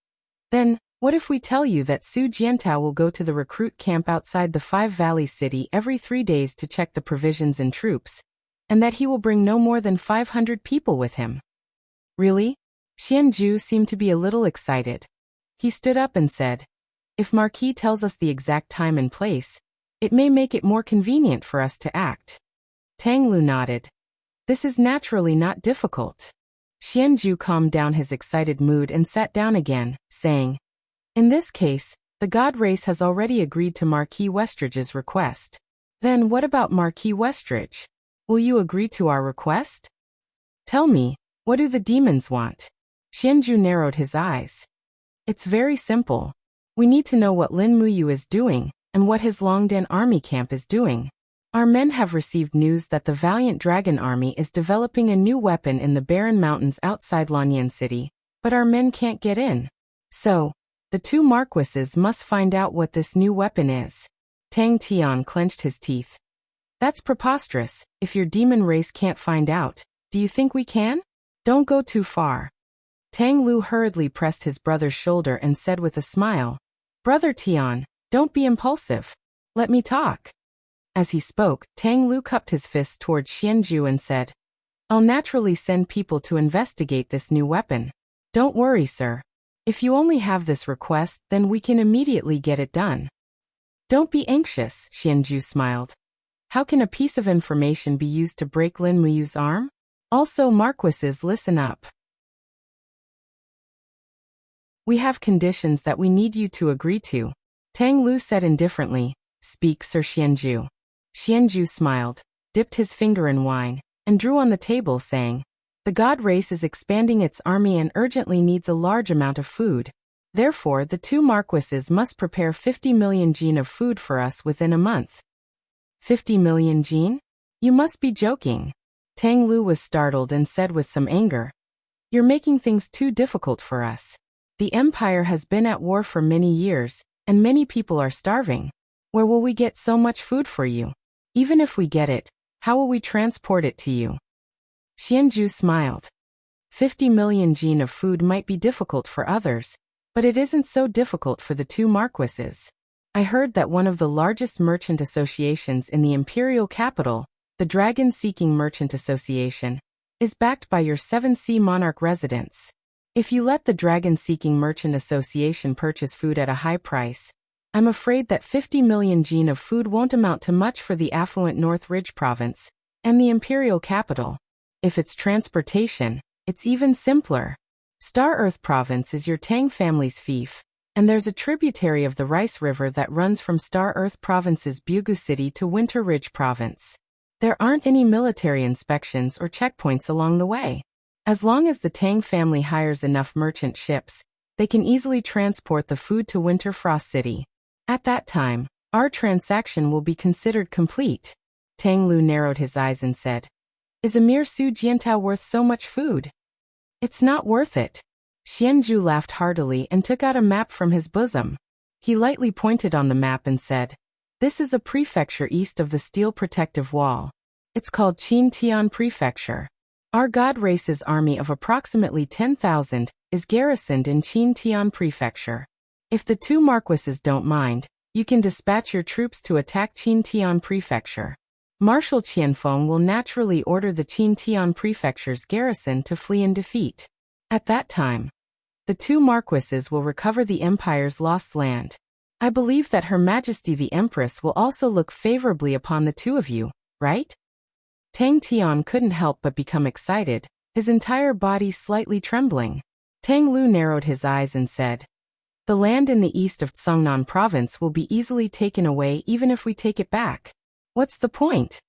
Then, what if we tell you that Su Jiantao will go to the recruit camp outside the Five Valleys City every 3 days to check the provisions and troops, and that he will bring no more than 500 people with him? Really? Xianju seemed to be a little excited. He stood up and said, if Marquis tells us the exact time and place, it may make it more convenient for us to act. Tang Lu nodded. This is naturally not difficult. Xianju calmed down his excited mood and sat down again, saying, in this case, the god race has already agreed to Marquis Westridge's request. Then what about Marquis Westridge? Will you agree to our request? Tell me, what do the demons want? Xianju narrowed his eyes. It's very simple. We need to know what Lin Muyu is doing, and what his Longdan army camp is doing. Our men have received news that the valiant dragon army is developing a new weapon in the barren mountains outside Lanyan City, but our men can't get in. So, the 2 marquises must find out what this new weapon is. Tang Tian clenched his teeth. That's preposterous. If your demon race can't find out, do you think we can? Don't go too far. Tang Lu hurriedly pressed his brother's shoulder and said with a smile, Brother Tian, don't be impulsive. Let me talk. As he spoke, Tang Lu cupped his fist towards Xianju and said, I'll naturally send people to investigate this new weapon. Don't worry, sir. If you only have this request, then we can immediately get it done. Don't be anxious, Xianju smiled. How can a piece of information be used to break Lin Muyu's arm? Also, marquises, listen up. We have conditions that we need you to agree to. Tang Lu said indifferently, Speak, Sir Xianju. Xianju smiled, dipped his finger in wine, and drew on the table saying, The god race is expanding its army and urgently needs a large amount of food. Therefore, the 2 marquises must prepare 50 million jin of food for us within a month. 50 million jin? You must be joking. Tang Lu was startled and said with some anger, You're making things too difficult for us. The empire has been at war for many years, and many people are starving. Where will we get so much food for you? Even if we get it, how will we transport it to you? Xianju smiled. 50 million jin of food might be difficult for others, but it isn't so difficult for the 2 marquises. I heard that one of the largest merchant associations in the imperial capital, the Dragon-Seeking Merchant Association, is backed by your 7-Sea Monarch residents. If you let the Dragon-Seeking Merchant Association purchase food at a high price, I'm afraid that 50 million jin of food won't amount to much for the affluent North Ridge province and the imperial capital. If it's transportation, it's even simpler. Star Earth province is your Tang family's fief, and there's a tributary of the Rice River that runs from Star Earth province's Bugu City to Winter Ridge province. There aren't any military inspections or checkpoints along the way. As long as the Tang family hires enough merchant ships, they can easily transport the food to Winter Frost City. At that time, our transaction will be considered complete. Tang Lu narrowed his eyes and said, Is a mere Su Jiantao worth so much food? It's not worth it. Xianzhu laughed heartily and took out a map from his bosom. He lightly pointed on the map and said, "This is a prefecture east of the steel protective wall. It's called Qin Tian Prefecture. Our god race's army of approximately 10,000 is garrisoned in Qin Tian Prefecture. If the two marquises don't mind, you can dispatch your troops to attack Qin Tian Prefecture. Marshal Qianfeng will naturally order the Qin Tian Prefecture's garrison to flee in defeat. At that time, the two marquises will recover the empire's lost land. I believe that Her Majesty the Empress will also look favorably upon the two of you, right?" Tang Tian couldn't help but become excited, his entire body slightly trembling. Tang Lu narrowed his eyes and said, "The land in the east of Tsangnan province will be easily taken away even if we take it back. What's the point?"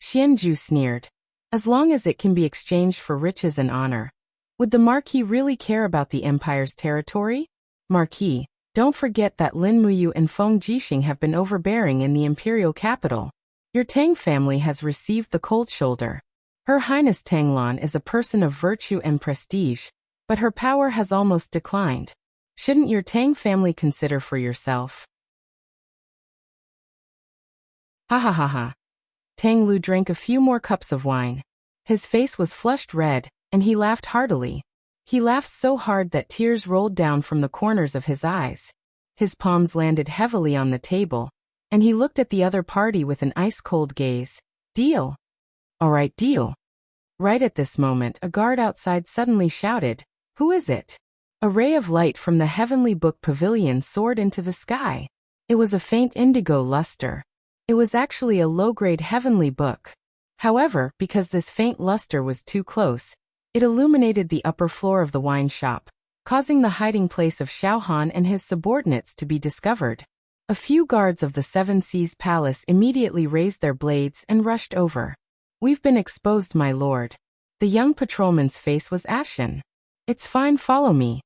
Xianzhu sneered. "As long as it can be exchanged for riches and honor. Would the Marquis really care about the Empire's territory? Marquis, don't forget that Lin Muyu and Feng Jixing have been overbearing in the imperial capital. Your Tang family has received the cold shoulder. Her Highness Tanglan is a person of virtue and prestige, but her power has almost declined. Shouldn't your Tang family consider for yourself?" Ha ha ha ha. Tang Lu drank a few more cups of wine. His face was flushed red, and he laughed heartily. He laughed so hard that tears rolled down from the corners of his eyes. His palms landed heavily on the table, and he looked at the other party with an ice-cold gaze. "Deal." "All right, deal." Right at this moment, a guard outside suddenly shouted, "Who is it?" A ray of light from the heavenly book pavilion soared into the sky. It was a faint indigo luster. It was actually a low-grade heavenly book. However, because this faint luster was too close, it illuminated the upper floor of the wine shop, causing the hiding place of Xiaohan and his subordinates to be discovered. A few guards of the Seven Seas Palace immediately raised their blades and rushed over. "We've been exposed, my lord." The young patrolman's face was ashen. "It's fine, follow me."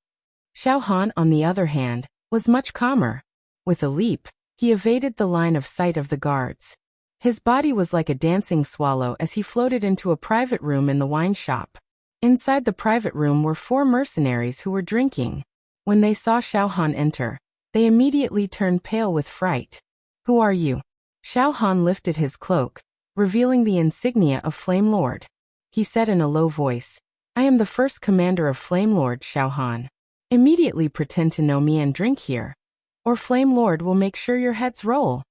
Xiaohan, on the other hand, was much calmer. With a leap, he evaded the line of sight of the guards. His body was like a dancing swallow as he floated into a private room in the wine shop. Inside the private room were 4 mercenaries who were drinking. When they saw Xiaohan enter, they immediately turned pale with fright. "Who are you?" Xiaohan lifted his cloak, revealing the insignia of Flame Lord. He said in a low voice, "I am the first commander of Flame Lord, Xiaohan. Immediately pretend to know me and drink here, or Flame Lord will make sure your heads roll."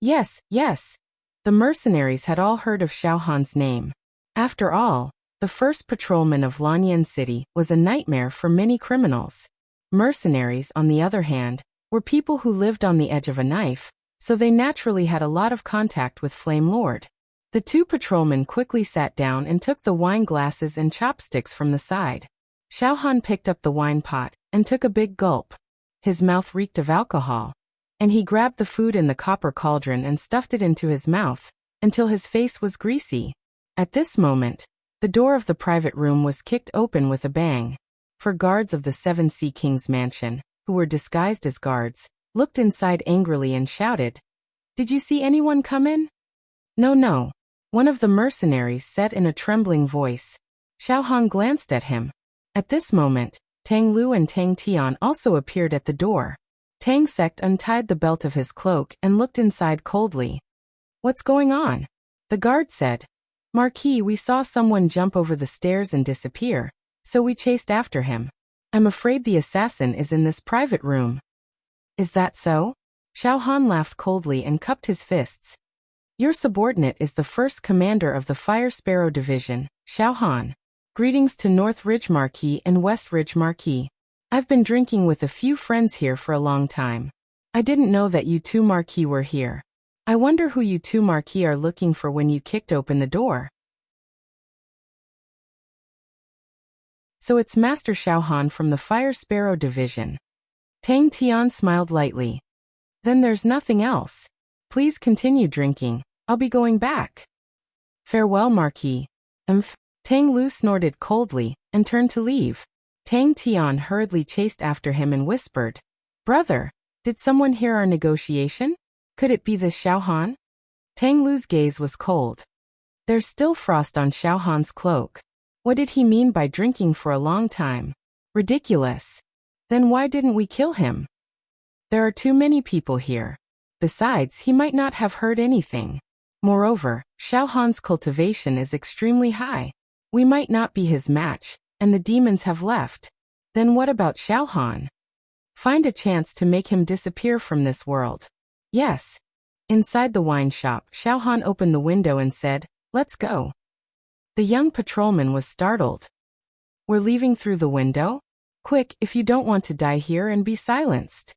Yes, yes. The mercenaries had all heard of Xiaohan's name. After all, the first patrolman of Lanyan City was a nightmare for many criminals. Mercenaries, on the other hand, were people who lived on the edge of a knife, so they naturally had a lot of contact with Flame Lord. The 2 patrolmen quickly sat down and took the wine glasses and chopsticks from the side. Xiaohan picked up the wine pot and took a big gulp. His mouth reeked of alcohol, and he grabbed the food in the copper cauldron and stuffed it into his mouth, until his face was greasy. At this moment, the door of the private room was kicked open with a bang. 4 guards of the Seven Sea King's mansion, who were disguised as guards, looked inside angrily and shouted, "Did you see anyone come in?" "No, no," one of the mercenaries said in a trembling voice. Xiaohan glanced at him. At this moment, Tang Lu and Tang Tian also appeared at the door. Tang Sect untied the belt of his cloak and looked inside coldly. "What's going on?" The guard said, "Marquis, we saw someone jump over the stairs and disappear, so we chased after him. I'm afraid the assassin is in this private room." "Is that so?" Xiaohan laughed coldly and cupped his fists. "Your subordinate is the first commander of the Fire Sparrow Division, Xiaohan. Greetings to North Ridge Marquis and West Ridge Marquis. I've been drinking with a few friends here for a long time. I didn't know that you 2 Marquis were here. I wonder who you 2 Marquis are looking for when you kicked open the door." "So it's Master Xiaohan from the Fire Sparrow Division." Tang Tian smiled lightly. "Then there's nothing else. Please continue drinking. I'll be going back." "Farewell, Marquis." Tang Lu snorted coldly and turned to leave. Tang Tian hurriedly chased after him and whispered, "Brother, did someone hear our negotiation? Could it be this Xiaohan?" Tang Lu's gaze was cold. There's still frost on Xiao Han's cloak. What did he mean by drinking for a long time? Ridiculous. Then why didn't we kill him? There are too many people here. Besides, he might not have heard anything. Moreover, Xiao Han's cultivation is extremely high. We might not be his match, and the demons have left. Then what about Xiao Han? Find a chance to make him disappear from this world. Yes. Inside the wine shop, Xiao Han opened the window and said, "Let's go." The young patrolman was startled. "We're leaving through the window? Quick, if you don't want to die here and be silenced."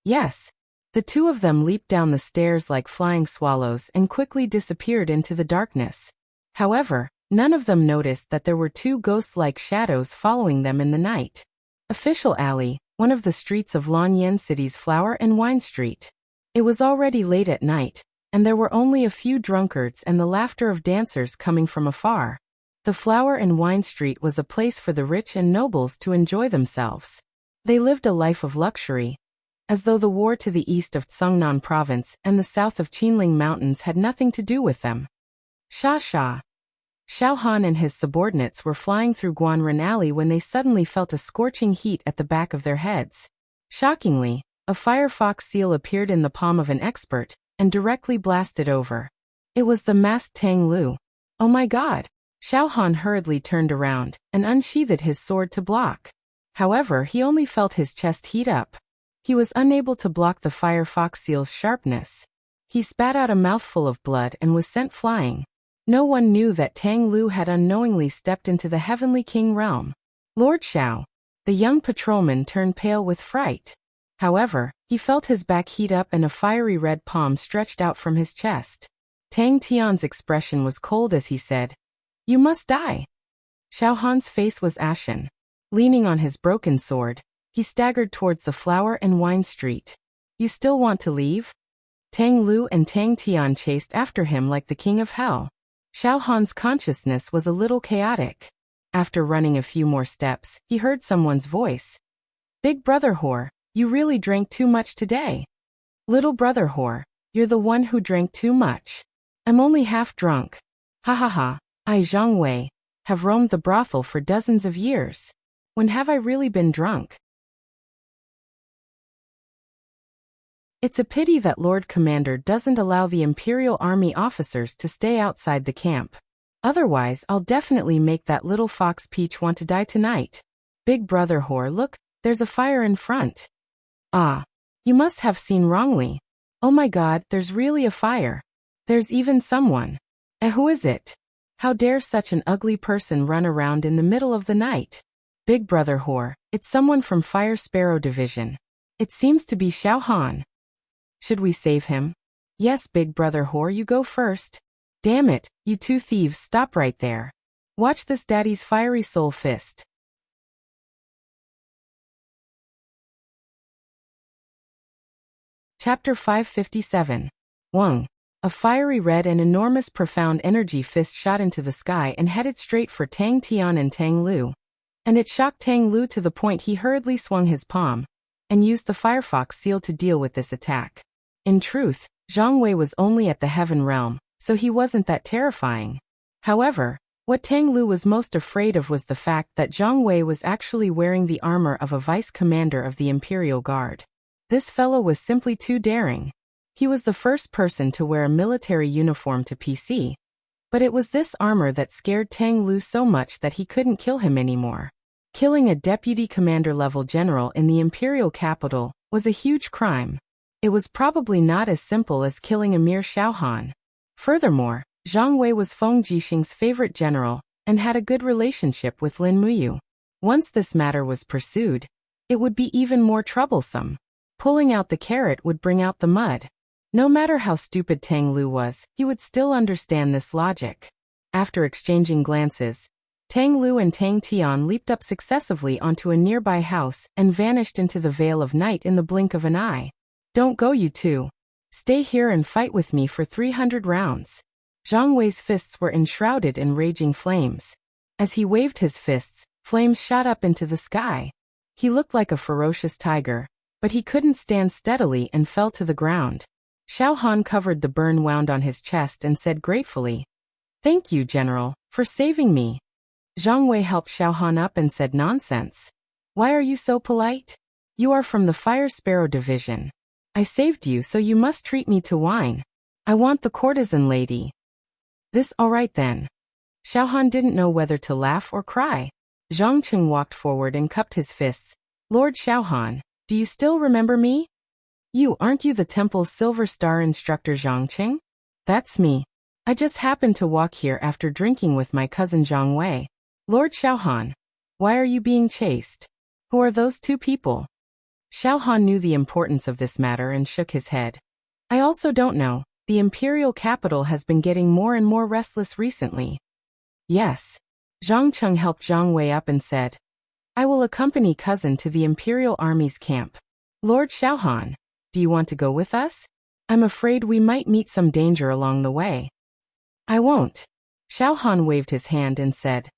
Yes. The two of them leaped down the stairs like flying swallows and quickly disappeared into the darkness. However, none of them noticed that there were two ghost-like shadows following them in the night. Official Alley, one of the streets of Lanyan City's Flower and Wine Street. It was already late at night, and there were only a few drunkards and the laughter of dancers coming from afar. The Flower and Wine Street was a place for the rich and nobles to enjoy themselves. They lived a life of luxury, as though the war to the east of Tsungnan Province and the south of Qinling Mountains had nothing to do with them. Sha. Xiao Han and his subordinates were flying through Guanren Alley when they suddenly felt a scorching heat at the back of their heads. Shockingly, a firefox seal appeared in the palm of an expert and directly blasted over. It was the masked Tang Lu. Oh my god! Xiao Han hurriedly turned around and unsheathed his sword to block. However, he only felt his chest heat up. He was unable to block the firefox seal's sharpness. He spat out a mouthful of blood and was sent flying. No one knew that Tang Lu had unknowingly stepped into the Heavenly King realm. Lord Xiao. The young patrolman turned pale with fright. However, he felt his back heat up and a fiery red palm stretched out from his chest. Tang Tian's expression was cold as he said, "You must die." Xiao Han's face was ashen. Leaning on his broken sword, he staggered towards the Flower and Wine Street. "You still want to leave?" Tang Lu and Tang Tian chased after him like the king of hell. Xiao Han's consciousness was a little chaotic. After running a few more steps, he heard someone's voice. "Big brother whore, you really drank too much today." "Little brother whore, you're the one who drank too much. I'm only half drunk. Ha ha ha, I Zhang Wei, have roamed the brothel for dozens of years. When have I really been drunk?" It's a pity that Lord Commander doesn't allow the Imperial Army officers to stay outside the camp. Otherwise, I'll definitely make that little fox Peach want to die tonight. "Big brother whore, look, there's a fire in front." "Ah, you must have seen wrongly. Oh my god, there's really a fire. There's even someone. Who is it? How dare such an ugly person run around in the middle of the night?" "Big brother whore, it's someone from Fire Sparrow Division. It seems to be Xiao Han. Should we save him?" "Yes, big brother whore, you go first." "Damn it, you two thieves, stop right there. Watch this daddy's fiery soul fist." Chapter 557. Wang. A fiery red and enormous profound energy fist shot into the sky and headed straight for Tang Tian and Tang Lu. And it shocked Tang Lu to the point he hurriedly swung his palm and used the firefox seal to deal with this attack. In truth, Zhang Wei was only at the Heaven Realm, so he wasn't that terrifying. However, what Tang Lu was most afraid of was the fact that Zhang Wei was actually wearing the armor of a vice-commander of the Imperial Guard. This fellow was simply too daring. He was the first person to wear a military uniform to PC. But it was this armor that scared Tang Lu so much that he couldn't kill him anymore. Killing a deputy commander-level general in the imperial capital was a huge crime. It was probably not as simple as killing a mere Xiao Han. Furthermore, Zhang Wei was Feng Jixing's favorite general and had a good relationship with Lin Muyu. Once this matter was pursued, it would be even more troublesome. Pulling out the carrot would bring out the mud. No matter how stupid Tang Lu was, he would still understand this logic. After exchanging glances, Tang Lu and Tang Tian leaped up successively onto a nearby house and vanished into the veil of night in the blink of an eye. "Don't go, you two. Stay here and fight with me for 300 rounds. Zhang Wei's fists were enshrouded in raging flames. As he waved his fists, flames shot up into the sky. He looked like a ferocious tiger, but he couldn't stand steadily and fell to the ground. Xiao Han covered the burn wound on his chest and said gratefully, Thank you, General, for saving me. Zhang Wei helped Xiao Han up and said, nonsense. Why are you so polite? You are from the Fire Sparrow Division. I saved you, so you must treat me to wine. I want the courtesan lady. This all right then. Xiao Han didn't know whether to laugh or cry. Zhang Cheng walked forward and cupped his fists. Lord Xiao Han, do you still remember me? Aren't you the temple's Silver Star instructor Zhang Cheng? That's me. I just happened to walk here after drinking with my cousin Zhang Wei. Lord Xiao Han, why are you being chased? Who are those two people? Xiao Han knew the importance of this matter and shook his head. I also don't know. The imperial capital has been getting more and more restless recently. Yes. Zhang Cheng helped Zhang Wei up and said, I will accompany cousin to the imperial army's camp. Lord Xiao Han, do you want to go with us? I'm afraid we might meet some danger along the way. I won't. Xiao Han waved his hand and said,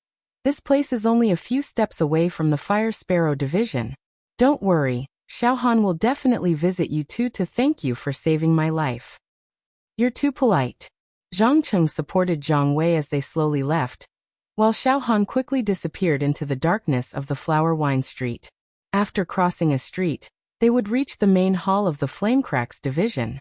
this place is only a few steps away from the Fire Sparrow Division. Don't worry, Xiao Han will definitely visit you too to thank you for saving my life. You're too polite. Zhang Cheng supported Zhang Wei as they slowly left, while Xiao Han quickly disappeared into the darkness of the Flower Wine Street. After crossing a street, they would reach the main hall of the Flamecracks Division.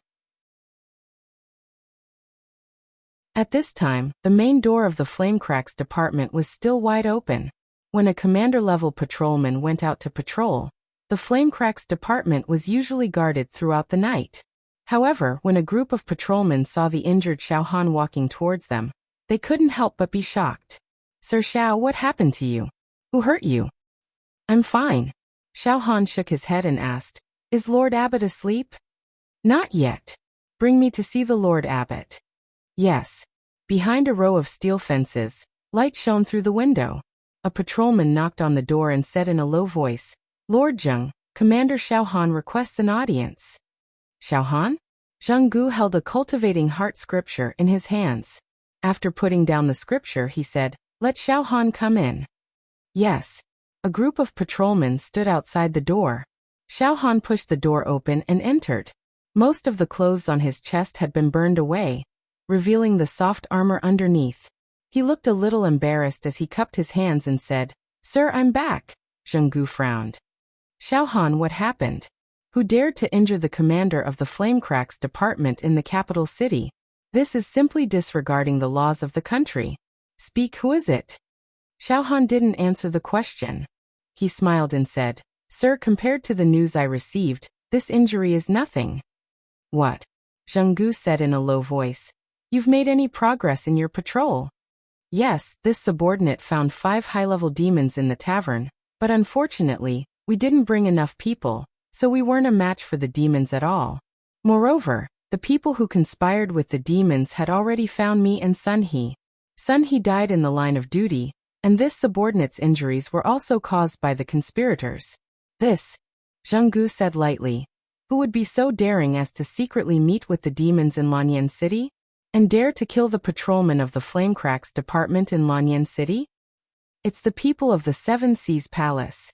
At this time, the main door of the Flamecracks department was still wide open. When a commander-level patrolman went out to patrol, the Flamecracks department was usually guarded throughout the night. However, when a group of patrolmen saw the injured Xiao Han walking towards them, they couldn't help but be shocked. Sir Xiao, what happened to you? Who hurt you? I'm fine. Xiao Han shook his head and asked, is Lord Abbot asleep? Not yet. Bring me to see the Lord Abbot. Yes. Behind a row of steel fences, light shone through the window. A patrolman knocked on the door and said in a low voice, Lord Zheng, Commander Xiao Han requests an audience. Xiao Han? Zheng Gu held a cultivating heart scripture in his hands. After putting down the scripture, he said, let Xiao Han come in. Yes. A group of patrolmen stood outside the door. Xiao Han pushed the door open and entered. Most of the clothes on his chest had been burned away, revealing the soft armor underneath. He looked a little embarrassed as he cupped his hands and said, Sir, I'm back. Zheng Gu frowned. Xiao Han, what happened? Who dared to injure the commander of the Flamecracks department in the capital city? This is simply disregarding the laws of the country. Speak, who is it? Xiao Han didn't answer the question. He smiled and said, Sir, compared to the news I received, this injury is nothing. What? Zheng Gu said in a low voice. You've made any progress in your patrol? Yes, this subordinate found 5 high-level demons in the tavern, but unfortunately, we didn't bring enough people, so we weren't a match for the demons at all. Moreover, the people who conspired with the demons had already found me and Sun He. Sun He died in the line of duty, and this subordinate's injuries were also caused by the conspirators. This, Zheng Gu said lightly. Who would be so daring as to secretly meet with the demons in Lanyan City? And dare to kill the patrolman of the Flamecracks department in Lanyan City? It's the people of the Seven Seas Palace.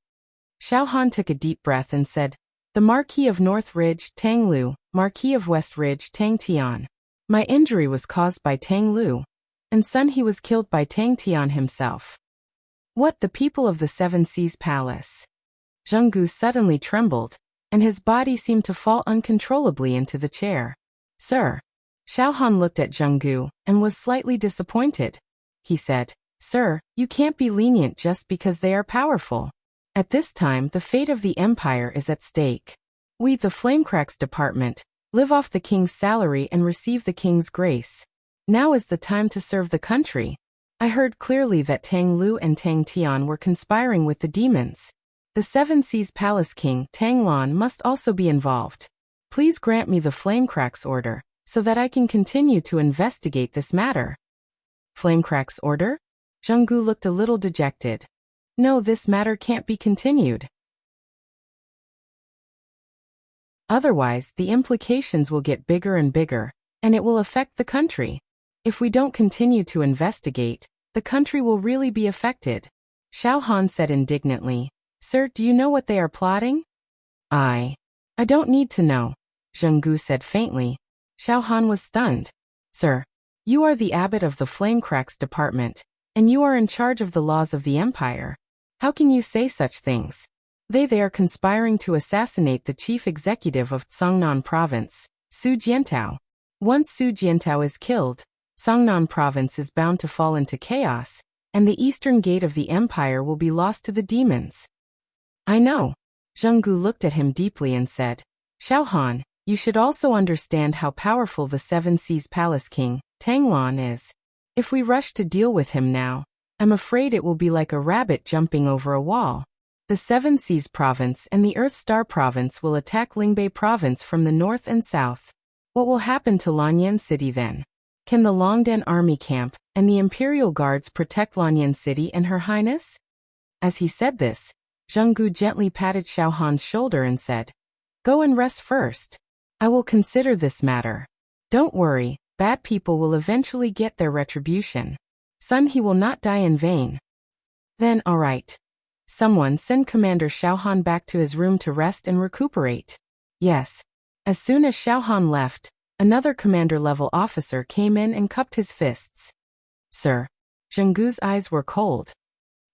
Xiao Han took a deep breath and said, the Marquis of North Ridge, Tang Lu, Marquis of West Ridge, Tang Tian. My injury was caused by Tang Lu, and Sun He was killed by Tang Tian himself. What, the people of the Seven Seas Palace? Zheng Gu suddenly trembled, and his body seemed to fall uncontrollably into the chair. Sir. Xiao Han looked at Zheng Gu and was slightly disappointed. He said, Sir, you can't be lenient just because they are powerful. At this time, the fate of the empire is at stake. We, the Flamecracks department, live off the king's salary and receive the king's grace. Now is the time to serve the country. I heard clearly that Tang Lu and Tang Tian were conspiring with the demons. The Seven Seas Palace King, Tang Lan, must also be involved. Please grant me the Flamecracks order, so that I can continue to investigate this matter. Flamecracks order? Zheng Gu looked a little dejected. No, this matter can't be continued. Otherwise, the implications will get bigger and bigger, and it will affect the country. If we don't continue to investigate, the country will really be affected. Xiao Han said indignantly, Sir, do you know what they are plotting? I don't need to know, Zheng Gu said faintly. Xiao Han was stunned. Sir, You are the abbot of the Flamecracks department, and you are in charge of the laws of the empire. How can you say such things? They are conspiring to assassinate the chief executive of Songnan province, Su Jiantao. Once Su Jiantao is killed, Songnan province is bound to fall into chaos, and the eastern gate of the empire will be lost to the demons. I know. Zhenggu looked at him deeply and said, Xiaohan, you should also understand how powerful the Seven Seas Palace King, Tanglan, is. If we rush to deal with him now, I'm afraid it will be like a rabbit jumping over a wall. The Seven Seas Province and the Earth Star Province will attack Lingbei Province from the north and south. What will happen to Lanyan City then? Can the Longdan Army Camp and the Imperial Guards protect Lanyan City and Her Highness? As he said this, Zhenggu gently patted Xiaohan's shoulder and said, Go and rest first. I will consider this matter. Don't worry, bad people will eventually get their retribution. Son, he will not die in vain. Then, all right. Someone send Commander Xiaohan back to his room to rest and recuperate. Yes. As soon as Xiaohan left, another commander-level officer came in and cupped his fists. Sir. Zhenggu's eyes were cold.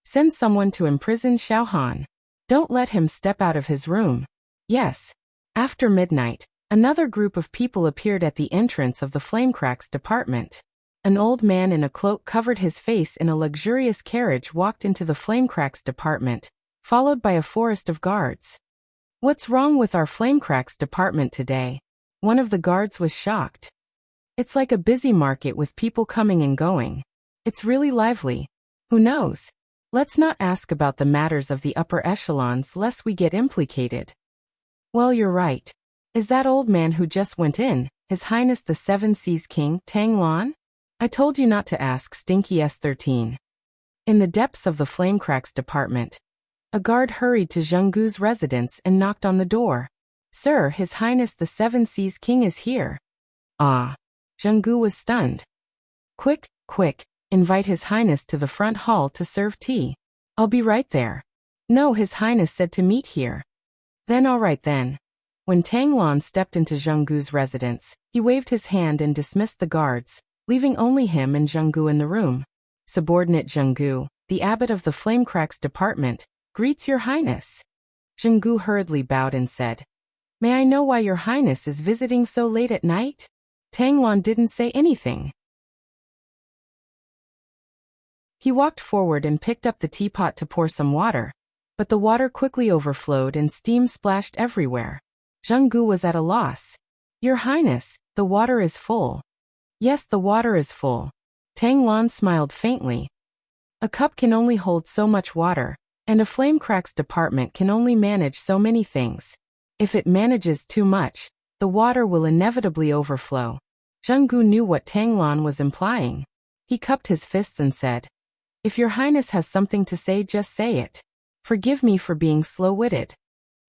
Send someone to imprison Xiaohan. Don't let him step out of his room. Yes. After midnight, another group of people appeared at the entrance of the Flamecracks department. An old man in a cloak covered his face in a luxurious carriage walked into the Flamecracks department, followed by a forest of guards. What's wrong with our Flamecracks department today? One of the guards was shocked. It's like a busy market with people coming and going. It's really lively. Who knows? Let's not ask about the matters of the upper echelons lest we get implicated. Well, you're right. Is that old man who just went in, His Highness the Seven Seas King, Tanglan? I told you not to ask, Stinky S13. In the depths of the Flamecracks department, a guard hurried to Zhenggu's residence and knocked on the door. Sir, His Highness the Seven Seas King is here. Ah. Zhenggu was stunned. Quick, quick, invite His Highness to the front hall to serve tea. I'll be right there. No, His Highness said to meet here. Then all right then. When Tanglan stepped into Zhenggu's residence, he waved his hand and dismissed the guards, leaving only him and Zhenggu in the room. Subordinate Zhenggu, the abbot of the Flamecracks department, greets Your Highness. Zhenggu hurriedly bowed and said, May I know why Your Highness is visiting so late at night? Tanglan didn't say anything. He walked forward and picked up the teapot to pour some water, but the water quickly overflowed and steam splashed everywhere. Zhenggu was at a loss. Your Highness, the water is full. Yes, the water is full. Tanglan smiled faintly. A cup can only hold so much water, and a Flamecracks department can only manage so many things. If it manages too much, the water will inevitably overflow. Zhenggu knew what Tanglan was implying. He cupped his fists and said, If Your Highness has something to say, just say it. Forgive me for being slow-witted.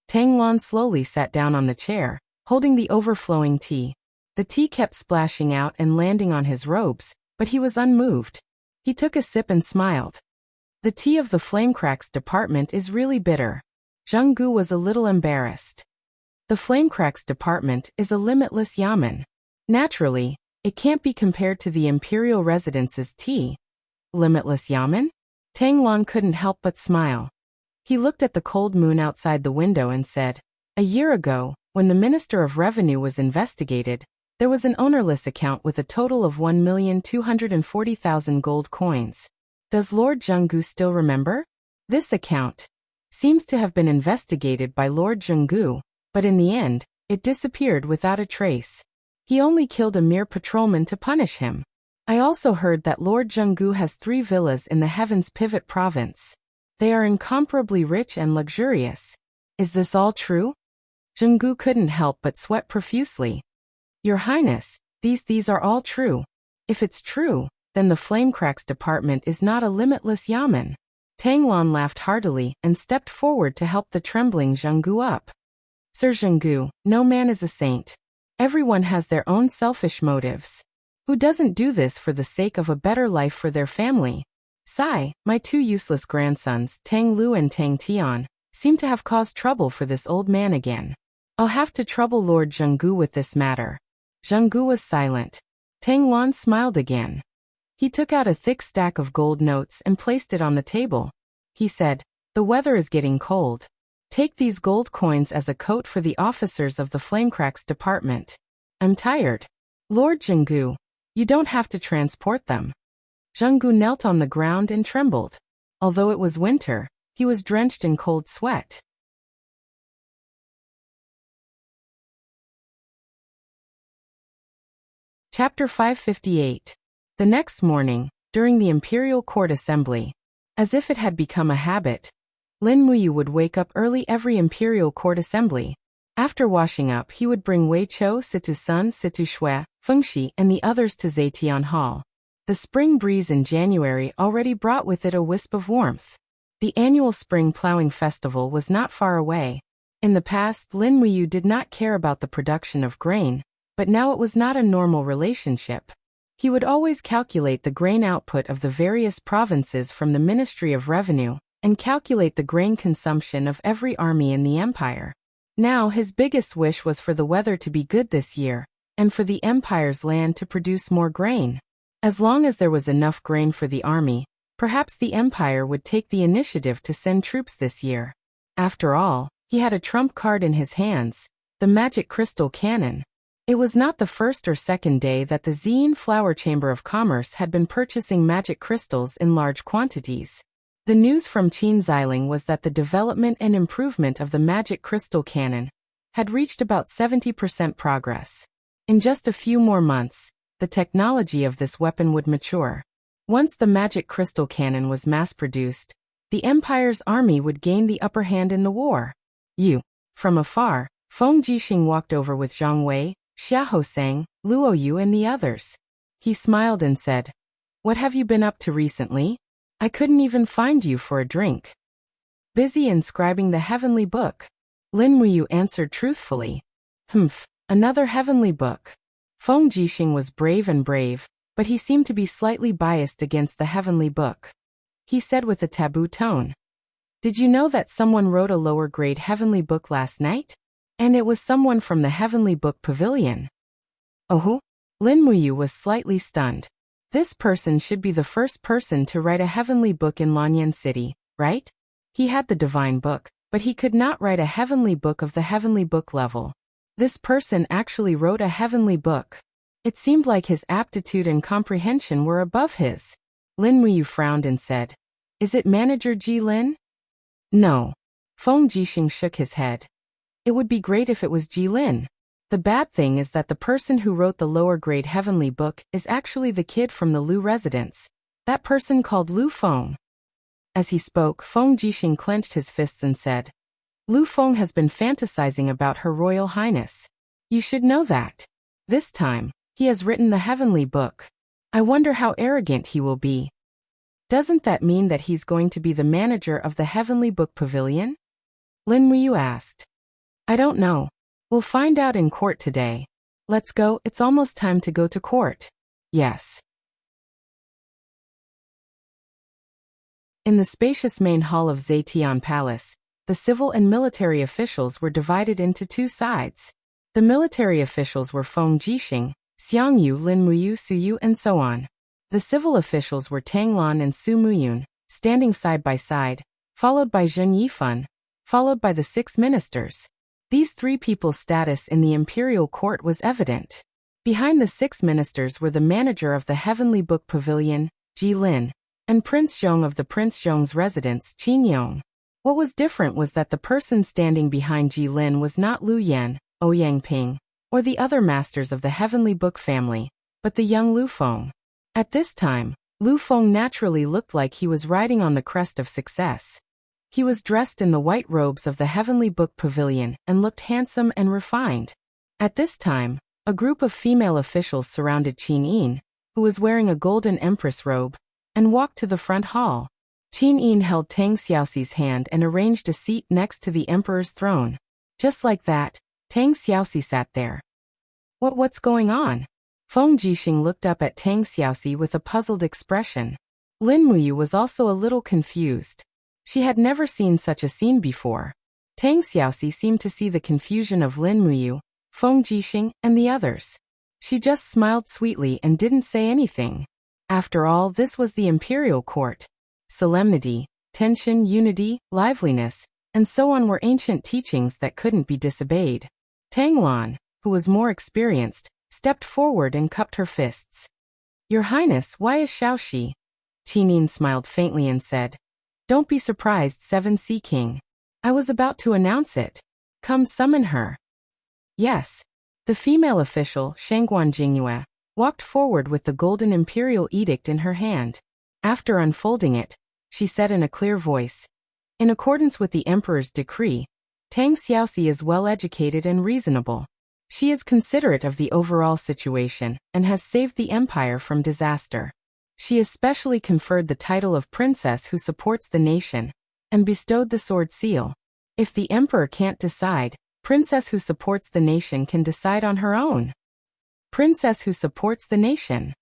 Tanglan slowly sat down on the chair, holding the overflowing tea. The tea kept splashing out and landing on his robes, but he was unmoved. He took a sip and smiled. The tea of the Flamecracks department is really bitter. Zhenggu was a little embarrassed. The Flamecracks department is a limitless yamen. Naturally, it can't be compared to the Imperial Residence's tea. Limitless yamen? Tanglan couldn't help but smile. He looked at the cold moon outside the window and said, A year ago, when the Minister of Revenue was investigated, there was an ownerless account with a total of 1,240,000 gold coins. Does Lord Zhenggu still remember? This account seems to have been investigated by Lord Zhenggu, but in the end, it disappeared without a trace. He only killed a mere patrolman to punish him. I also heard that Lord Zhenggu has 3 villas in the Heaven's Pivot province. They are incomparably rich and luxurious. Is this all true? Zhenggu couldn't help but sweat profusely. Your Highness, these are all true. If it's true, then the Flamecracks department is not a limitless yamen. Tanglan laughed heartily and stepped forward to help the trembling Zhenggu up. Sir Zhenggu, no man is a saint. Everyone has their own selfish motives. Who doesn't do this for the sake of a better life for their family? Sigh, my 2 useless grandsons, Tang Lu and Tang Tian, seem to have caused trouble for this old man again. I'll have to trouble Lord Zhenggu with this matter. Zhenggu was silent. Tang Lan smiled again. He took out a thick stack of gold notes and placed it on the table. He said, "The weather is getting cold. Take these gold coins as a coat for the officers of the Flamecracks department. I'm tired." "Lord Zhenggu, you don't have to transport them." Zhenggu knelt on the ground and trembled. Although it was winter, he was drenched in cold sweat. Chapter 558. The next morning, during the Imperial Court Assembly, as if it had become a habit, Lin Muyu would wake up early every Imperial Court Assembly. After washing up, he would bring Wei Chou, Situ Sun, Situ Shui, Fengxi, and the others to Zetian Hall. The spring breeze in January already brought with it a wisp of warmth. The annual Spring Plowing Festival was not far away. In the past, Lin Muyu did not care about the production of grain, but now it was not a normal relationship. He would always calculate the grain output of the various provinces from the Ministry of Revenue, and calculate the grain consumption of every army in the empire. Now his biggest wish was for the weather to be good this year, and for the empire's land to produce more grain. As long as there was enough grain for the army, perhaps the empire would take the initiative to send troops this year. After all, he had a trump card in his hands, the magic crystal cannon. It was not the first or second day that the Xian Flower Chamber of Commerce had been purchasing magic crystals in large quantities. The news from Qin Xiling was that the development and improvement of the magic crystal cannon had reached about 70% progress. In just a few more months, the technology of this weapon would mature. Once the magic crystal cannon was mass-produced, the empire's army would gain the upper hand in the war. From afar, Feng Jixing walked over with Zhang Wei, Xia Hosang, Luo Yu and the others. He smiled and said, "What have you been up to recently? I couldn't even find you for a drink." "Busy inscribing the heavenly book," Lin Muyu answered truthfully. Another heavenly book." Feng Jixing was brave, but he seemed to be slightly biased against the heavenly book. He said with a taboo tone, "Did you know that someone wrote a lower-grade heavenly book last night? And it was someone from the Heavenly Book Pavilion." "Oh?" Lin Muyu was slightly stunned. This person should be the first person to write a heavenly book in Lanyan City, right? He had the divine book, but he could not write a heavenly book of the heavenly book level. This person actually wrote a heavenly book. It seemed like his aptitude and comprehension were above his. Lin Muyu frowned and said, "Is it Manager Ji Lin?" "No." Feng Jixing shook his head. "It would be great if it was Ji Lin. The bad thing is that the person who wrote the lower-grade heavenly book is actually the kid from the Lu residence. That person called Lu Feng." As he spoke, Feng Jixing clenched his fists and said, "Lu Feng has been fantasizing about Her Royal Highness. You should know that. This time, he has written the heavenly book. I wonder how arrogant he will be. Doesn't that mean that he's going to be the manager of the Heavenly Book Pavilion?" Lin Muyu asked. "I don't know. We'll find out in court today. Let's go, it's almost time to go to court." "Yes." In the spacious main hall of Zetian Palace, the civil and military officials were divided into two sides. The military officials were Feng Jixing, Xiang Yu, Lin Muyu, Su Yu, and so on. The civil officials were Tang Lan and Su Muyun, standing side by side, followed by Zhen Yifan, followed by the 6 ministers. These 3 people's status in the imperial court was evident. Behind the 6 ministers were the manager of the Heavenly Book Pavilion, Ji Lin, and Prince Zhong of the Prince Zhong's residence, Qin Yong. What was different was that the person standing behind Ji Lin was not Lu Yan, Ouyang Ping, or the other masters of the Heavenly Book family, but the young Lu Feng. At this time, Lu Feng naturally looked like he was riding on the crest of success. He was dressed in the white robes of the Heavenly Book Pavilion and looked handsome and refined. At this time, a group of female officials surrounded Qin Yin, who was wearing a golden empress robe, and walked to the front hall. Qin Yin held Tang Xiaoxi's hand and arranged a seat next to the emperor's throne. Just like that, Tang Xiaoxi sat there. What's going on?" Feng Jixing looked up at Tang Xiaoxi with a puzzled expression. Lin Muyu was also a little confused. She had never seen such a scene before. Tang Xiaoxi seemed to see the confusion of Lin Muyu, Feng Jixing, and the others. She just smiled sweetly and didn't say anything. After all, this was the imperial court. Solemnity, tension, unity, liveliness, and so on were ancient teachings that couldn't be disobeyed. Tang Lan, who was more experienced, stepped forward and cupped her fists. Your Highness, why is Xiaoxi? Qinin smiled faintly and said, Don't be surprised, 7C King. I was about to announce it. Come summon her. Yes. The female official, Shangguan Jingyue, walked forward with the golden imperial edict in her hand. After unfolding it, she said in a clear voice, In accordance with the emperor's decree, Tang Xiaoxi is well-educated and reasonable. She is considerate of the overall situation and has saved the empire from disaster. She especially conferred the title of princess who supports the nation and bestowed the sword seal. If the emperor can't decide, princess who supports the nation can decide on her own. Princess who supports the nation.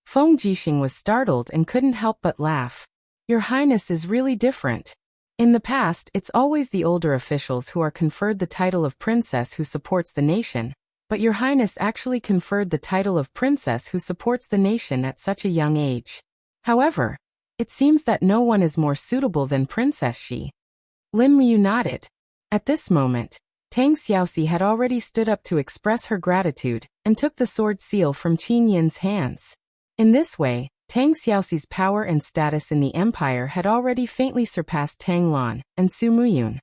Feng Jixing was startled and couldn't help but laugh. Your Highness is really different. In the past, it's always the older officials who are conferred the title of princess who supports the nation, but Your Highness actually conferred the title of princess who supports the nation at such a young age. However, it seems that no one is more suitable than Princess Shi. Lin Muyu nodded. At this moment, Tang Xiaoxi had already stood up to express her gratitude and took the sword seal from Qin Yin's hands. In this way, Tang Xiaoxi's power and status in the empire had already faintly surpassed Tang Lan and Su Muyun.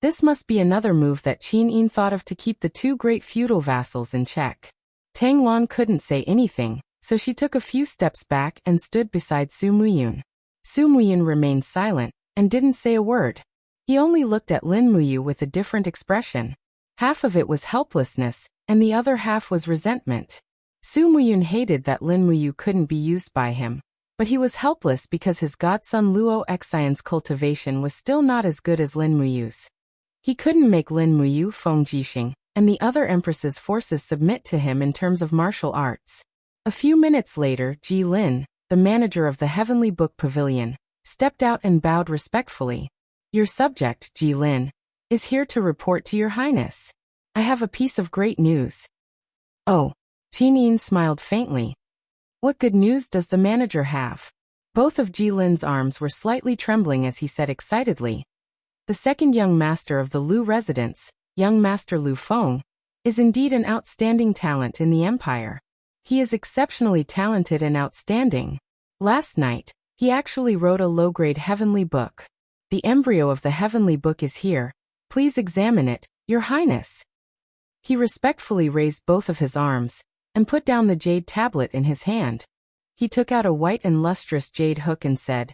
This must be another move that Qin Yin thought of to keep the two great feudal vassals in check. Tang Lan couldn't say anything, so she took a few steps back and stood beside Su Muyun. Su Muyun remained silent and didn't say a word. He only looked at Lin Muyu with a different expression. Half of it was helplessness, and the other half was resentment. Su Muyun hated that Lin Muyu couldn't be used by him, but he was helpless because his godson Luo Xian's cultivation was still not as good as Lin Muyu's. He couldn't make Lin Muyu, Feng Jixing, and the other empress's forces submit to him in terms of martial arts. A few minutes later, Ji Lin, the manager of the Heavenly Book Pavilion, stepped out and bowed respectfully. Your subject, Ji Lin, is here to report to Your Highness. I have a piece of great news. Oh, Qin Yin smiled faintly. What good news does the manager have? Both of Ji Lin's arms were slightly trembling as he said excitedly. The second young master of the Lu residence, young master Lu Feng, is indeed an outstanding talent in the empire. He is exceptionally talented and outstanding. Last night, he actually wrote a low-grade heavenly book. The embryo of the heavenly book is here. Please examine it, Your Highness. He respectfully raised both of his arms and put down the jade tablet in his hand. He took out a white and lustrous jade hook and said,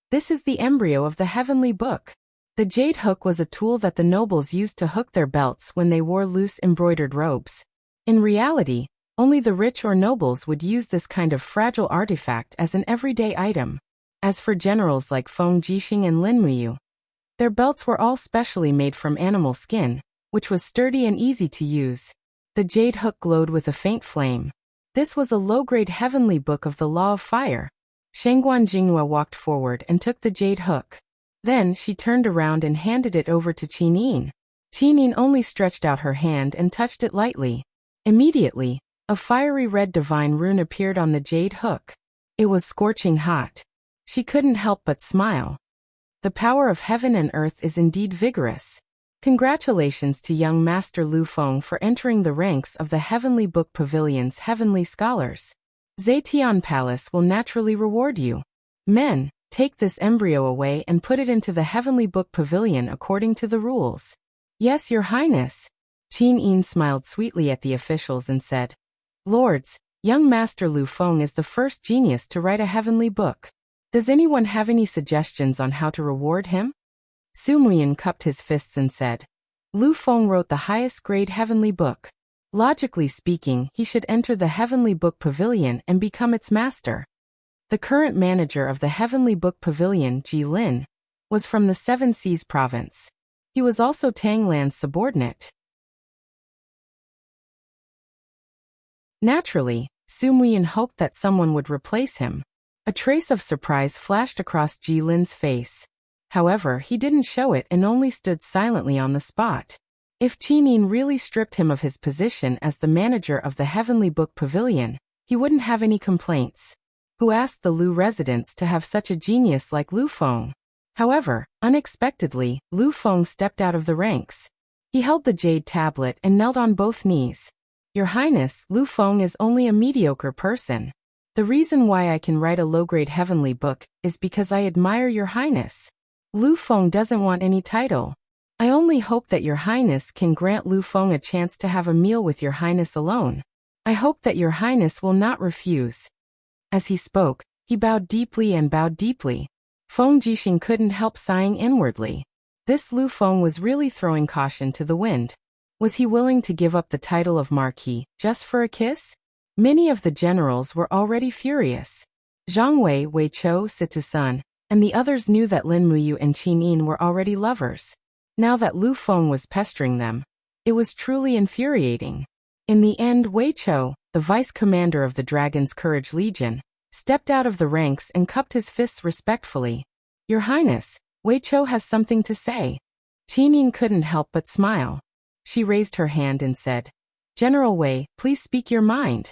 This is the embryo of the heavenly book. The jade hook was a tool that the nobles used to hook their belts when they wore loose embroidered robes. In reality, only the rich or nobles would use this kind of fragile artifact as an everyday item. As for generals like Feng Jixing and Lin Muyu, their belts were all specially made from animal skin, which was sturdy and easy to use. The jade hook glowed with a faint flame. This was a low-grade heavenly book of the law of fire. Shangguan Jingyue walked forward and took the jade hook. Then she turned around and handed it over to Qin Yin. Qin Yin only stretched out her hand and touched it lightly. Immediately, a fiery red divine rune appeared on the jade hook. It was scorching hot. She couldn't help but smile. The power of heaven and earth is indeed vigorous. Congratulations to young Master Lu Feng for entering the ranks of the Heavenly Book Pavilion's heavenly scholars. Zetian Palace will naturally reward you. Men, take this embryo away and put it into the Heavenly Book Pavilion according to the rules. Yes, Your Highness. Qin Yin smiled sweetly at the officials and said, Lords, young Master Lu Feng is the first genius to write a heavenly book. Does anyone have any suggestions on how to reward him? Su Muyun cupped his fists and said, Lu Feng wrote the highest grade heavenly book. Logically speaking, he should enter the Heavenly Book Pavilion and become its master. The current manager of the Heavenly Book Pavilion, Ji Lin, was from the Seven Seas province. He was also Tang Lan's subordinate. Naturally, Su Muyun hoped that someone would replace him. A trace of surprise flashed across Ji Lin's face. However, he didn't show it and only stood silently on the spot. If Qinin really stripped him of his position as the manager of the Heavenly Book Pavilion, he wouldn't have any complaints. Who asked the Lu residents to have such a genius like Lu Feng? However, unexpectedly, Lu Feng stepped out of the ranks. He held the jade tablet and knelt on both knees. Your Highness, Lu Feng is only a mediocre person. The reason why I can write a low-grade heavenly book is because I admire your Highness. Lu Feng doesn't want any title. I only hope that your Highness can grant Lu Feng a chance to have a meal with your Highness alone. I hope that your Highness will not refuse. As he spoke, he bowed deeply and bowed deeply. Feng Jixing couldn't help sighing inwardly. This Lu Feng was really throwing caution to the wind. Was he willing to give up the title of Marquis just for a kiss? Many of the generals were already furious. Zhang Wei, Wei Chou, Situ Sun, and the others knew that Lin Muyu and Qin Yin were already lovers. Now that Lu Feng was pestering them, it was truly infuriating. In the end, Wei Chou, the vice commander of the Dragon's Courage Legion, stepped out of the ranks and cupped his fists respectfully. Your Highness, Wei Chou has something to say. Qin Yin couldn't help but smile. She raised her hand and said, General Wei, please speak your mind.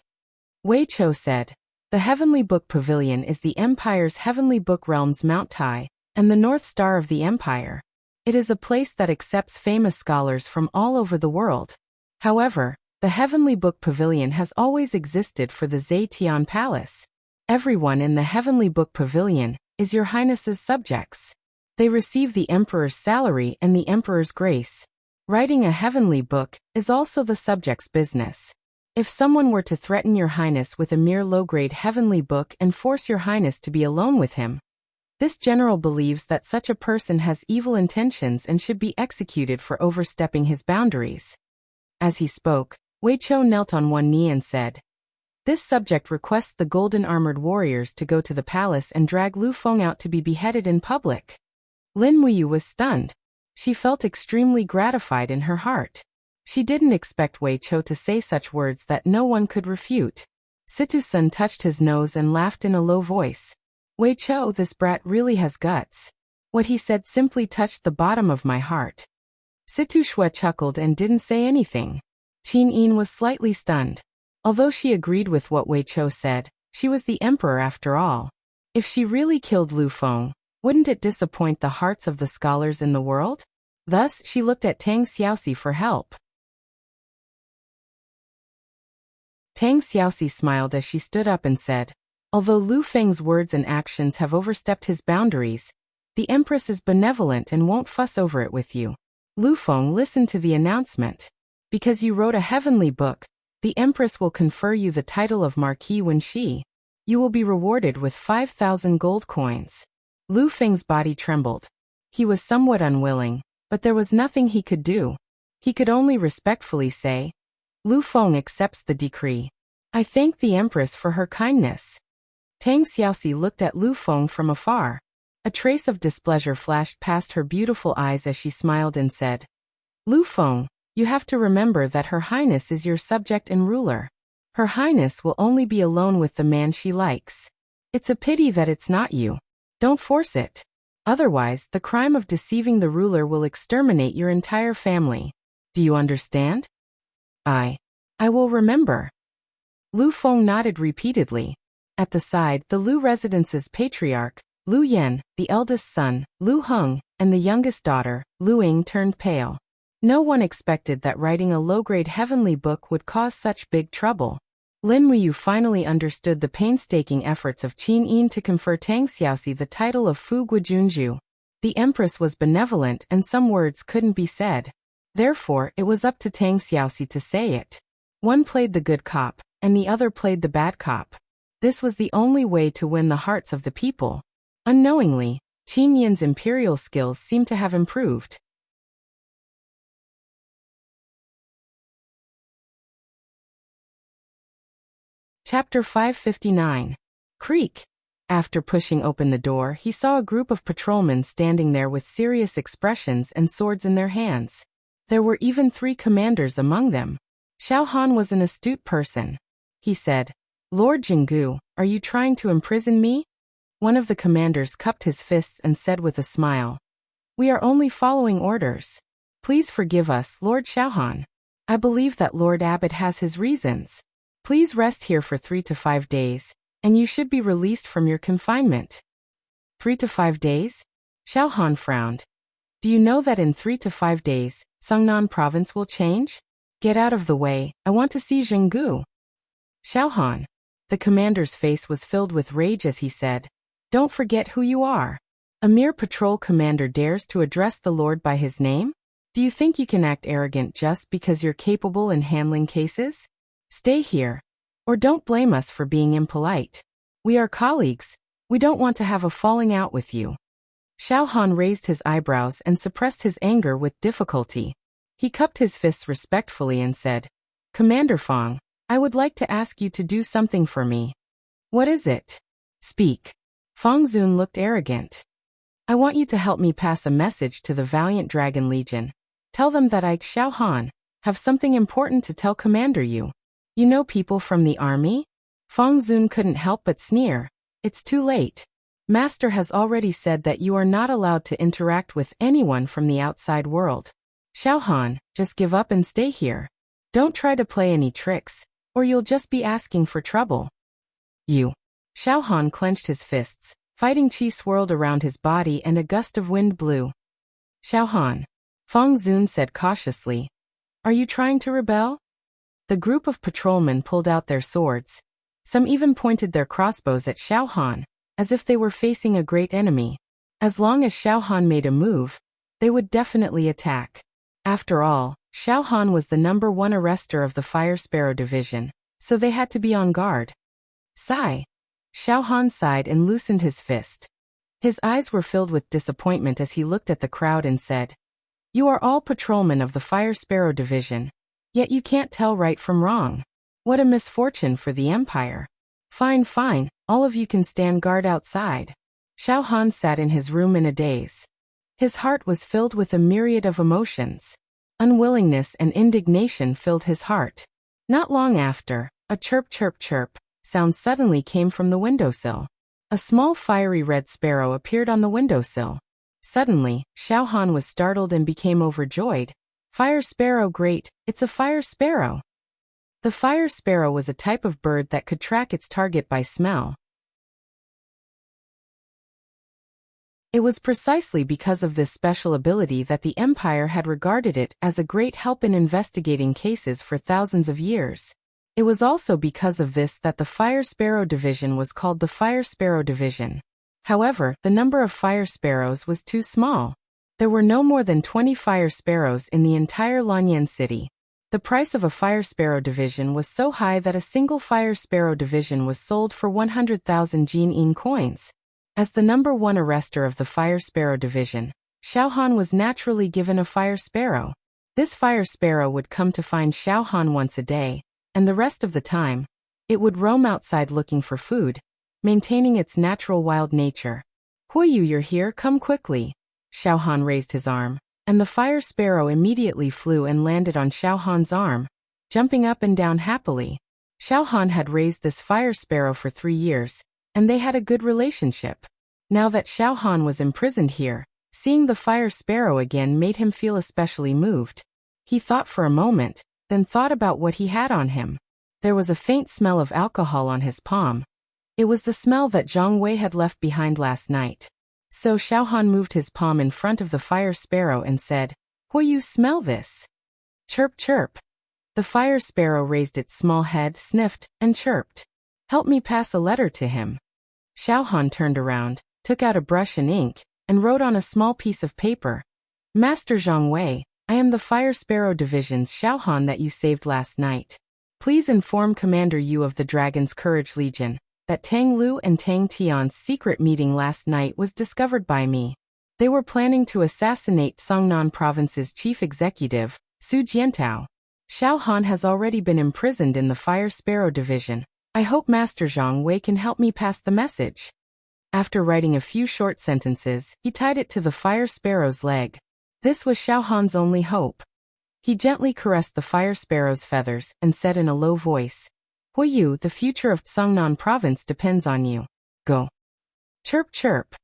Wei Chou said, the Heavenly Book Pavilion is the Empire's Heavenly Book Realm's Mount Tai, and the North Star of the Empire. It is a place that accepts famous scholars from all over the world. However, the Heavenly Book Pavilion has always existed for the Zetian Palace. Everyone in the Heavenly Book Pavilion is your Highness's subjects. They receive the Emperor's salary and the Emperor's grace. Writing a heavenly book is also the subject's business. If someone were to threaten your Highness with a mere low-grade heavenly book and force your Highness to be alone with him, this general believes that such a person has evil intentions and should be executed for overstepping his boundaries. As he spoke, Wei Chou knelt on one knee and said, this subject requests the golden-armored warriors to go to the palace and drag Lu Feng out to be beheaded in public. Lin Muyu was stunned. She felt extremely gratified in her heart. She didn't expect Wei Chou to say such words that no one could refute. Situ Sun touched his nose and laughed in a low voice. Wei Chou, this brat really has guts. What he said simply touched the bottom of my heart. Situ Shui chuckled and didn't say anything. Qin Yin was slightly stunned. Although she agreed with what Wei Chou said, she was the emperor after all. If she really killed Lu Feng, wouldn't it disappoint the hearts of the scholars in the world? Thus, she looked at Tang Xiaoxi for help. Tang Xiaoxi smiled as she stood up and said, although Lu Feng's words and actions have overstepped his boundaries, the Empress is benevolent and won't fuss over it with you. Lu Feng listened to the announcement. Because you wrote a heavenly book, the Empress will confer you the title of Marquis Wenxi. You will be rewarded with 5,000 gold coins. Lu Feng's body trembled. He was somewhat unwilling, but there was nothing he could do. He could only respectfully say, Lu Feng accepts the decree. I thank the Empress for her kindness. Tang Xiaoxi looked at Lu Feng from afar. A trace of displeasure flashed past her beautiful eyes as she smiled and said, Lu Feng, you have to remember that Her Highness is your subject and ruler. Her Highness will only be alone with the man she likes. It's a pity that it's not you. Don't force it. Otherwise, the crime of deceiving the ruler will exterminate your entire family. Do you understand? I will remember. Lu Feng nodded repeatedly. At the side, the Lu residence's patriarch, Lu Yan, the eldest son, Lu Heng, and the youngest daughter, Lu Ying turned pale. No one expected that writing a low-grade heavenly book would cause such big trouble. Lin Muyu finally understood the painstaking efforts of Qin Yin to confer Tang Xiaoxi the title of Fu Guijunju. The Empress was benevolent and some words couldn't be said. Therefore, it was up to Tang Xiaoxi to say it. One played the good cop, and the other played the bad cop. This was the only way to win the hearts of the people. Unknowingly, Qin Yin's imperial skills seemed to have improved. Chapter 559. Creak. After pushing open the door, he saw a group of patrolmen standing there with serious expressions and swords in their hands. There were even 3 commanders among them. Xiao Han was an astute person. He said, Lord Jinggu, are you trying to imprison me? One of the commanders cupped his fists and said with a smile, We are only following orders. Please forgive us, Lord Xiaohan. I believe that Lord Abbot has his reasons. Please rest here for 3 to 5 days, and you should be released from your confinement. 3 to 5 days? Xiaohan frowned. Do you know that in 3 to 5 days, Songnan province will change? Get out of the way, I want to see Zhenggu. Xiaohan. The commander's face was filled with rage as he said, Don't forget who you are. A mere patrol commander dares to address the Lord by his name? Do you think you can act arrogant just because you're capable in handling cases? Stay here. Or don't blame us for being impolite. We are colleagues. We don't want to have a falling out with you. Xiaohan raised his eyebrows and suppressed his anger with difficulty. He cupped his fists respectfully and said, Commander Fong, I would like to ask you to do something for me. What is it? Speak. Fong Zun looked arrogant. I want you to help me pass a message to the valiant Dragon Legion. Tell them that I, Xiaohan, have something important to tell Commander Yu. You know people from the army? Fong Zun couldn't help but sneer. It's too late. Master has already said that you are not allowed to interact with anyone from the outside world. Xiaohan, just give up and stay here. Don't try to play any tricks, or you'll just be asking for trouble. You. Xiaohan clenched his fists. Fighting chi swirled around his body and a gust of wind blew. Xiaohan. Fong Zun said cautiously. Are you trying to rebel? The group of patrolmen pulled out their swords. Some even pointed their crossbows at Xiaohan, as if they were facing a great enemy. As long as Xiaohan made a move, they would definitely attack. After all, Xiaohan was the #1 arrester of the Fire Sparrow Division, so they had to be on guard. Sigh. Xiaohan sighed and loosened his fist. His eyes were filled with disappointment as he looked at the crowd and said, You are all patrolmen of the Fire Sparrow Division, yet you can't tell right from wrong. What a misfortune for the Empire. Fine, all of you can stand guard outside. Xiaohan sat in his room in a daze. His heart was filled with a myriad of emotions. Unwillingness and indignation filled his heart. Not long after, a chirp chirp chirp sound suddenly came from the windowsill. A small fiery red sparrow appeared on the windowsill. Suddenly, Xiaohan was startled and became overjoyed. Fire sparrow, great, it's a fire sparrow. The fire sparrow was a type of bird that could track its target by smell. It was precisely because of this special ability that the Empire had regarded it as a great help in investigating cases for thousands of years. It was also because of this that the Fire Sparrow Division was called the Fire Sparrow Division. However, the number of fire sparrows was too small. There were no more than 20 fire sparrows in the entire Lanyan city. The price of a Fire Sparrow Division was so high that a single Fire Sparrow Division was sold for 100,000 Jin-in coins. As the #1 arrester of the Fire Sparrow Division, Xiaohan was naturally given a fire sparrow. This fire sparrow would come to find Xiaohan once a day, and the rest of the time, it would roam outside looking for food, maintaining its natural wild nature. Huiyu, you're here, come quickly. Xiaohan raised his arm, and the fire sparrow immediately flew and landed on Xiaohan's arm, jumping up and down happily. Xiaohan had raised this fire sparrow for 3 years, and they had a good relationship. Now that Xiaohan was imprisoned here, seeing the fire sparrow again made him feel especially moved. He thought for a moment, then thought about what he had on him. There was a faint smell of alcohol on his palm. It was the smell that Zhang Wei had left behind last night. So Xiaohan moved his palm in front of the fire sparrow and said, Huiyu, smell this. Chirp chirp. The fire sparrow raised its small head, sniffed, and chirped. Help me pass a letter to him. Xiaohan turned around, took out a brush and ink, and wrote on a small piece of paper. Master Zhang Wei, I am the Fire Sparrow Division's Xiaohan that you saved last night. Please inform Commander Yu of the Dragon's Courage Legion that Tang Lu and Tang Tian's secret meeting last night was discovered by me. They were planning to assassinate Songnan Province's chief executive, Su Jiantao. Xiaohan has already been imprisoned in the Fire Sparrow Division. I hope Master Zhang Wei can help me pass the message. After writing a few short sentences, he tied it to the fire sparrow's leg. This was Xiaohan's only hope. He gently caressed the fire sparrow's feathers and said in a low voice, Huiyu, the future of Songnan province depends on you. Go. Chirp chirp.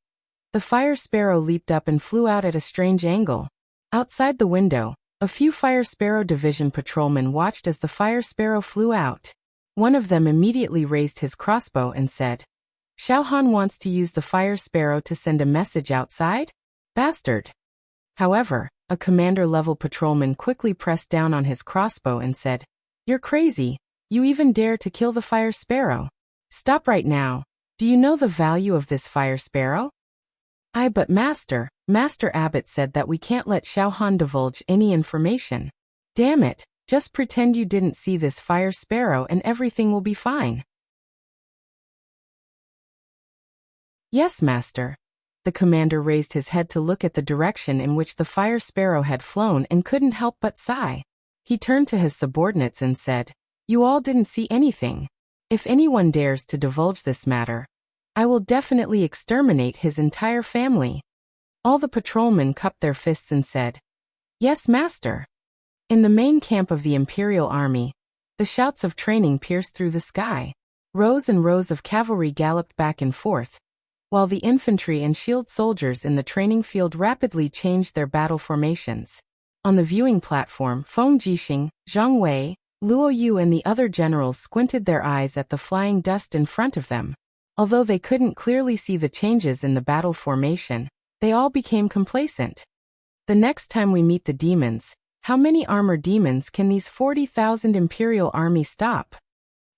The fire sparrow leaped up and flew out at a strange angle. Outside the window, a few Fire Sparrow Division patrolmen watched as the Fire Sparrow flew out. One of them immediately raised his crossbow and said, "Xiao Han wants to use the Fire Sparrow to send a message outside? Bastard." However, a commander-level patrolman quickly pressed down on his crossbow and said, "You're crazy. You even dare to kill the Fire Sparrow. Stop right now. Do you know the value of this Fire Sparrow?" But Master Abbott said that we can't let Xiao Han divulge any information." "Damn it, just pretend you didn't see this Fire Sparrow and everything will be fine." "Yes, Master." The commander raised his head to look at the direction in which the Fire Sparrow had flown and couldn't help but sigh. He turned to his subordinates and said, "You all didn't see anything. If anyone dares to divulge this matter, I will definitely exterminate his entire family." All the patrolmen cupped their fists and said, "Yes, Master." In the main camp of the Imperial Army, the shouts of training pierced through the sky. Rows and rows of cavalry galloped back and forth, while the infantry and shield soldiers in the training field rapidly changed their battle formations. On the viewing platform, Feng Jixing, Zhang Wei, Luo Yu and the other generals squinted their eyes at the flying dust in front of them. Although they couldn't clearly see the changes in the battle formation, they all became complacent. "The next time we meet the demons, how many armor demons can these 40,000 Imperial Army stop?"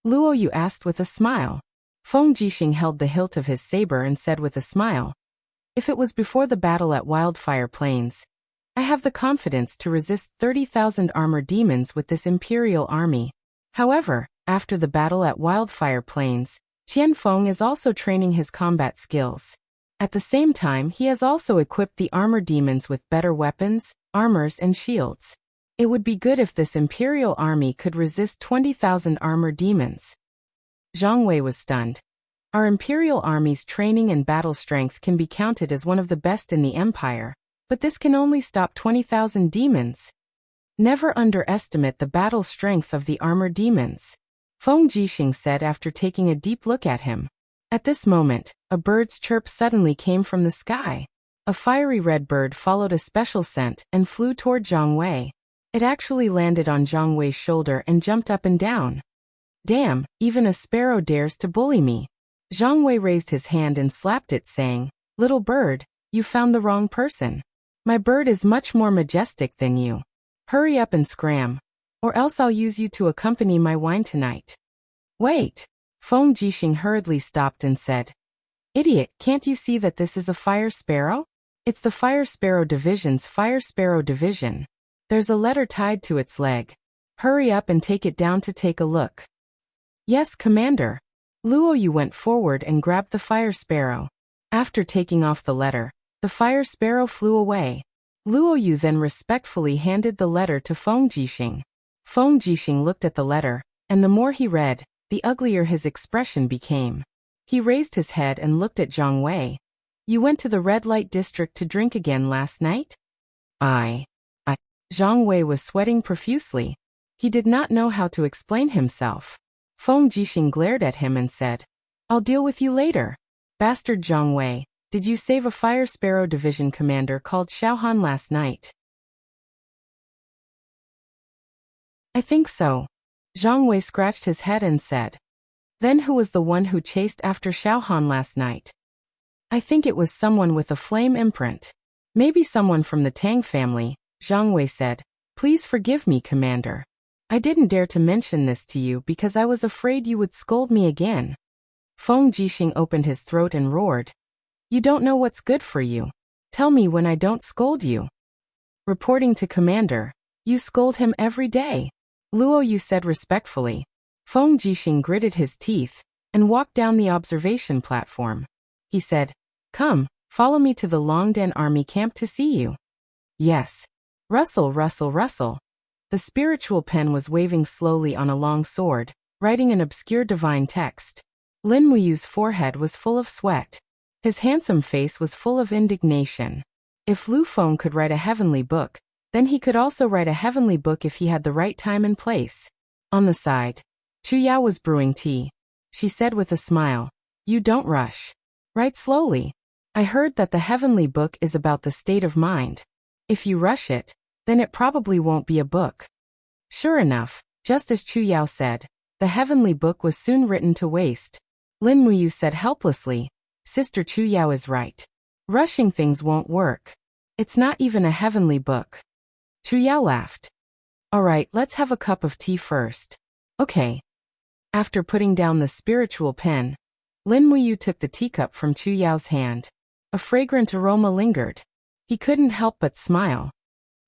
Luo Yu asked with a smile. Feng Jixing held the hilt of his saber and said with a smile, "If it was before the battle at Wildfire Plains, I have the confidence to resist 30,000 armor demons with this Imperial Army. However, after the battle at Wildfire Plains, Qian Feng is also training his combat skills. At the same time, he has also equipped the armor demons with better weapons, armors and shields. It would be good if this Imperial Army could resist 20,000 armor demons." Zhang Wei was stunned. "Our Imperial Army's training and battle strength can be counted as one of the best in the Empire, but this can only stop 20,000 demons. Never underestimate the battle strength of the armor demons," Feng Jixing said after taking a deep look at him. At this moment, a bird's chirp suddenly came from the sky. A fiery red bird followed a special scent and flew toward Zhang Wei. It actually landed on Zhang Wei's shoulder and jumped up and down. "Damn, even a sparrow dares to bully me." Zhang Wei raised his hand and slapped it, saying, "Little bird, you found the wrong person. My bird is much more majestic than you. Hurry up and scram, or else I'll use you to accompany my wine tonight." "Wait." Feng Jixing hurriedly stopped and said, "Idiot, can't you see that this is a Fire Sparrow? It's the Fire Sparrow Division's Fire Sparrow Division. There's a letter tied to its leg. Hurry up and take it down to take a look." "Yes, Commander." Luo Yu went forward and grabbed the Fire Sparrow. After taking off the letter, the Fire Sparrow flew away. Luo Yu then respectfully handed the letter to Feng Jixing. Feng Jixing looked at the letter, and the more he read, the uglier his expression became. He raised his head and looked at Zhang Wei. "You went to the red light district to drink again last night?" I. Zhang Wei was sweating profusely. He did not know how to explain himself. Feng Jixing glared at him and said, "I'll deal with you later." "Bastard Zhang Wei, did you save a Fire Sparrow Division commander called Xiao Han last night?" "I think so." Zhang Wei scratched his head and said, "Then who was the one who chased after Xiao Han last night?" "I think it was someone with a flame imprint. Maybe someone from the Tang family," Zhang Wei said. "Please forgive me, Commander. I didn't dare to mention this to you because I was afraid you would scold me again." Feng Jixing opened his throat and roared, "You don't know what's good for you. Tell me when I don't scold you." Reporting to Commander, "You scold him every day," Luo Yu said respectfully. Feng Jixing gritted his teeth and walked down the observation platform. He said, "Come, follow me to the Longdan Army camp to see you." "Yes." Rustle, rustle, rustle. The spiritual pen was waving slowly on a long sword, writing an obscure divine text. Lin Muyu's forehead was full of sweat. His handsome face was full of indignation. If Lu Feng could write a heavenly book, then he could also write a heavenly book if he had the right time and place. On the side, Chu Yao was brewing tea. She said with a smile, "You don't rush. Write slowly. I heard that the heavenly book is about the state of mind." If you rush it, then it probably won't be a book. Sure enough, just as Chu Yao said, the heavenly book was soon written to waste. Lin Muyu said helplessly, Sister Chu Yao is right. Rushing things won't work. It's not even a heavenly book. Chu Yao laughed. Alright, let's have a cup of tea first. Okay. After putting down the spiritual pen, Lin Muyu took the teacup from Chu Yao's hand. A fragrant aroma lingered. He couldn't help but smile.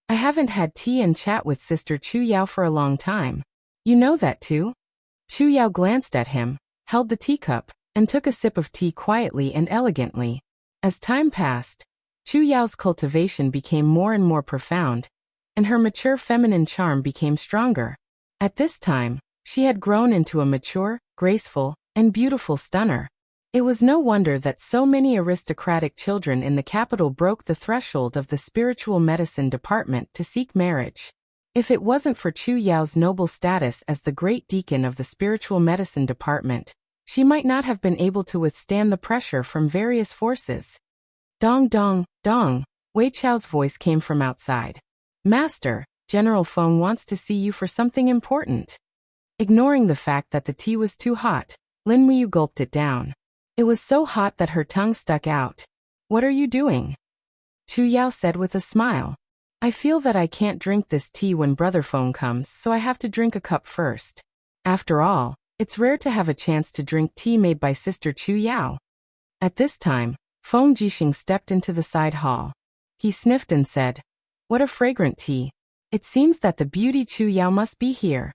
I haven't had tea and chat with Sister Chu Yao for a long time. You know that too? Chu Yao glanced at him, held the teacup, and took a sip of tea quietly and elegantly. As time passed, Chu Yao's cultivation became more and more profound, and her mature feminine charm became stronger. At this time, she had grown into a mature, graceful, and beautiful stunner. It was no wonder that so many aristocratic children in the capital broke the threshold of the spiritual medicine department to seek marriage. If it wasn't for Chu Yao's noble status as the great deacon of the spiritual medicine department, she might not have been able to withstand the pressure from various forces. Dong dong, dong, Wei Chao's voice came from outside. Master, General Feng wants to see you for something important. Ignoring the fact that the tea was too hot, Lin Muyu gulped it down. It was so hot that her tongue stuck out. What are you doing? Chu Yao said with a smile. I feel that I can't drink this tea when Brother Feng comes, so I have to drink a cup first. After all, it's rare to have a chance to drink tea made by Sister Chu Yao. At this time, Feng Jixing stepped into the side hall. He sniffed and said, What a fragrant tea. It seems that the beauty Chu Yao must be here.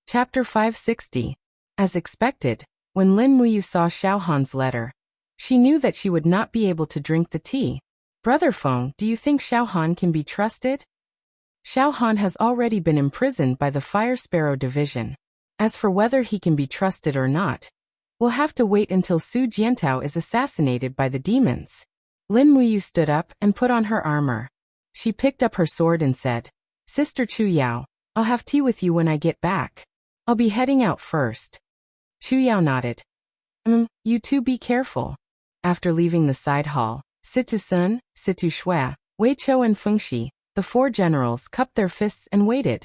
Chapter 560. As expected, when Lin Muyu saw Xiao Han's letter, she knew that she would not be able to drink the tea. Brother Feng, do you think Xiao Han can be trusted? Xiao Han has already been imprisoned by the Fire Sparrow Division. As for whether he can be trusted or not, we'll have to wait until Su Jiantao is assassinated by the demons. Lin Muyu stood up and put on her armor. She picked up her sword and said, Sister Chu Yao, I'll have tea with you when I get back. I'll be heading out first. Chu Yao nodded. You two be careful. After leaving the side hall, Situ Sun, Situ Shui, Wei Chou and Feng Shi, the four generals cupped their fists and waited.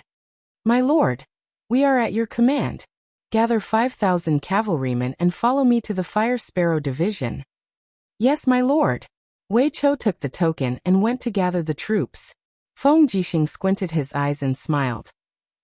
My lord, we are at your command. Gather 5,000 cavalrymen and follow me to the Fire Sparrow Division. Yes, my lord. Wei Chou took the token and went to gather the troops. Feng Jixing squinted his eyes and smiled.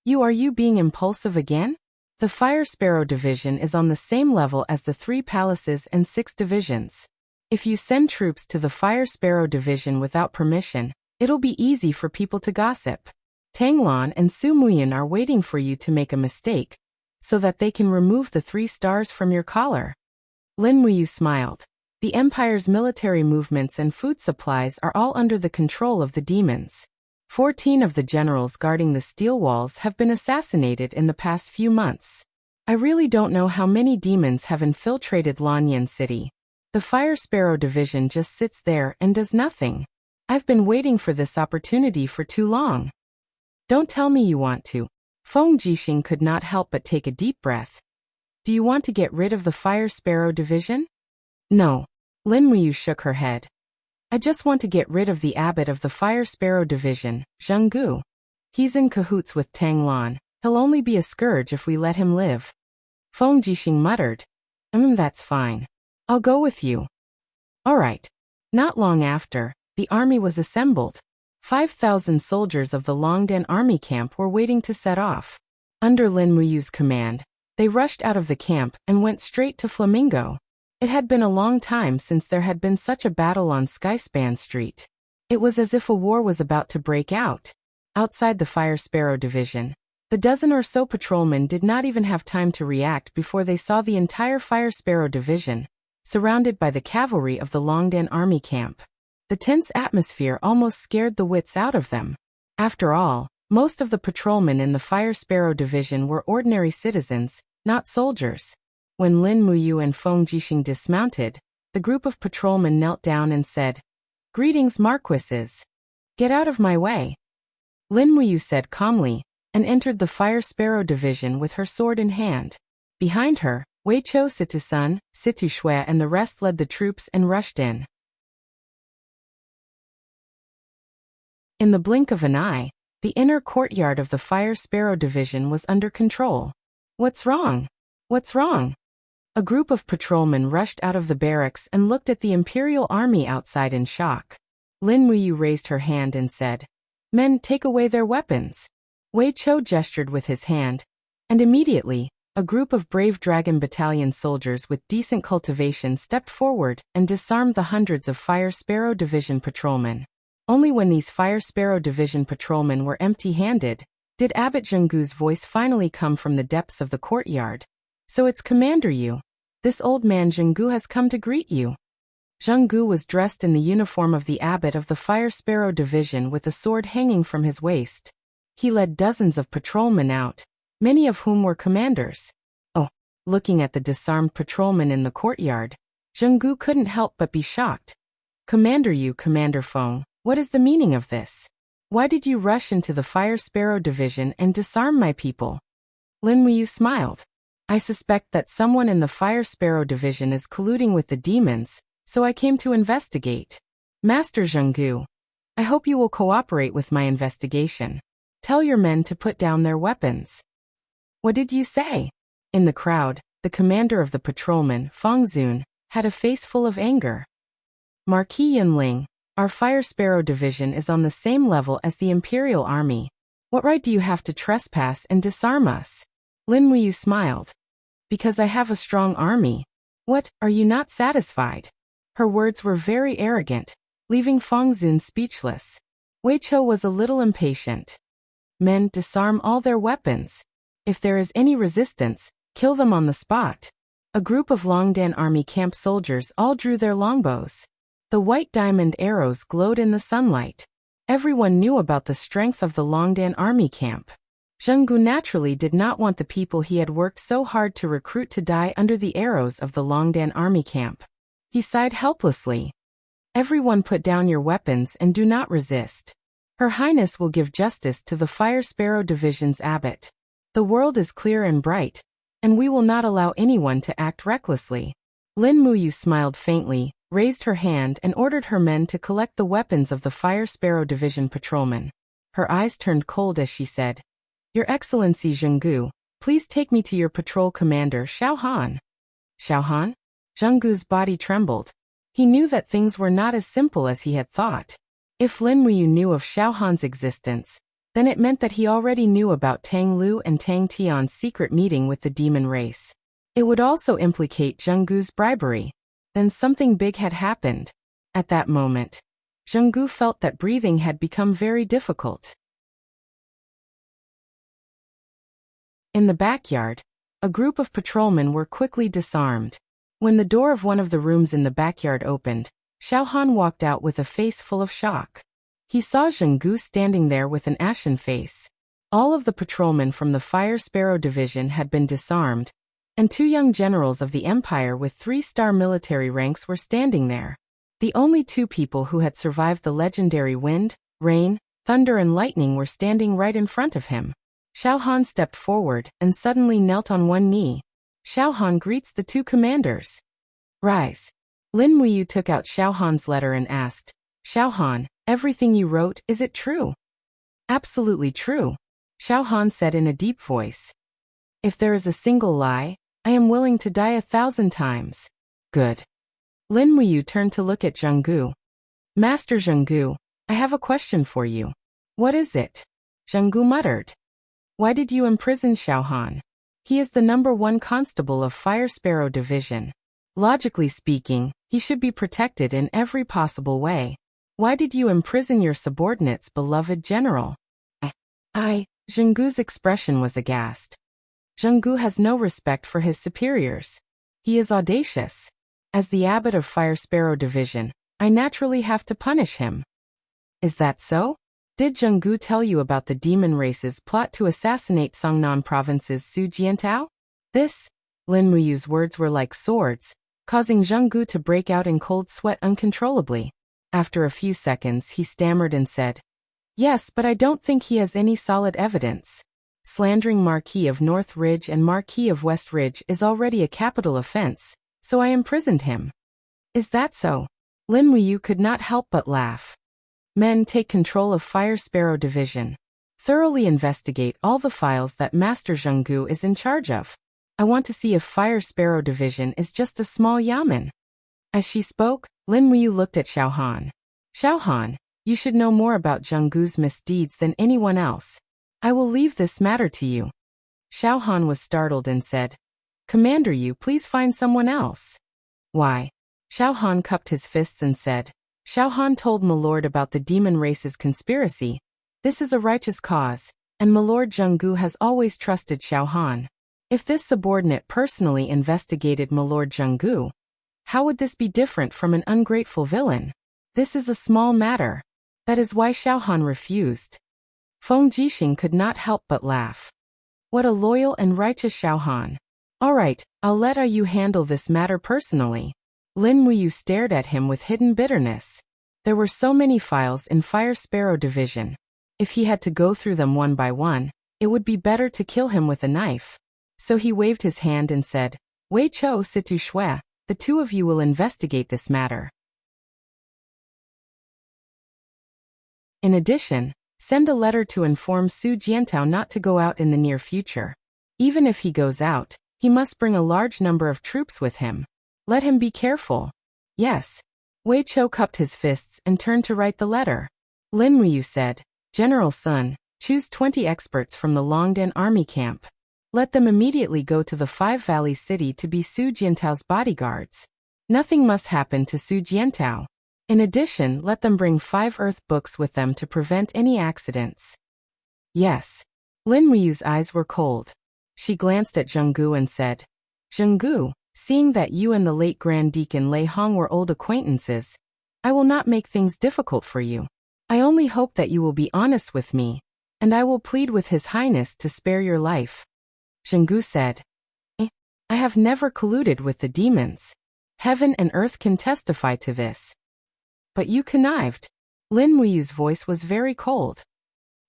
Are you being impulsive again? The Fire Sparrow Division is on the same level as the 3 palaces and 6 divisions. If you send troops to the Fire Sparrow Division without permission, it'll be easy for people to gossip. Tang Lan and Su Muyan are waiting for you to make a mistake, so that they can remove the 3 stars from your collar. Lin Muyu smiled. The Empire's military movements and food supplies are all under the control of the demons. 14 of the generals guarding the steel walls have been assassinated in the past few months. I really don't know how many demons have infiltrated Lanyan City. The Fire Sparrow Division just sits there and does nothing. I've been waiting for this opportunity for too long. Don't tell me you want to. Feng Jixing could not help but take a deep breath. Do you want to get rid of the Fire Sparrow Division? No. Lin Muyu shook her head. I just want to get rid of the abbot of the Fire Sparrow Division, Zheng Gu. He's in cahoots with Tang Lan. He'll only be a scourge if we let him live. Feng Jixing muttered. That's fine. I'll go with you. All right. Not long after, the army was assembled. 5,000 soldiers of the Longdan army camp were waiting to set off. Under Lin Muyu's command, they rushed out of the camp and went straight to Flamingo. It had been a long time since there had been such a battle on Skyspan Street. It was as if a war was about to break out. Outside the Fire Sparrow Division, the dozen or so patrolmen did not even have time to react before they saw the entire Fire Sparrow Division, surrounded by the cavalry of the Longdan army camp. The tense atmosphere almost scared the wits out of them. After all, most of the patrolmen in the Fire Sparrow Division were ordinary citizens, not soldiers. When Lin Muyu and Feng Jixing dismounted, the group of patrolmen knelt down and said, Greetings, Marquises. Get out of my way. Lin Muyu said calmly, and entered the Fire Sparrow Division with her sword in hand. Behind her, Wei Chou, Situ Sun, Situ Shui and the rest led the troops and rushed in. In the blink of an eye, the inner courtyard of the Fire Sparrow Division was under control. What's wrong? What's wrong? A group of patrolmen rushed out of the barracks and looked at the Imperial Army outside in shock. Lin Muyu raised her hand and said, "Men, take away their weapons." Wei Chou gestured with his hand, and immediately, a group of brave Dragon Battalion soldiers with decent cultivation stepped forward and disarmed the hundreds of Fire Sparrow Division patrolmen. Only when these Fire Sparrow Division patrolmen were empty-handed, did Abbot Zhenggu's voice finally come from the depths of the courtyard. "So it's Commander Yu. This old man Zhenggu has come to greet you." Zhenggu was dressed in the uniform of the abbot of the Fire Sparrow Division with a sword hanging from his waist. He led dozens of patrolmen out, many of whom were commanders. Looking at the disarmed patrolmen in the courtyard, Zhenggu couldn't help but be shocked. "Commander Yu, Commander Feng, what is the meaning of this? Why did you rush into the Fire Sparrow Division and disarm my people?" Lin Muyu smiled. "I suspect that someone in the Fire Sparrow Division is colluding with the demons, so I came to investigate. Master Zhenggu, I hope you will cooperate with my investigation. Tell your men to put down their weapons." "What did you say?" In the crowd, the commander of the patrolmen, Fang Zun, had a face full of anger. "Marquis Yinling, our Fire Sparrow Division is on the same level as the Imperial Army. What right do you have to trespass and disarm us?" Lin Muyu smiled. "Because I have a strong army. What, are you not satisfied?" Her words were very arrogant, leaving Fang Zun speechless. Wei Chou was a little impatient. "Men, disarm all their weapons. If there is any resistance, kill them on the spot." A group of Longdan Army camp soldiers all drew their longbows. The white diamond arrows glowed in the sunlight. Everyone knew about the strength of the Longdan Army camp. Zhenggu naturally did not want the people he had worked so hard to recruit to die under the arrows of the Longdan Army camp. He sighed helplessly. "Everyone put down your weapons and do not resist. Her Highness will give justice to the Fire Sparrow Division's abbot. The world is clear and bright, and we will not allow anyone to act recklessly." Lin Muyu smiled faintly, raised her hand and ordered her men to collect the weapons of the Fire Sparrow Division patrolmen. Her eyes turned cold as she said, "Your Excellency Zhenggu, please take me to your patrol commander Xiao Han." "Xiao Han?" Zhenggu's body trembled. He knew that things were not as simple as he had thought. If Lin Muyu knew of Xiao Han's existence, then it meant that he already knew about Tang Lu and Tang Tian's secret meeting with the demon race. It would also implicate Zhenggu's bribery. Then something big had happened. At that moment, Zhenggu felt that breathing had become very difficult. In the backyard, a group of patrolmen were quickly disarmed. When the door of one of the rooms in the backyard opened, Xiao Han walked out with a face full of shock. He saw Zhenggu standing there with an ashen face. All of the patrolmen from the Fire Sparrow Division had been disarmed, and 2 young generals of the Empire with 3-star military ranks were standing there. The only 2 people who had survived the legendary wind, rain, thunder and lightning were standing right in front of him. Xiao Han stepped forward and suddenly knelt on one knee. Xiao Han greets the 2 commanders. "Rise." Lin Muyu took out Xiao Han's letter and asked, "Xiao Han, everything you wrote, is it true?" "Absolutely true," Xiao Han said in a deep voice. "If there is a single lie, I am willing to die 1,000 times. "Good." Lin Muyu turned to look at Zhenggu. "Master Zhenggu, I have a question for you." "What is it?" Zhenggu muttered. "Why did you imprison Xiao Han? He is the #1 constable of Fire Sparrow Division. Logically speaking, he should be protected in every possible way. Why did you imprison your subordinate's beloved general?" Zhenggu's expression was aghast. Zhenggu has no respect for his superiors. He is audacious. As the abbot of Fire Sparrow Division, I naturally have to punish him. "Is that so? Did Zhenggu tell you about the demon race's plot to assassinate Songnan Province's Su Jiantao?" Lin Muyu's words were like swords, causing Zhenggu to break out in cold sweat uncontrollably. After a few seconds he stammered and said, "Yes, but I don't think he has any solid evidence." Slandering Marquis of North Ridge and Marquis of West Ridge is already a capital offense, so I imprisoned him. Is that so? Lin Wuyu could not help but laugh. Men, take control of Fire Sparrow Division. Thoroughly investigate all the files that Master Zhenggu is in charge of. I want to see if Fire Sparrow Division is just a small yamen. As she spoke, Lin Wuyu looked at Xiao Han. Xiao Han, you should know more about Zhenggu's misdeeds than anyone else. I will leave this matter to you. Xiao Han was startled and said, Commander, you please find someone else. Why? Xiao Han cupped his fists and said, Xiao Han told Milord about the demon race's conspiracy. This is a righteous cause, and Milord Zhenggu has always trusted Xiao Han. If this subordinate personally investigated Milord Zhenggu, how would this be different from an ungrateful villain? This is a small matter. That is why Xiao Han refused. Feng Jixing could not help but laugh. What a loyal and righteous Xiao Han. All right, I'll let you handle this matter personally. Lin Wuyu stared at him with hidden bitterness. There were so many files in Fire Sparrow Division. If he had to go through them one by one, it would be better to kill him with a knife. So he waved his hand and said, Wei Chou Situ Shui, the two of you will investigate this matter. In addition, send a letter to inform Su Jiantao not to go out in the near future. Even if he goes out, he must bring a large number of troops with him. Let him be careful. Yes. Wei Chou cupped his fists and turned to write the letter. Lin Wuyu said, General Sun, choose 20 experts from the Longdan army camp. Let them immediately go to the Five Valleys city to be Su Jiantao's bodyguards. Nothing must happen to Su Jiantao. In addition, let them bring 5 earth books with them to prevent any accidents. Yes. Lin Wuyu's eyes were cold. She glanced at Zhenggu and said, Zhenggu, seeing that you and the late Grand Deacon Lei Hong were old acquaintances, I will not make things difficult for you. I only hope that you will be honest with me, and I will plead with His Highness to spare your life. Zhenggu said, I have never colluded with the demons. Heaven and earth can testify to this. But you connived. Lin Wuyu's voice was very cold.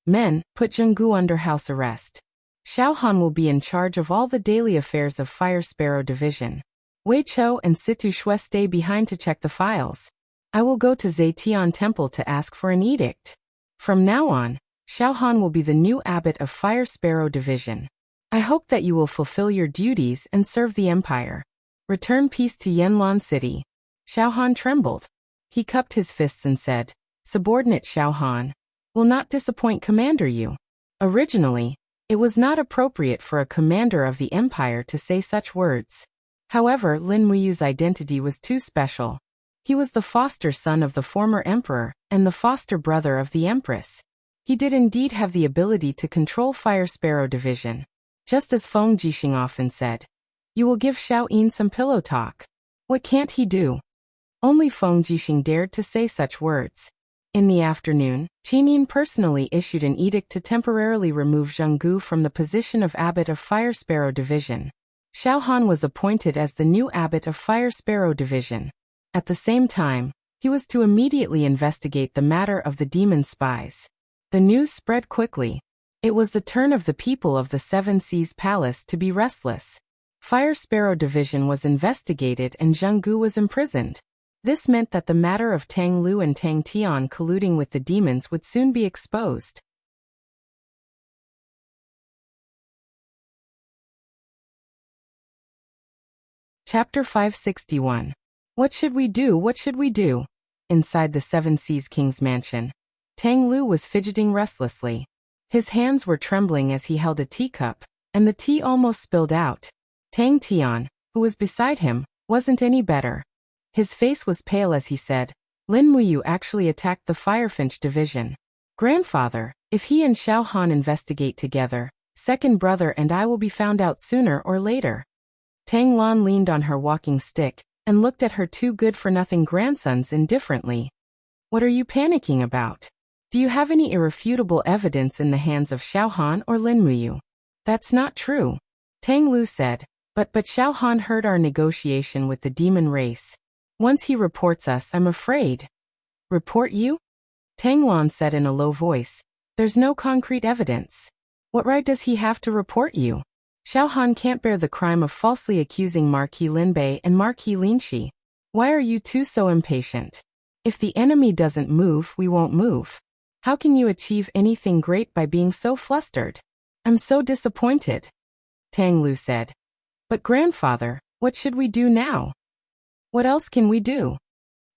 Men, put Zhenggu under house arrest. Xiao Han will be in charge of all the daily affairs of Fire Sparrow Division. Wei Chou and Situ Shui stay behind to check the files. I will go to Zetian Temple to ask for an edict. From now on, Xiao Han will be the new abbot of Fire Sparrow Division. I hope that you will fulfill your duties and serve the Empire. Return peace to Yanlan City. Xiao Han trembled. He cupped his fists and said, Subordinate Xiao Han, will not disappoint Commander Yu. Originally, it was not appropriate for a commander of the Empire to say such words. However, Lin Wuyu's identity was too special. He was the foster son of the former emperor and the foster brother of the Empress. He did indeed have the ability to control Fire Sparrow Division. Just as Feng Jixing often said, you will give Xiao Yin some pillow talk. What can't he do? Only Feng Jixing dared to say such words. In the afternoon, Qin Yin personally issued an edict to temporarily remove Zhenggu from the position of abbot of Fire Sparrow Division. Xiao Han was appointed as the new abbot of Fire Sparrow Division. At the same time, he was to immediately investigate the matter of the demon spies. The news spread quickly. It was the turn of the people of the Seven Seas Palace to be restless. Fire Sparrow Division was investigated and Zhenggu was imprisoned. This meant that the matter of Tang Lu and Tang Tian colluding with the demons would soon be exposed. Chapter 561. What should we do? What should we do? Inside the Seven Seas King's mansion, Tang Lu was fidgeting restlessly. His hands were trembling as he held a teacup, and the tea almost spilled out. Tang Tian, who was beside him, wasn't any better. His face was pale as he said, Lin Wuyu actually attacked the Firefinch division. Grandfather, if he and Xiao Han investigate together, second brother and I will be found out sooner or later. Tang Lan leaned on her walking stick and looked at her two good-for-nothing grandsons indifferently. What are you panicking about? Do you have any irrefutable evidence in the hands of Xiao Han or Lin Wuyu? That's not true. Tang Lu said, but Xiao Han heard our negotiation with the demon race. Once he reports us, I'm afraid. Report you? Tang Lan said in a low voice. There's no concrete evidence. What right does he have to report you? Xiao Han can't bear the crime of falsely accusing Marquis Linbei and Marquis Linshi. Why are you two so impatient? If the enemy doesn't move, we won't move. How can you achieve anything great by being so flustered? I'm so disappointed. Tang Lu said. But grandfather, what should we do now? What else can we do?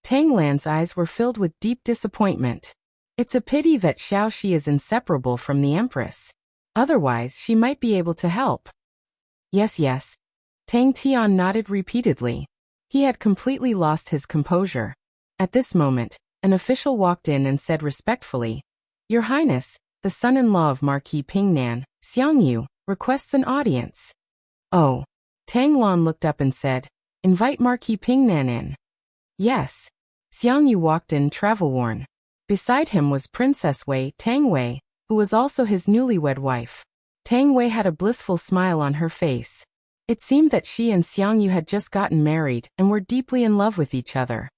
Tang Lan's eyes were filled with deep disappointment. It's a pity that Xiao Shi is inseparable from the Empress. Otherwise, she might be able to help. Yes, yes. Tang Tian nodded repeatedly. He had completely lost his composure. At this moment, an official walked in and said respectfully, Your Highness, the son-in-law of Marquis Pingnan, Xiang Yu, requests an audience. Oh. Tang Lan looked up and said, Invite Marquis Pingnan in. Yes. Xiang Yu walked in travel-worn. Beside him was Princess Wei Tang Wei, who was also his newlywed wife. Tang Wei had a blissful smile on her face. It seemed that she and Xiang Yu had just gotten married and were deeply in love with each other.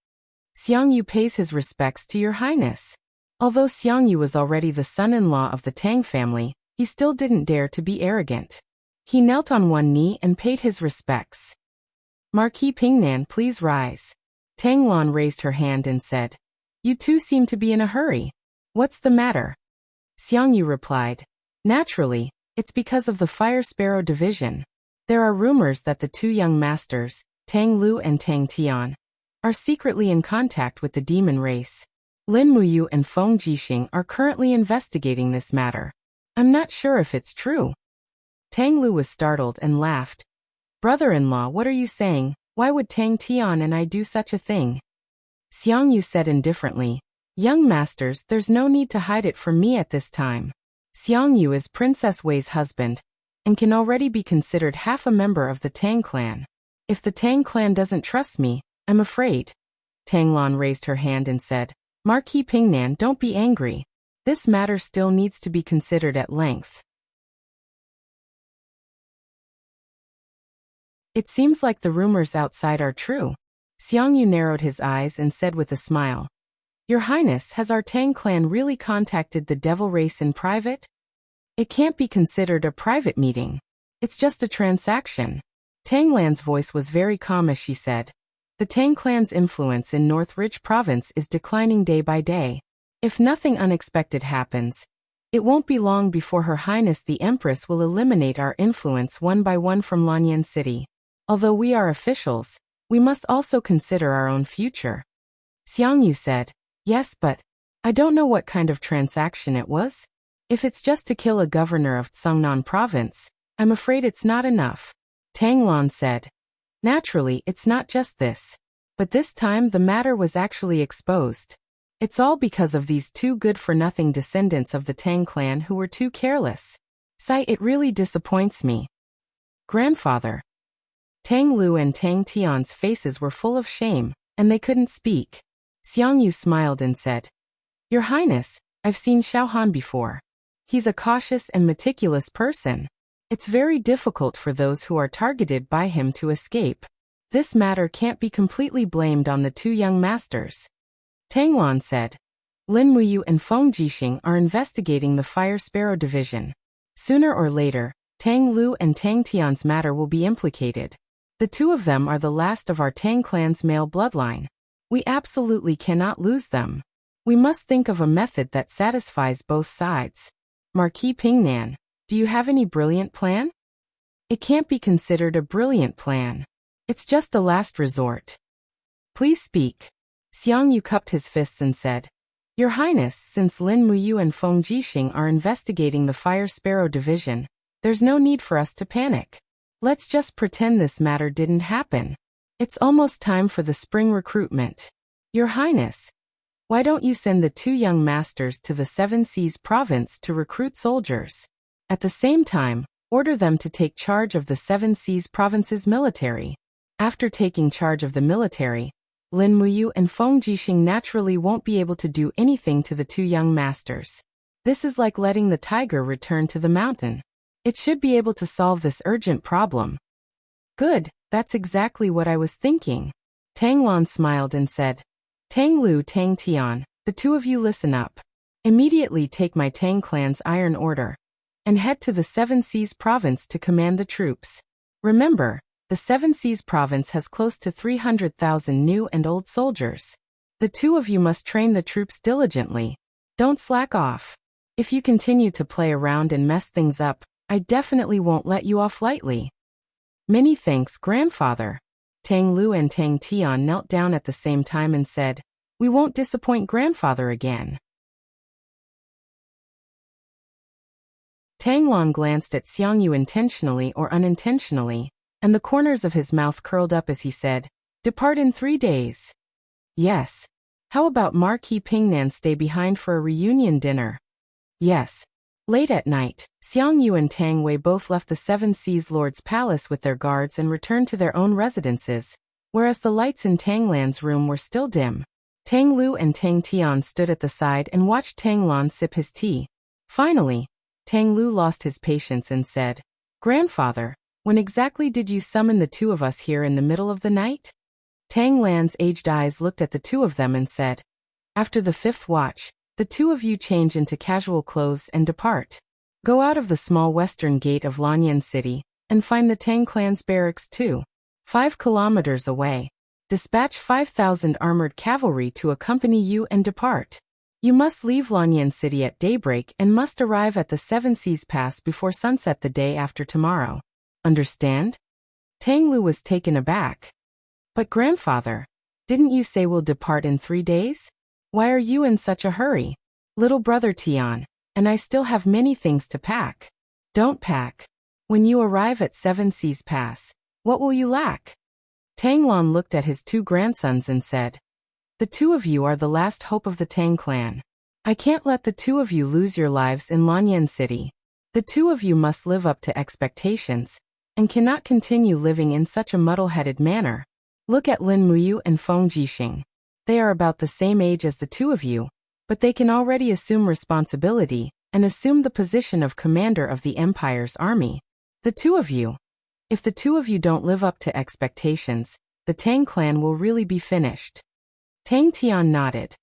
Xiang Yu pays his respects to Your Highness. Although Xiang Yu was already the son-in-law of the Tang family, he still didn't dare to be arrogant. He knelt on one knee and paid his respects. Marquis Pingnan, please rise. Tang Lan raised her hand and said, You two seem to be in a hurry. What's the matter? Xiang Yu replied, Naturally, it's because of the Fire Sparrow division. There are rumors that the two young masters, Tang Lu and Tang Tian, are secretly in contact with the demon race. Lin Muyu and Feng Jixing are currently investigating this matter. I'm not sure if it's true. Tang Lu was startled and laughed. Brother-in-law, what are you saying? Why would Tang Tian and I do such a thing? Xiang Yu said indifferently, Young masters, there's no need to hide it from me at this time. Xiang Yu is Princess Wei's husband, and can already be considered half a member of the Tang clan. If the Tang clan doesn't trust me, I'm afraid. Tang Lan raised her hand and said, Marquis Pingnan, don't be angry. This matter still needs to be considered at length. It seems like the rumors outside are true. Xiang Yu narrowed his eyes and said with a smile, Your Highness, has our Tang clan really contacted the devil race in private? It can't be considered a private meeting. It's just a transaction. Tang Lan's voice was very calm as she said, The Tang clan's influence in North Ridge Province is declining day by day. If nothing unexpected happens, it won't be long before Her Highness the Empress will eliminate our influence one by one from Lanyan City. Although we are officials, we must also consider our own future. Xiang Yu said, Yes, but I don't know what kind of transaction it was. If it's just to kill a governor of Tsangnan province, I'm afraid it's not enough. Tang Lan said, Naturally, it's not just this. But this time the matter was actually exposed. It's all because of these two good-for-nothing descendants of the Tang clan who were too careless. It really disappoints me. Grandfather. Tang Lu and Tang Tian's faces were full of shame, and they couldn't speak. Xiang Yu smiled and said, Your Highness, I've seen Xiao Han before. He's a cautious and meticulous person. It's very difficult for those who are targeted by him to escape. This matter can't be completely blamed on the two young masters. Tang Lan said, Lin Muyu and Feng Jixing are investigating the Fire Sparrow division. Sooner or later, Tang Lu and Tang Tian's matter will be implicated. The two of them are the last of our Tang clan's male bloodline. We absolutely cannot lose them. We must think of a method that satisfies both sides. Marquis Pingnan, do you have any brilliant plan? It can't be considered a brilliant plan. It's just a last resort. Please speak. Xiang Yu cupped his fists and said, Your Highness, since Lin Muyu and Feng Jixing are investigating the Fire Sparrow division, there's no need for us to panic. Let's just pretend this matter didn't happen. It's almost time for the spring recruitment. Your Highness, why don't you send the two young masters to the Seven Seas province to recruit soldiers? At the same time, order them to take charge of the Seven Seas province's military. After taking charge of the military, Lin Muyu and Feng Jixing naturally won't be able to do anything to the two young masters. This is like letting the tiger return to the mountain. It should be able to solve this urgent problem. Good, that's exactly what I was thinking. Tang Lan smiled and said, Tang Lu, Tang Tian, the two of you listen up. Immediately take my Tang clan's iron order. and head to the Seven Seas province to command the troops. Remember, the Seven Seas province has close to 300,000 new and old soldiers. The two of you must train the troops diligently. Don't slack off. If you continue to play around and mess things up, I definitely won't let you off lightly. Many thanks, grandfather. Tang Lu and Tang Tian knelt down at the same time and said, "We won't disappoint grandfather again." Tang Lan glanced at Xiang Yu intentionally or unintentionally, and the corners of his mouth curled up as he said, "Depart in 3 days." Yes. How about Marquis Pingnan stay behind for a reunion dinner? Yes. Late at night, Xiang Yu and Tang Wei both left the Seven Seas Lord's palace with their guards and returned to their own residences, whereas the lights in Tang Lan's room were still dim. Tang Lu and Tang Tian stood at the side and watched Tang Lan sip his tea. Finally, Tang Lu lost his patience and said, "Grandfather, when exactly did you summon the two of us here in the middle of the night?" Tang Lan's aged eyes looked at the two of them and said, "After the 5th watch, the two of you change into casual clothes and depart. Go out of the small western gate of Lanyan City and find the Tang clan's barracks 5 kilometers away. Dispatch 5,000 armored cavalry to accompany you and depart. You must leave Lanyan City at daybreak and must arrive at the Seven Seas Pass before sunset the day after tomorrow. Understand?" Tang Lu was taken aback. "But grandfather, didn't you say we'll depart in 3 days? Why are you in such a hurry?" "Little brother Tian, and I still have many things to pack." "Don't pack. When you arrive at Seven Seas Pass, what will you lack?" Tang Lan looked at his 2 grandsons and said, "The two of you are the last hope of the Tang clan. I can't let the two of you lose your lives in Lanyan City. The two of you must live up to expectations, and cannot continue living in such a muddle-headed manner. Look at Lin Muyu and Feng Jixing. They are about the same age as the two of you, but they can already assume responsibility and assume the position of commander of the Empire's army. The two of you. If the two of you don't live up to expectations, the Tang clan will really be finished." Tang Tian nodded.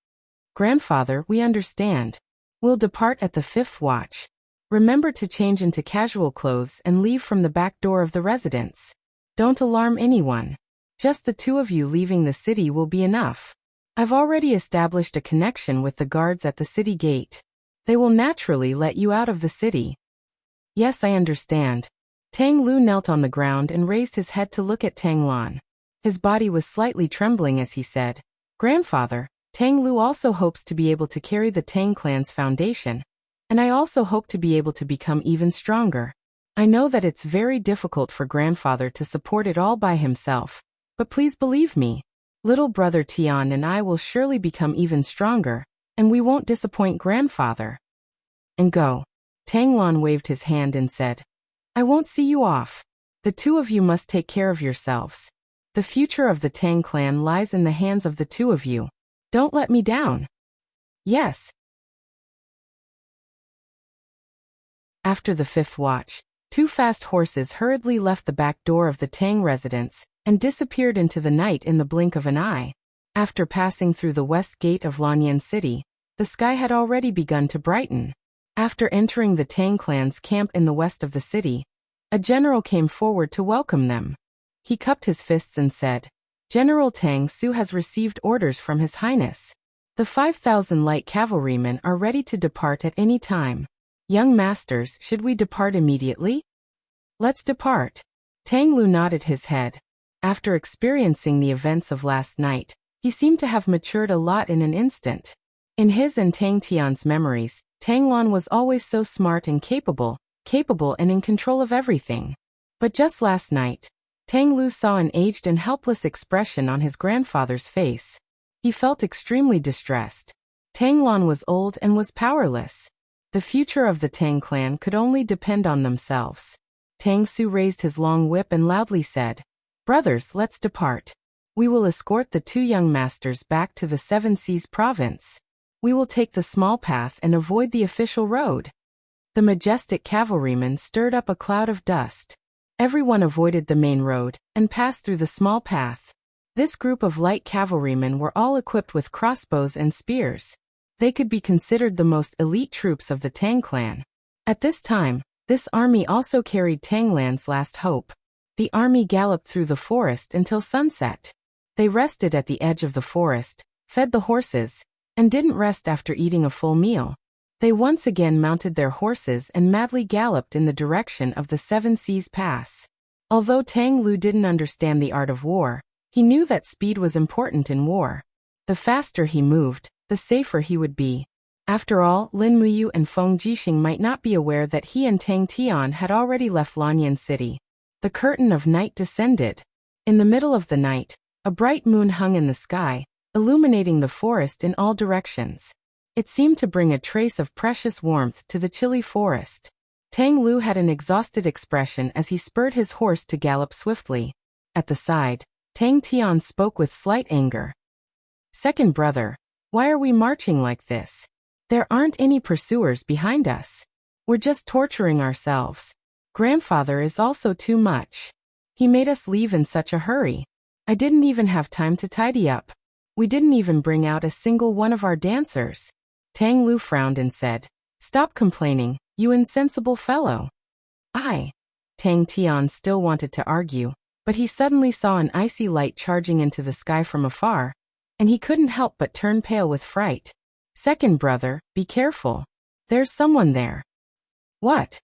"Grandfather, we understand. We'll depart at the 5th watch. Remember to change into casual clothes and leave from the back door of the residence. Don't alarm anyone. Just the two of you leaving the city will be enough. I've already established a connection with the guards at the city gate. They will naturally let you out of the city." "Yes, I understand." Tang Lu knelt on the ground and raised his head to look at Tang Lan. His body was slightly trembling as he said, "Grandfather, Tang Lu also hopes to be able to carry the Tang clan's foundation, and I also hope to be able to become even stronger. I know that it's very difficult for grandfather to support it all by himself, but please believe me. Little brother Tian and I will surely become even stronger, and we won't disappoint grandfather. And go." Tang Lan waved his hand and said, "I won't see you off. The two of you must take care of yourselves. The future of the Tang clan lies in the hands of the two of you. Don't let me down." "Yes." After the 5th watch, 2 fast horses hurriedly left the back door of the Tang residence and disappeared into the night in the blink of an eye. After passing through the west gate of Lanyan City, the sky had already begun to brighten. After entering the Tang clan's camp in the west of the city, a general came forward to welcome them. He cupped his fists and said, "General Tang Su has received orders from His Highness. The 5,000 light cavalrymen are ready to depart at any time. Young masters, should we depart immediately?" "Let's depart." Tang Lu nodded his head. After experiencing the events of last night, he seemed to have matured a lot in an instant. In his and Tang Tian's memories, Tang Lan was always so smart and capable and in control of everything. But just last night, Tang Lu saw an aged and helpless expression on his grandfather's face. He felt extremely distressed. Tang Lan was old and was powerless. The future of the Tang clan could only depend on themselves. Tang Su raised his long whip and loudly said, "Brothers, let's depart. We will escort the 2 young masters back to the Seven Seas province. We will take the small path and avoid the official road." The majestic cavalrymen stirred up a cloud of dust. Everyone avoided the main road and passed through the small path. This group of light cavalrymen were all equipped with crossbows and spears. They could be considered the most elite troops of the Tang clan. At this time, This army also carried Tanglan's last hope. The army galloped through the forest until sunset. They rested at the edge of the forest, fed the horses, and didn't rest after eating a full meal. They once again mounted their horses and madly galloped in the direction of the Seven Seas Pass. Although Tang Lu didn't understand the art of war, he knew that speed was important in war. The faster he moved, the safer he would be. After all, Lin Muyu and Feng Jixing might not be aware that he and Tang Tian had already left Lanyan City. The curtain of night descended. In the middle of the night, a bright moon hung in the sky, illuminating the forest in all directions. It seemed to bring a trace of precious warmth to the chilly forest. Tang Lu had an exhausted expression as he spurred his horse to gallop swiftly. At the side, Tang Tian spoke with slight anger. "Second brother, why are we marching like this? There aren't any pursuers behind us. We're just torturing ourselves. Grandfather is also too much. He made us leave in such a hurry. I didn't even have time to tidy up. We didn't even bring out a single one of our dancers." Tang Lu frowned and said, "Stop complaining, you insensible fellow." Tang Tian still wanted to argue, but he suddenly saw an icy light charging into the sky from afar, and he couldn't help but turn pale with fright. "Second brother, be careful. There's someone there." "What?"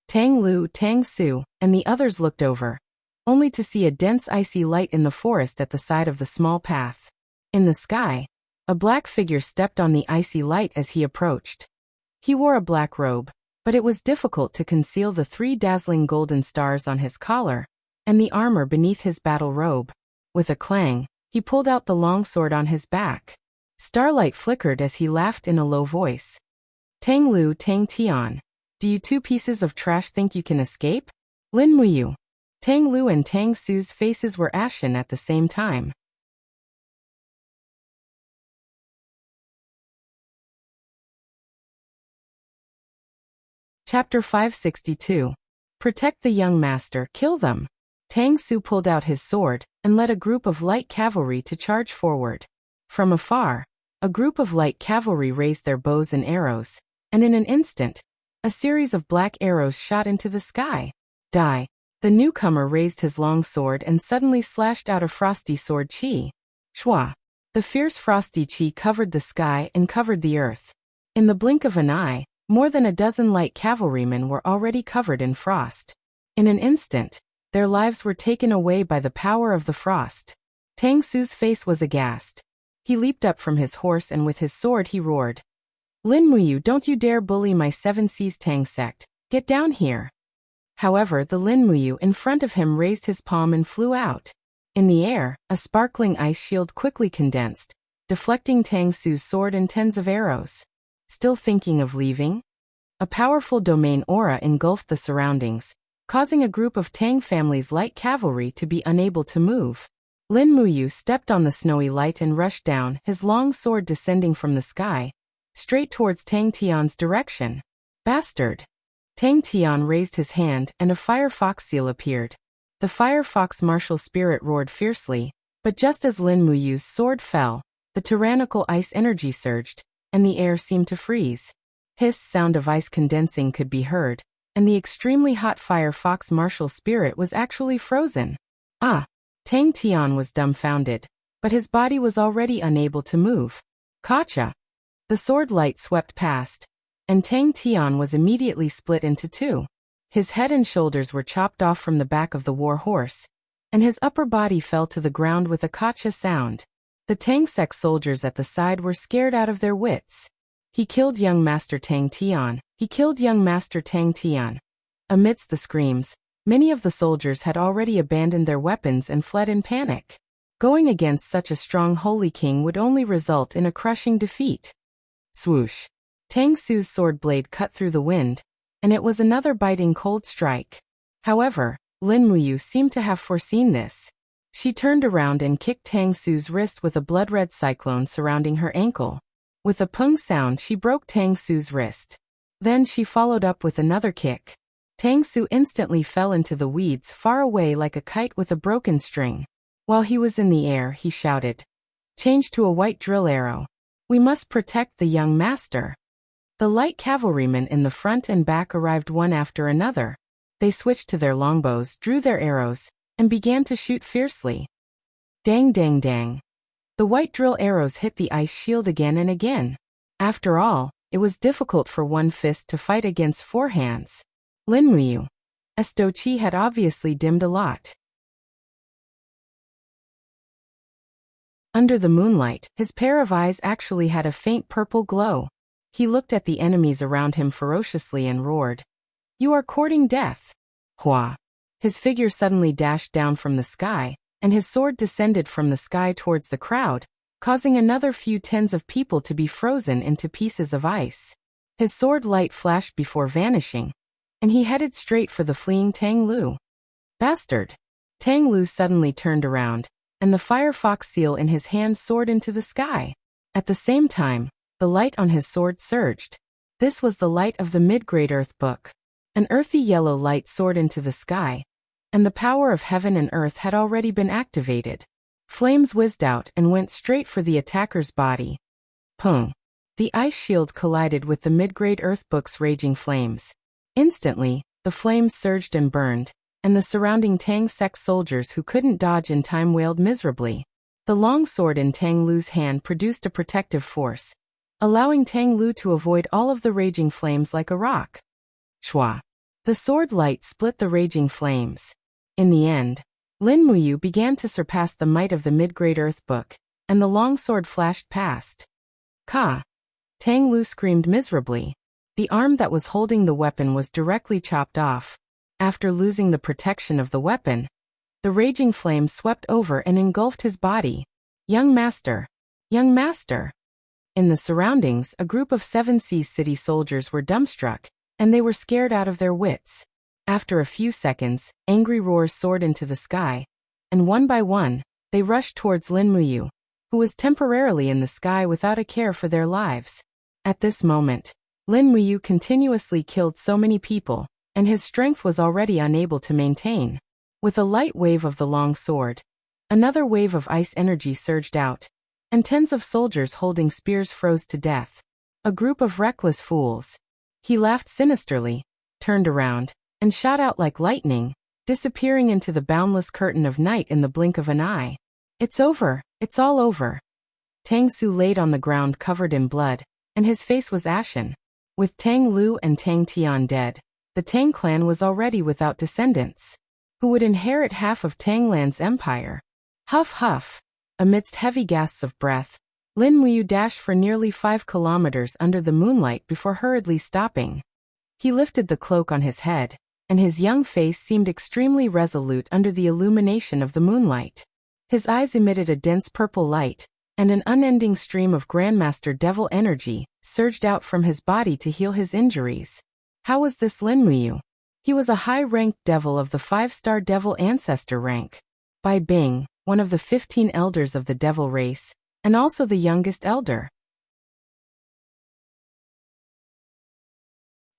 Tang Lu, Tang Su, and the others looked over, only to see a dense icy light in the forest at the side of the small path. In the sky, a black figure stepped on the icy light as he approached. He wore a black robe, but it was difficult to conceal the 3 dazzling golden stars on his collar and the armor beneath his battle robe. With a clang, he pulled out the long sword on his back. Starlight flickered as he laughed in a low voice. "Tang Lu, Tang Tian, do you 2 pieces of trash think you can escape?" "Lin Muyu." Tang Lu and Tang Su's faces were ashen at the same time. Chapter 562. Protect the young master, kill them. Tang Su pulled out his sword and led a group of light cavalry to charge forward. From afar, a group of light cavalry raised their bows and arrows, and in an instant, a series of black arrows shot into the sky. Die! The newcomer raised his long sword and suddenly slashed out a frosty sword chi. Shwa! The fierce frosty chi covered the sky and covered the earth. In the blink of an eye, more than a dozen light cavalrymen were already covered in frost. In an instant, their lives were taken away by the power of the frost. Tang Su's face was aghast. He leaped up from his horse and with his sword he roared. "Lin Muyu, don't you dare bully my Seven Seas Tang sect. Get down here." However, the Lin Muyu in front of him raised his palm and flew out. In the air, a sparkling ice shield quickly condensed, deflecting Tang Su's sword and tens of arrows. Still thinking of leaving? A powerful domain aura engulfed the surroundings, causing a group of Tang family's light cavalry to be unable to move. Lin Muyu stepped on the snowy light and rushed down, his long sword descending from the sky, straight towards Tang Tian's direction. "Bastard!" Tang Tian raised his hand and a fire fox seal appeared. The fire fox martial spirit roared fiercely, but just as Lin Muyu's sword fell, the tyrannical ice energy surged, and the air seemed to freeze. Hiss sound of ice condensing could be heard, and the extremely hot fire fox martial spirit was actually frozen. Tang Tian was dumbfounded, but his body was already unable to move. Kacha! The sword light swept past, and Tang Tian was immediately split into 2. His head and shoulders were chopped off from the back of the war horse, and his upper body fell to the ground with a kacha sound. The Tang sect soldiers at the side were scared out of their wits. "He killed young Master Tang Tian. He killed young Master Tang Tian." Amidst the screams, many of the soldiers had already abandoned their weapons and fled in panic. Going against such a strong holy king would only result in a crushing defeat. Swoosh! Tang Su's sword blade cut through the wind, and it was another biting cold strike. However, Lin Muyu seemed to have foreseen this. She turned around and kicked Tang Su's wrist with a blood-red cyclone surrounding her ankle. With a pung sound, she broke Tang Su's wrist. Then she followed up with another kick. Tang Su instantly fell into the weeds far away like a kite with a broken string. While he was in the air, he shouted, "Change to a white drill arrow. We must protect the young master." The light cavalrymen in the front and back arrived one after another. They switched to their longbows, drew their arrows, and began to shoot fiercely. Dang dang dang. The white drill arrows hit the ice shield again and again. After all, it was difficult for one fist to fight against four hands. Lin Muyu. Estochi had obviously dimmed a lot. Under the moonlight, his pair of eyes actually had a faint purple glow. He looked at the enemies around him ferociously and roared. You are courting death. Hua. His figure suddenly dashed down from the sky, and his sword descended from the sky towards the crowd, causing another few tens of people to be frozen into pieces of ice. His sword light flashed before vanishing, and he headed straight for the fleeing Tang Lu. Bastard! Tang Lu suddenly turned around, and the firefox seal in his hand soared into the sky. At the same time, the light on his sword surged. This was the light of the mid-grade earth book. An earthy yellow light soared into the sky, and the power of heaven and earth had already been activated. Flames whizzed out and went straight for the attacker's body. Pung! The ice shield collided with the mid-grade earth book's raging flames. Instantly, the flames surged and burned, and the surrounding Tang sect soldiers who couldn't dodge in time wailed miserably. The long sword in Tang Lu's hand produced a protective force, allowing Tang Lu to avoid all of the raging flames like a rock. Shwa! The sword light split the raging flames. In the end, Lin Muyu began to surpass the might of the mid-grade earth book, and the long sword flashed past. Ka! Tang Lu screamed miserably. The arm that was holding the weapon was directly chopped off. After losing the protection of the weapon, the raging flame swept over and engulfed his body. Young master! Young master! In the surroundings, a group of 7 Seas City soldiers were dumbstruck, and they were scared out of their wits. After a few seconds, angry roars soared into the sky, and one by one, they rushed towards Lin Muyu, who was temporarily in the sky without a care for their lives. At this moment, Lin Muyu continuously killed so many people, and his strength was already unable to maintain. With a light wave of the long sword, another wave of ice energy surged out, and tens of soldiers holding spears froze to death. A group of reckless fools. He laughed sinisterly, turned around, and shot out like lightning, disappearing into the boundless curtain of night in the blink of an eye. It's over, it's all over. Tang Su laid on the ground covered in blood, and his face was ashen. With Tang Lu and Tang Tian dead, the Tang clan was already without descendants, who would inherit half of Tangland's empire. Huff huff. Amidst heavy gasps of breath, Lin Muyu dashed for nearly 5 kilometers under the moonlight before hurriedly stopping. He lifted the cloak on his head, and his young face seemed extremely resolute under the illumination of the moonlight. His eyes emitted a dense purple light, and an unending stream of Grandmaster Devil energy surged out from his body to heal his injuries. How was this Lin Muyu? He was a high-ranked devil of the 5-star devil ancestor rank. Bai Bing, one of the 15 elders of the devil race, and also the youngest elder.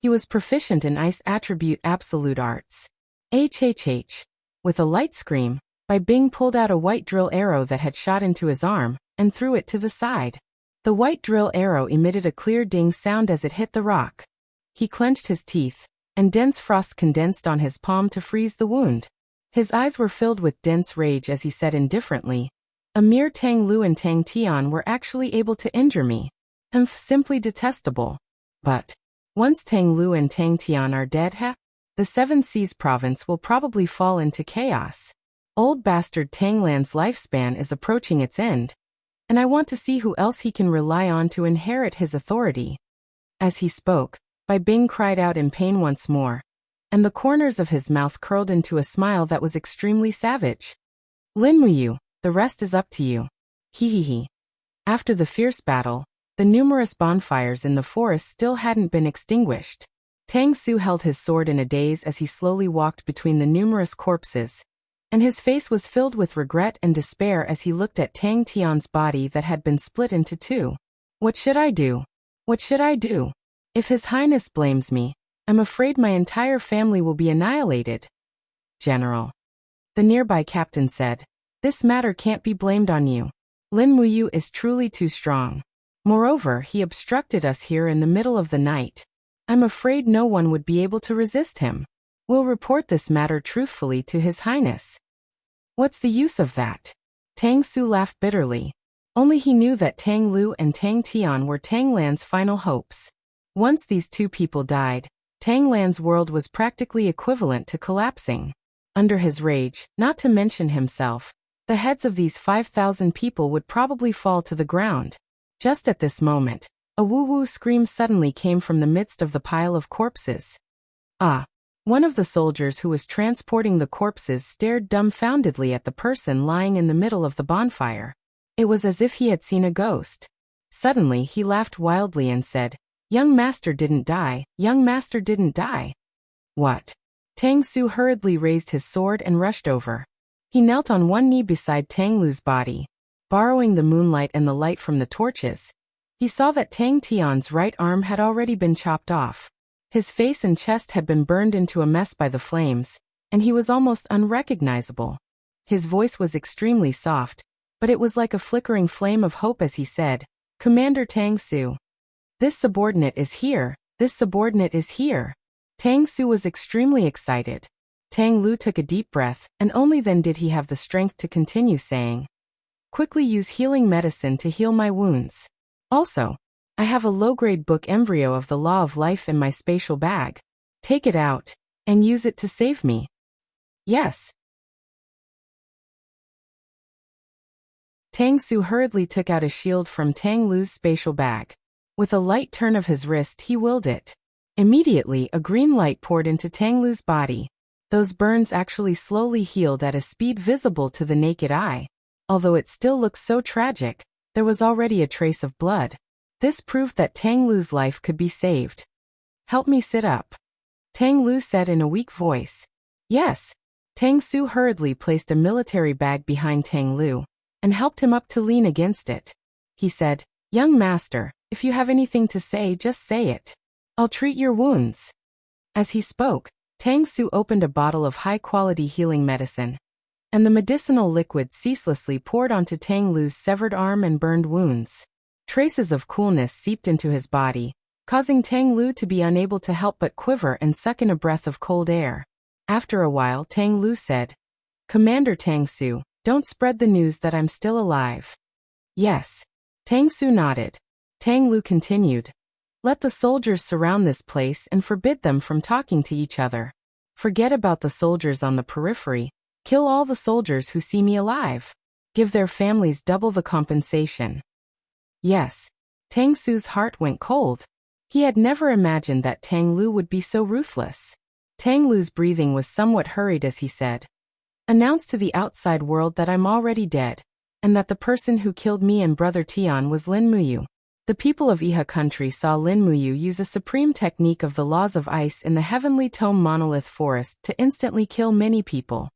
He was proficient in ice attribute absolute arts. HHH. With a light scream, Bai Bing pulled out a white drill arrow that had shot into his arm, and threw it to the side. The white drill arrow emitted a clear ding sound as it hit the rock. He clenched his teeth, and dense frost condensed on his palm to freeze the wound. His eyes were filled with dense rage as he said indifferently, a mere Tang Lu and Tang Tian were actually able to injure me. Simply detestable. But once Tang Lu and Tang Tian are dead, the 7 Seas province will probably fall into chaos. Old bastard Tangland's lifespan is approaching its end, and I want to see who else he can rely on to inherit his authority. As he spoke, Bai Bing cried out in pain once more, and the corners of his mouth curled into a smile that was extremely savage. Lin Muyu, the rest is up to you. Hee. After the fierce battle, the numerous bonfires in the forest still hadn't been extinguished. Tang Su held his sword in a daze as he slowly walked between the numerous corpses, and his face was filled with regret and despair as he looked at Tang Tian's body that had been split into 2. What should I do? What should I do? If His Highness blames me, I'm afraid my entire family will be annihilated. General. The nearby captain said, this matter can't be blamed on you. Lin Muyu is truly too strong. Moreover, he obstructed us here in the middle of the night. I'm afraid no one would be able to resist him. We'll report this matter truthfully to His Highness. What's the use of that? Tang Su laughed bitterly. Only he knew that Tang Lu and Tang Tian were Tang Lan's final hopes. Once these two people died, Tang Lan's world was practically equivalent to collapsing. Under his rage, not to mention himself, the heads of these 5,000 people would probably fall to the ground. Just at this moment, a woo-woo scream suddenly came from the midst of the pile of corpses. Ah! One of the soldiers who was transporting the corpses stared dumbfoundedly at the person lying in the middle of the bonfire. It was as if he had seen a ghost. Suddenly he laughed wildly and said, "Young master didn't die, young master didn't die." What? Tang Su hurriedly raised his sword and rushed over. He knelt on one knee beside Tang Lu's body. Borrowing the moonlight and the light from the torches, he saw that Tang Tian's right arm had already been chopped off. His face and chest had been burned into a mess by the flames, and he was almost unrecognizable. His voice was extremely soft, but it was like a flickering flame of hope as he said, "Commander Tang Su. This subordinate is here, this subordinate is here." Tang Su was extremely excited. Tang Lu took a deep breath, and only then did he have the strength to continue saying, "Quickly use healing medicine to heal my wounds. Also, I have a low-grade book embryo of the Law of Life in my spatial bag. Take it out, and use it to save me." "Yes." Tang Su hurriedly took out a shield from Tang Lu's spatial bag. With a light turn of his wrist he willed it. Immediately a green light poured into Tang Lu's body. Those burns actually slowly healed at a speed visible to the naked eye. Although it still looked so tragic, there was already a trace of blood. This proved that Tang Lu's life could be saved. "Help me sit up," Tang Lu said in a weak voice. "Yes." Tang Su hurriedly placed a military bag behind Tang Lu and helped him up to lean against it. He said, "Young master, if you have anything to say, just say it. I'll treat your wounds." As he spoke, Tang Su opened a bottle of high-quality healing medicine, and the medicinal liquid ceaselessly poured onto Tang Lu's severed arm and burned wounds. Traces of coolness seeped into his body, causing Tang Lu to be unable to help but quiver and suck in a breath of cold air. After a while Tang Lu said, "Commander Tang Su, don't spread the news that I'm still alive." "Yes." Tang Su nodded. Tang Lu continued, "Let the soldiers surround this place and forbid them from talking to each other. Forget about the soldiers on the periphery. Kill all the soldiers who see me alive. Give their families double the compensation." Yes. Tang Su's heart went cold. He had never imagined that Tang Lu would be so ruthless. Tang Lu's breathing was somewhat hurried as he said, "Announce to the outside world that I'm already dead, and that the person who killed me and brother Tian was Lin Muyu." The people of Iha country saw Lin Muyu use a supreme technique of the laws of ice in the Heavenly Tome monolith forest to instantly kill many people.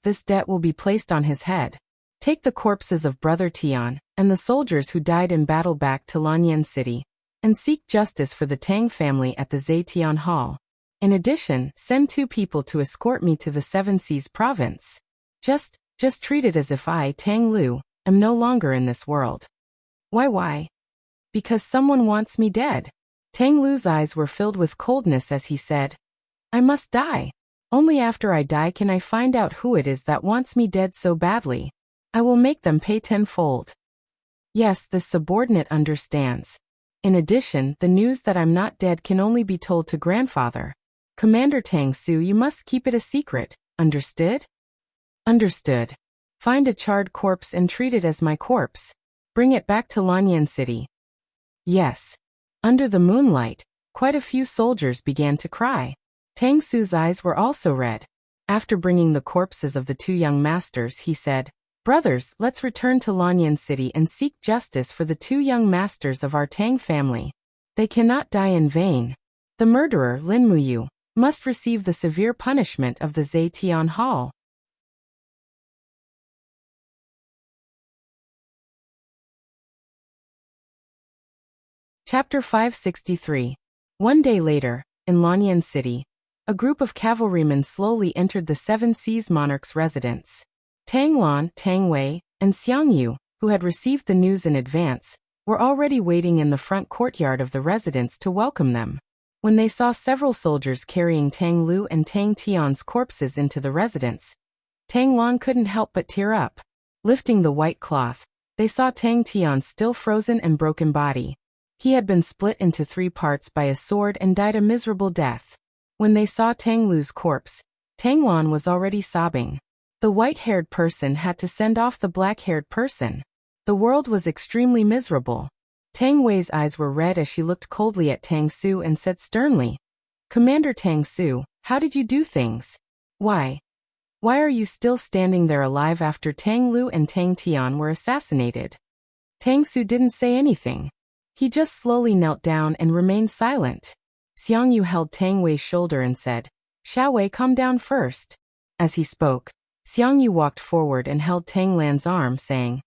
This debt will be placed on his head. Take the corpses of brother Tian and the soldiers who died in battle back to Lanyan City, and seek justice for the Tang family at the Zetian Hall. In addition, send 2 people to escort me to the Seven Seas province. Just treat it as if I, Tang Lu, am no longer in this world. Why? Because someone wants me dead. Tang Lu's eyes were filled with coldness as he said, "I must die. Only after I die can I find out who it is that wants me dead so badly. I will make them pay tenfold." Yes, this subordinate understands. In addition, the news that I'm not dead can only be told to grandfather. "Commander Tang Su, you must keep it a secret, understood?" "Understood. Find a charred corpse and treat it as my corpse. Bring it back to Lanyan City." Yes. Under the moonlight, quite a few soldiers began to cry. Tang Su's eyes were also red. After bringing the corpses of the 2 young masters, he said, "Brothers, let's return to Lanyan City and seek justice for the 2 young masters of our Tang family. They cannot die in vain. The murderer, Lin Muyu, must receive the severe punishment of the Zetian Hall." Chapter 563. One day later, in Lanyan City, a group of cavalrymen slowly entered the Seven Seas monarch's residence. Tang Lan, Tang Wei, and Xiang Yu, who had received the news in advance, were already waiting in the front courtyard of the residence to welcome them. When they saw several soldiers carrying Tang Lu and Tang Tian's corpses into the residence, Tang Luan couldn't help but tear up. Lifting the white cloth, they saw Tang Tian's still frozen and broken body. He had been split into 3 parts by a sword and died a miserable death. When they saw Tang Lu's corpse, Tang Luan was already sobbing. The white-haired person had to send off the black-haired person. The world was extremely miserable. Tang Wei's eyes were red as she looked coldly at Tang Su and said sternly, "Commander Tang Su, how did you do things? Why are you still standing there alive after Tang Lu and Tang Tian were assassinated?" Tang Su didn't say anything. He just slowly knelt down and remained silent. Xiang Yu held Tang Wei's shoulder and said, "Xiao Wei, calm down first." As he spoke, Xiang Yu walked forward and held Tang Lan's arm, saying,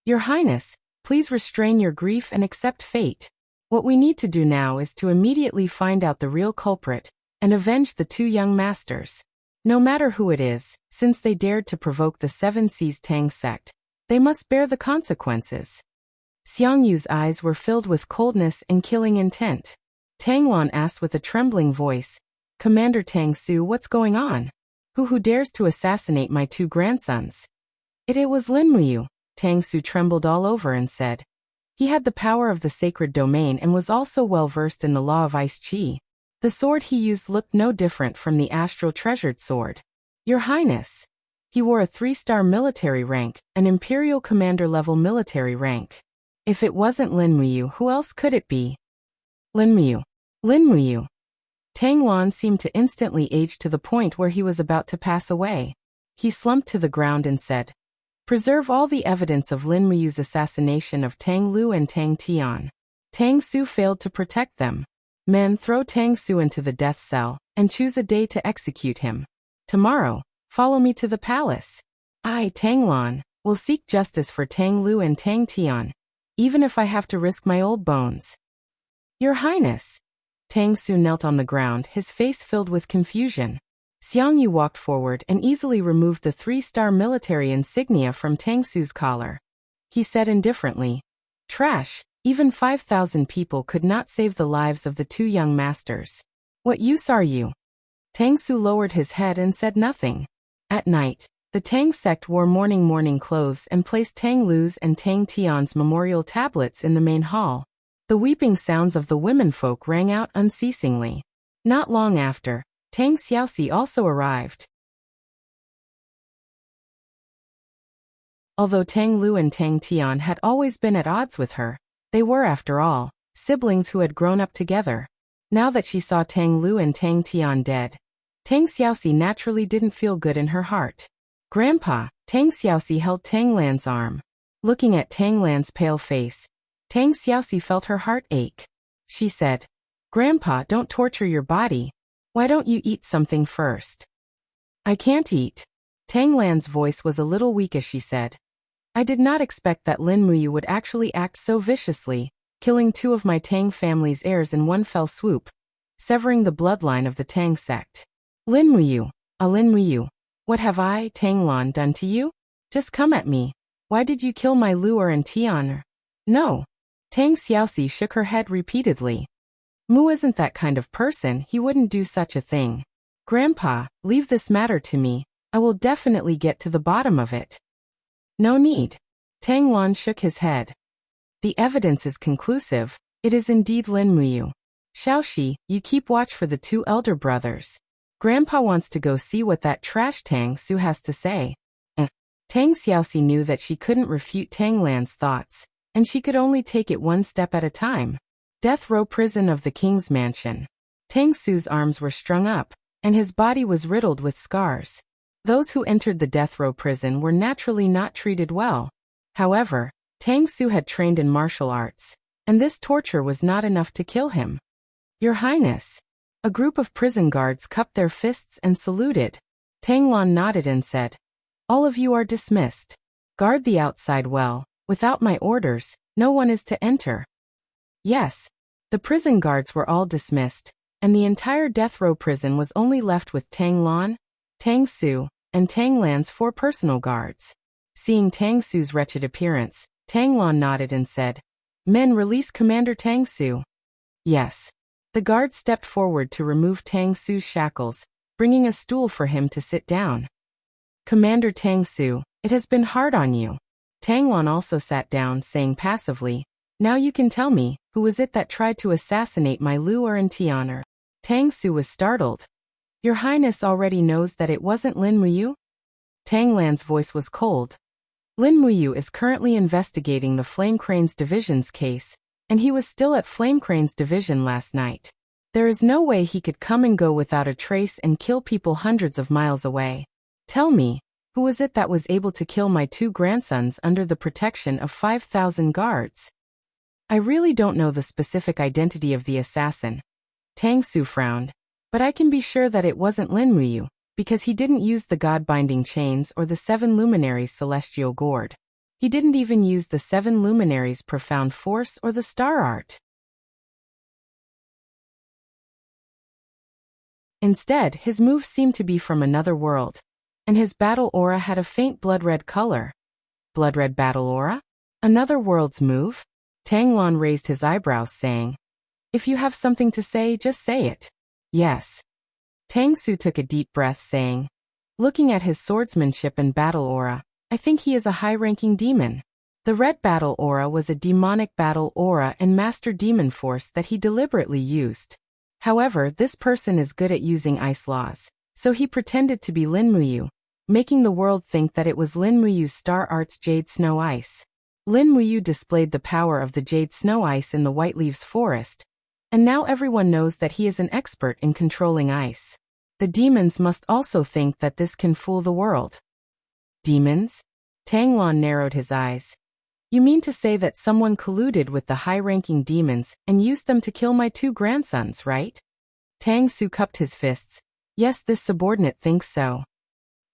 "Your Highness, please restrain your grief and accept fate. What we need to do now is to immediately find out the real culprit and avenge the 2 young masters. No matter who it is, since they dared to provoke the 7 Seas Tang sect, they must bear the consequences." Xiang Yu's eyes were filled with coldness and killing intent. Tang Luan asked with a trembling voice, "Commander Tang Su, what's going on? Who dares to assassinate my 2 grandsons?" It was Lin Muyu. Tang Su trembled all over and said. He had the power of the sacred domain and was also well versed in the law of ice chi. The sword he used looked no different from the astral treasured sword. "Your Highness." He wore a 3-star military rank, an imperial commander level military rank. If it wasn't Lin Muyu, who else could it be? Lin Muyu. Lin Muyu. Tang Luan seemed to instantly age to the point where he was about to pass away. He slumped to the ground and said, "Preserve all the evidence of Lin Muyu's assassination of Tang Lu and Tang Tian." Tang Su failed to protect them. "Men, throw Tang Su into the death cell, and choose a day to execute him. Tomorrow, follow me to the palace. I, Tang Luan, will seek justice for Tang Lu and Tang Tian, even if I have to risk my old bones." "Your Highness." Tang Su knelt on the ground, his face filled with confusion. Xiang Yu walked forward and easily removed the 3-star military insignia from Tang Su's collar. He said indifferently, "Trash, even 5,000 people could not save the lives of the 2 young masters. What use are you?" Tang Su lowered his head and said nothing. At night, the Tang sect wore mourning clothes and placed Tang Lu's and Tang Tian's memorial tablets in the main hall. The weeping sounds of the womenfolk rang out unceasingly. Not long after, Tang Xiaoxi also arrived. Although Tang Lu and Tang Tian had always been at odds with her, they were, after all, siblings who had grown up together. Now that she saw Tang Lu and Tang Tian dead, Tang Xiaoxi naturally didn't feel good in her heart. "Grandpa," Tang Xiaoxi held Tang Lan's arm. Looking at Tang Lan's pale face, Tang Xiaoxi felt her heart ache. She said, "Grandpa, don't torture your body. Why don't you eat something first?" "I can't eat." Tang Lan's voice was a little weak as she said, "I did not expect that Lin Muyu would actually act so viciously, killing 2 of my Tang family's heirs in one fell swoop, severing the bloodline of the Tang sect. Lin Muyu, Lin Muyu, what have I, Tang Lan, done to you? Just come at me. Why did you kill my Lu'er and Tian?" "No." Tang Xiaoxi shook her head repeatedly. "Mu isn't that kind of person, he wouldn't do such a thing. Grandpa, leave this matter to me, I will definitely get to the bottom of it." "No need." Tang Luan shook his head. "The evidence is conclusive, it is indeed Lin Muyu. Xiaoxi, you keep watch for the 2 elder brothers. Grandpa wants to go see what that trash Tang Su has to say." Tang Xiaoxi knew that she couldn't refute Tang Lan's thoughts, and she could only take it one step at a time. Death row prison of the king's mansion. Tang Su's arms were strung up, and his body was riddled with scars. Those who entered the death row prison were naturally not treated well. However, Tang Su had trained in martial arts, and this torture was not enough to kill him. "Your Highness." A group of prison guards cupped their fists and saluted. Tang Lan nodded and said, "All of you are dismissed. Guard the outside well. Without my orders, no one is to enter." Yes. The prison guards were all dismissed, and the entire death row prison was only left with Tang Lan, Tang Su, and Tang Lan's 4 personal guards. Seeing Tang Su's wretched appearance, Tang Lan nodded and said, Men, release Commander Tang Su. Yes. The guard stepped forward to remove Tang Su's shackles, bringing a stool for him to sit down. Commander Tang Su, it has been hard on you. Tang Lan also sat down, saying passively, now you can tell me, who was it that tried to assassinate my Lu'er and Tianer? Tang Su was startled. Your Highness already knows that it wasn't Lin Muyu? Tang Lan's voice was cold. Lin Muyu is currently investigating the Flame Crane's division's case, and he was still at Flame Crane's division last night. There is no way he could come and go without a trace and kill people hundreds of miles away. Tell me, who was it that was able to kill my 2 grandsons under the protection of 5,000 guards? I really don't know the specific identity of the assassin. Tang Su frowned, but I can be sure that it wasn't Lin Muyu, because he didn't use the God-binding chains or the 7 luminaries' celestial gourd. He didn't even use the 7 luminaries' profound force or the star art. Instead, his moves seemed to be from another world, and his battle aura had a faint blood-red color. Blood-red battle aura? Another world's move? Tang Lan raised his eyebrows, saying, if you have something to say, just say it. Yes. Tang Su took a deep breath, saying, looking at his swordsmanship and battle aura, I think he is a high-ranking demon. The red battle aura was a demonic battle aura and master demon force that he deliberately used. However, this person is good at using ice laws, so he pretended to be Lin Muyu, making the world think that it was Lin Muyu's star art's Jade Snow Ice. Lin Muyu displayed the power of the Jade Snow Ice in the White Leaves Forest, and now everyone knows that he is an expert in controlling ice. The demons must also think that this can fool the world. Demons? Tang Lan narrowed his eyes. You mean to say that someone colluded with the high-ranking demons and used them to kill my 2 grandsons, right? Tang Su cupped his fists. Yes, this subordinate thinks so.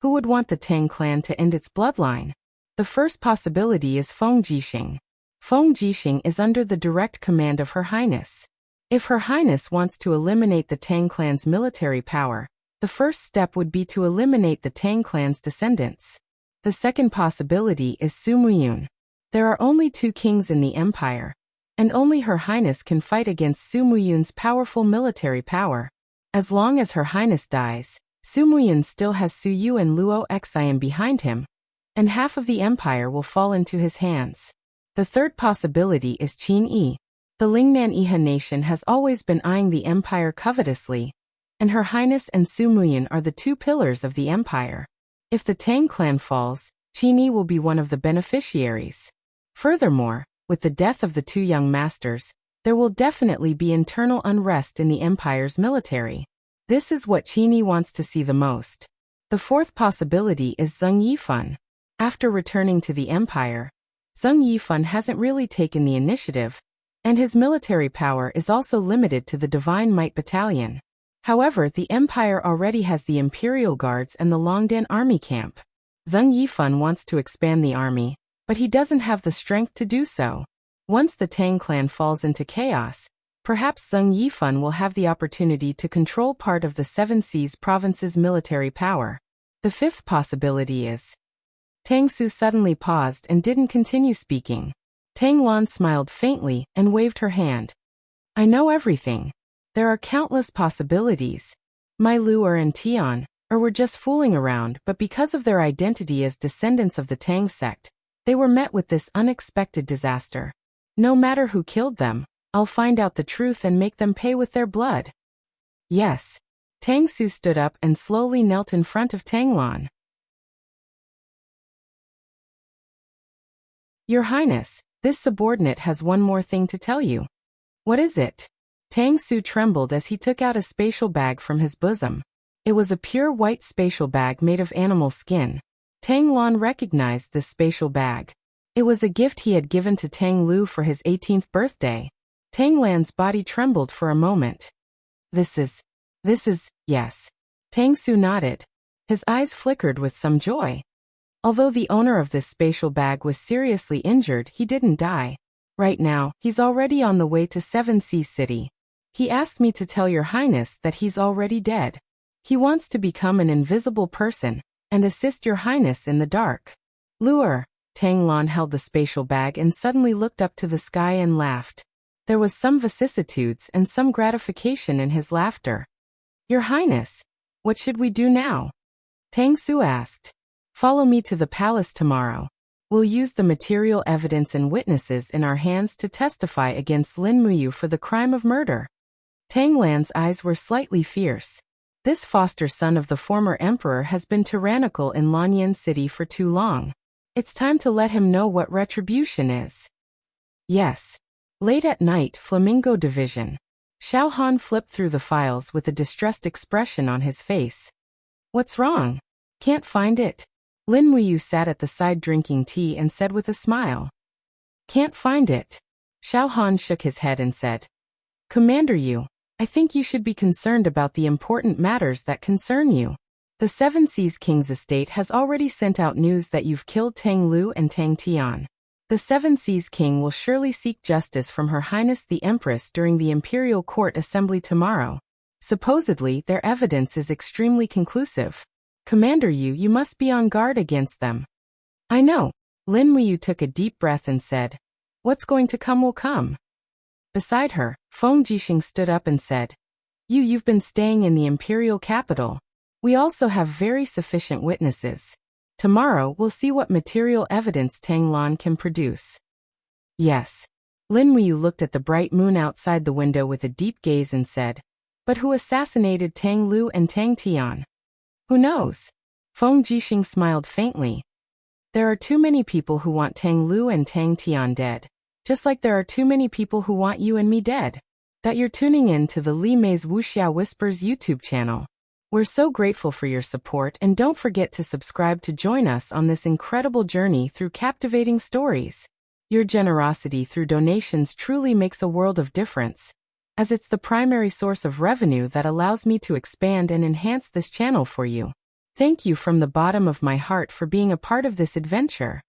Who would want the Tang clan to end its bloodline? The first possibility is Feng Jixing. Feng Jixing is under the direct command of Her Highness. If Her Highness wants to eliminate the Tang clan's military power, the first step would be to eliminate the Tang clan's descendants. The second possibility is Su Muyun. There are only 2 kings in the empire, and only Her Highness can fight against Su Muyun's powerful military power. As long as Her Highness dies, Su Muyun still has Su Yu and Luo Xian behind him, and half of the empire will fall into his hands. The third possibility is Qin Yi. The Lingnan Iha nation has always been eyeing the empire covetously, and Her Highness and Su Muyun are the 2 pillars of the empire. If the Tang clan falls, Qin Yi will be one of the beneficiaries. Furthermore, with the death of the 2 young masters, there will definitely be internal unrest in the empire's military. This is what Qin Yi wants to see the most. The fourth possibility is Zheng Yifan. After returning to the empire, Zheng Yifan hasn't really taken the initiative, and his military power is also limited to the Divine Might Battalion. However, the empire already has the Imperial Guards and the Longdan Army Camp. Zheng Yifan wants to expand the army, but he doesn't have the strength to do so. Once the Tang clan falls into chaos, perhaps Zheng Yifan will have the opportunity to control part of the Seven Seas province's military power. The fifth possibility is... Tang Su suddenly paused and didn't continue speaking. Tang Lan smiled faintly and waved her hand. I know everything. There are countless possibilities. My Lu'er and Tian were just fooling around, but because of their identity as descendants of the Tang sect, they were met with this unexpected disaster. No matter who killed them, I'll find out the truth and make them pay with their blood. Yes. Tang Su stood up and slowly knelt in front of Tang Lan. Your Highness, this subordinate has one more thing to tell you. What is it? Tang Su trembled as he took out a spatial bag from his bosom. It was a pure white spatial bag made of animal skin. Tang Lan recognized this spatial bag. It was a gift he had given to Tang Lu for his 18th birthday. Tang Lan's body trembled for a moment. This is, yes. Tang Su nodded. His eyes flickered with some joy. Although the owner of this spatial bag was seriously injured, he didn't die. Right now, he's already on the way to Seven Seas City. He asked me to tell Your Highness that he's already dead. He wants to become an invisible person and assist Your Highness in the dark. Lu'er, Tang Lan held the spatial bag and suddenly looked up to the sky and laughed. There was some vicissitudes and some gratification in his laughter. Your Highness, what should we do now? Tang Su asked. Follow me to the palace tomorrow. We'll use the material evidence and witnesses in our hands to testify against Lin Muyu for the crime of murder. Tang Lan's eyes were slightly fierce. This foster son of the former emperor has been tyrannical in Lanyan City for too long. It's time to let him know what retribution is. Yes. Late at night, Flamingo Division. Xiao Han flipped through the files with a distressed expression on his face. What's wrong? Can't find it. Lin Muyu sat at the side drinking tea and said with a smile. Can't find it. Xiao Han shook his head and said. Commander Yu, I think you should be concerned about the important matters that concern you. The Seven Seas King's estate has already sent out news that you've killed Tang Lu and Tang Tian. The Seven Seas King will surely seek justice from Her Highness the Empress during the Imperial Court Assembly tomorrow. Supposedly, their evidence is extremely conclusive. Commander Yu, you must be on guard against them. I know. Lin Muyu took a deep breath and said, what's going to come will come. Beside her, Feng Jixing stood up and said, You've been staying in the imperial capital. We also have very sufficient witnesses. Tomorrow we'll see what material evidence Tang Lan can produce. Yes. Lin Muyu looked at the bright moon outside the window with a deep gaze and said, but who assassinated Tang Lu and Tang Tian? Who knows? Feng Jixing smiled faintly. There are too many people who want Tang Lu and Tang Tian dead. Just like there are too many people who want you and me dead. That you're tuning in to the Li Mei's Wuxia Whispers YouTube channel. We're so grateful for your support, and don't forget to subscribe to join us on this incredible journey through captivating stories. Your generosity through donations truly makes a world of difference, as it's the primary source of revenue that allows me to expand and enhance this channel for you. Thank you from the bottom of my heart for being a part of this adventure.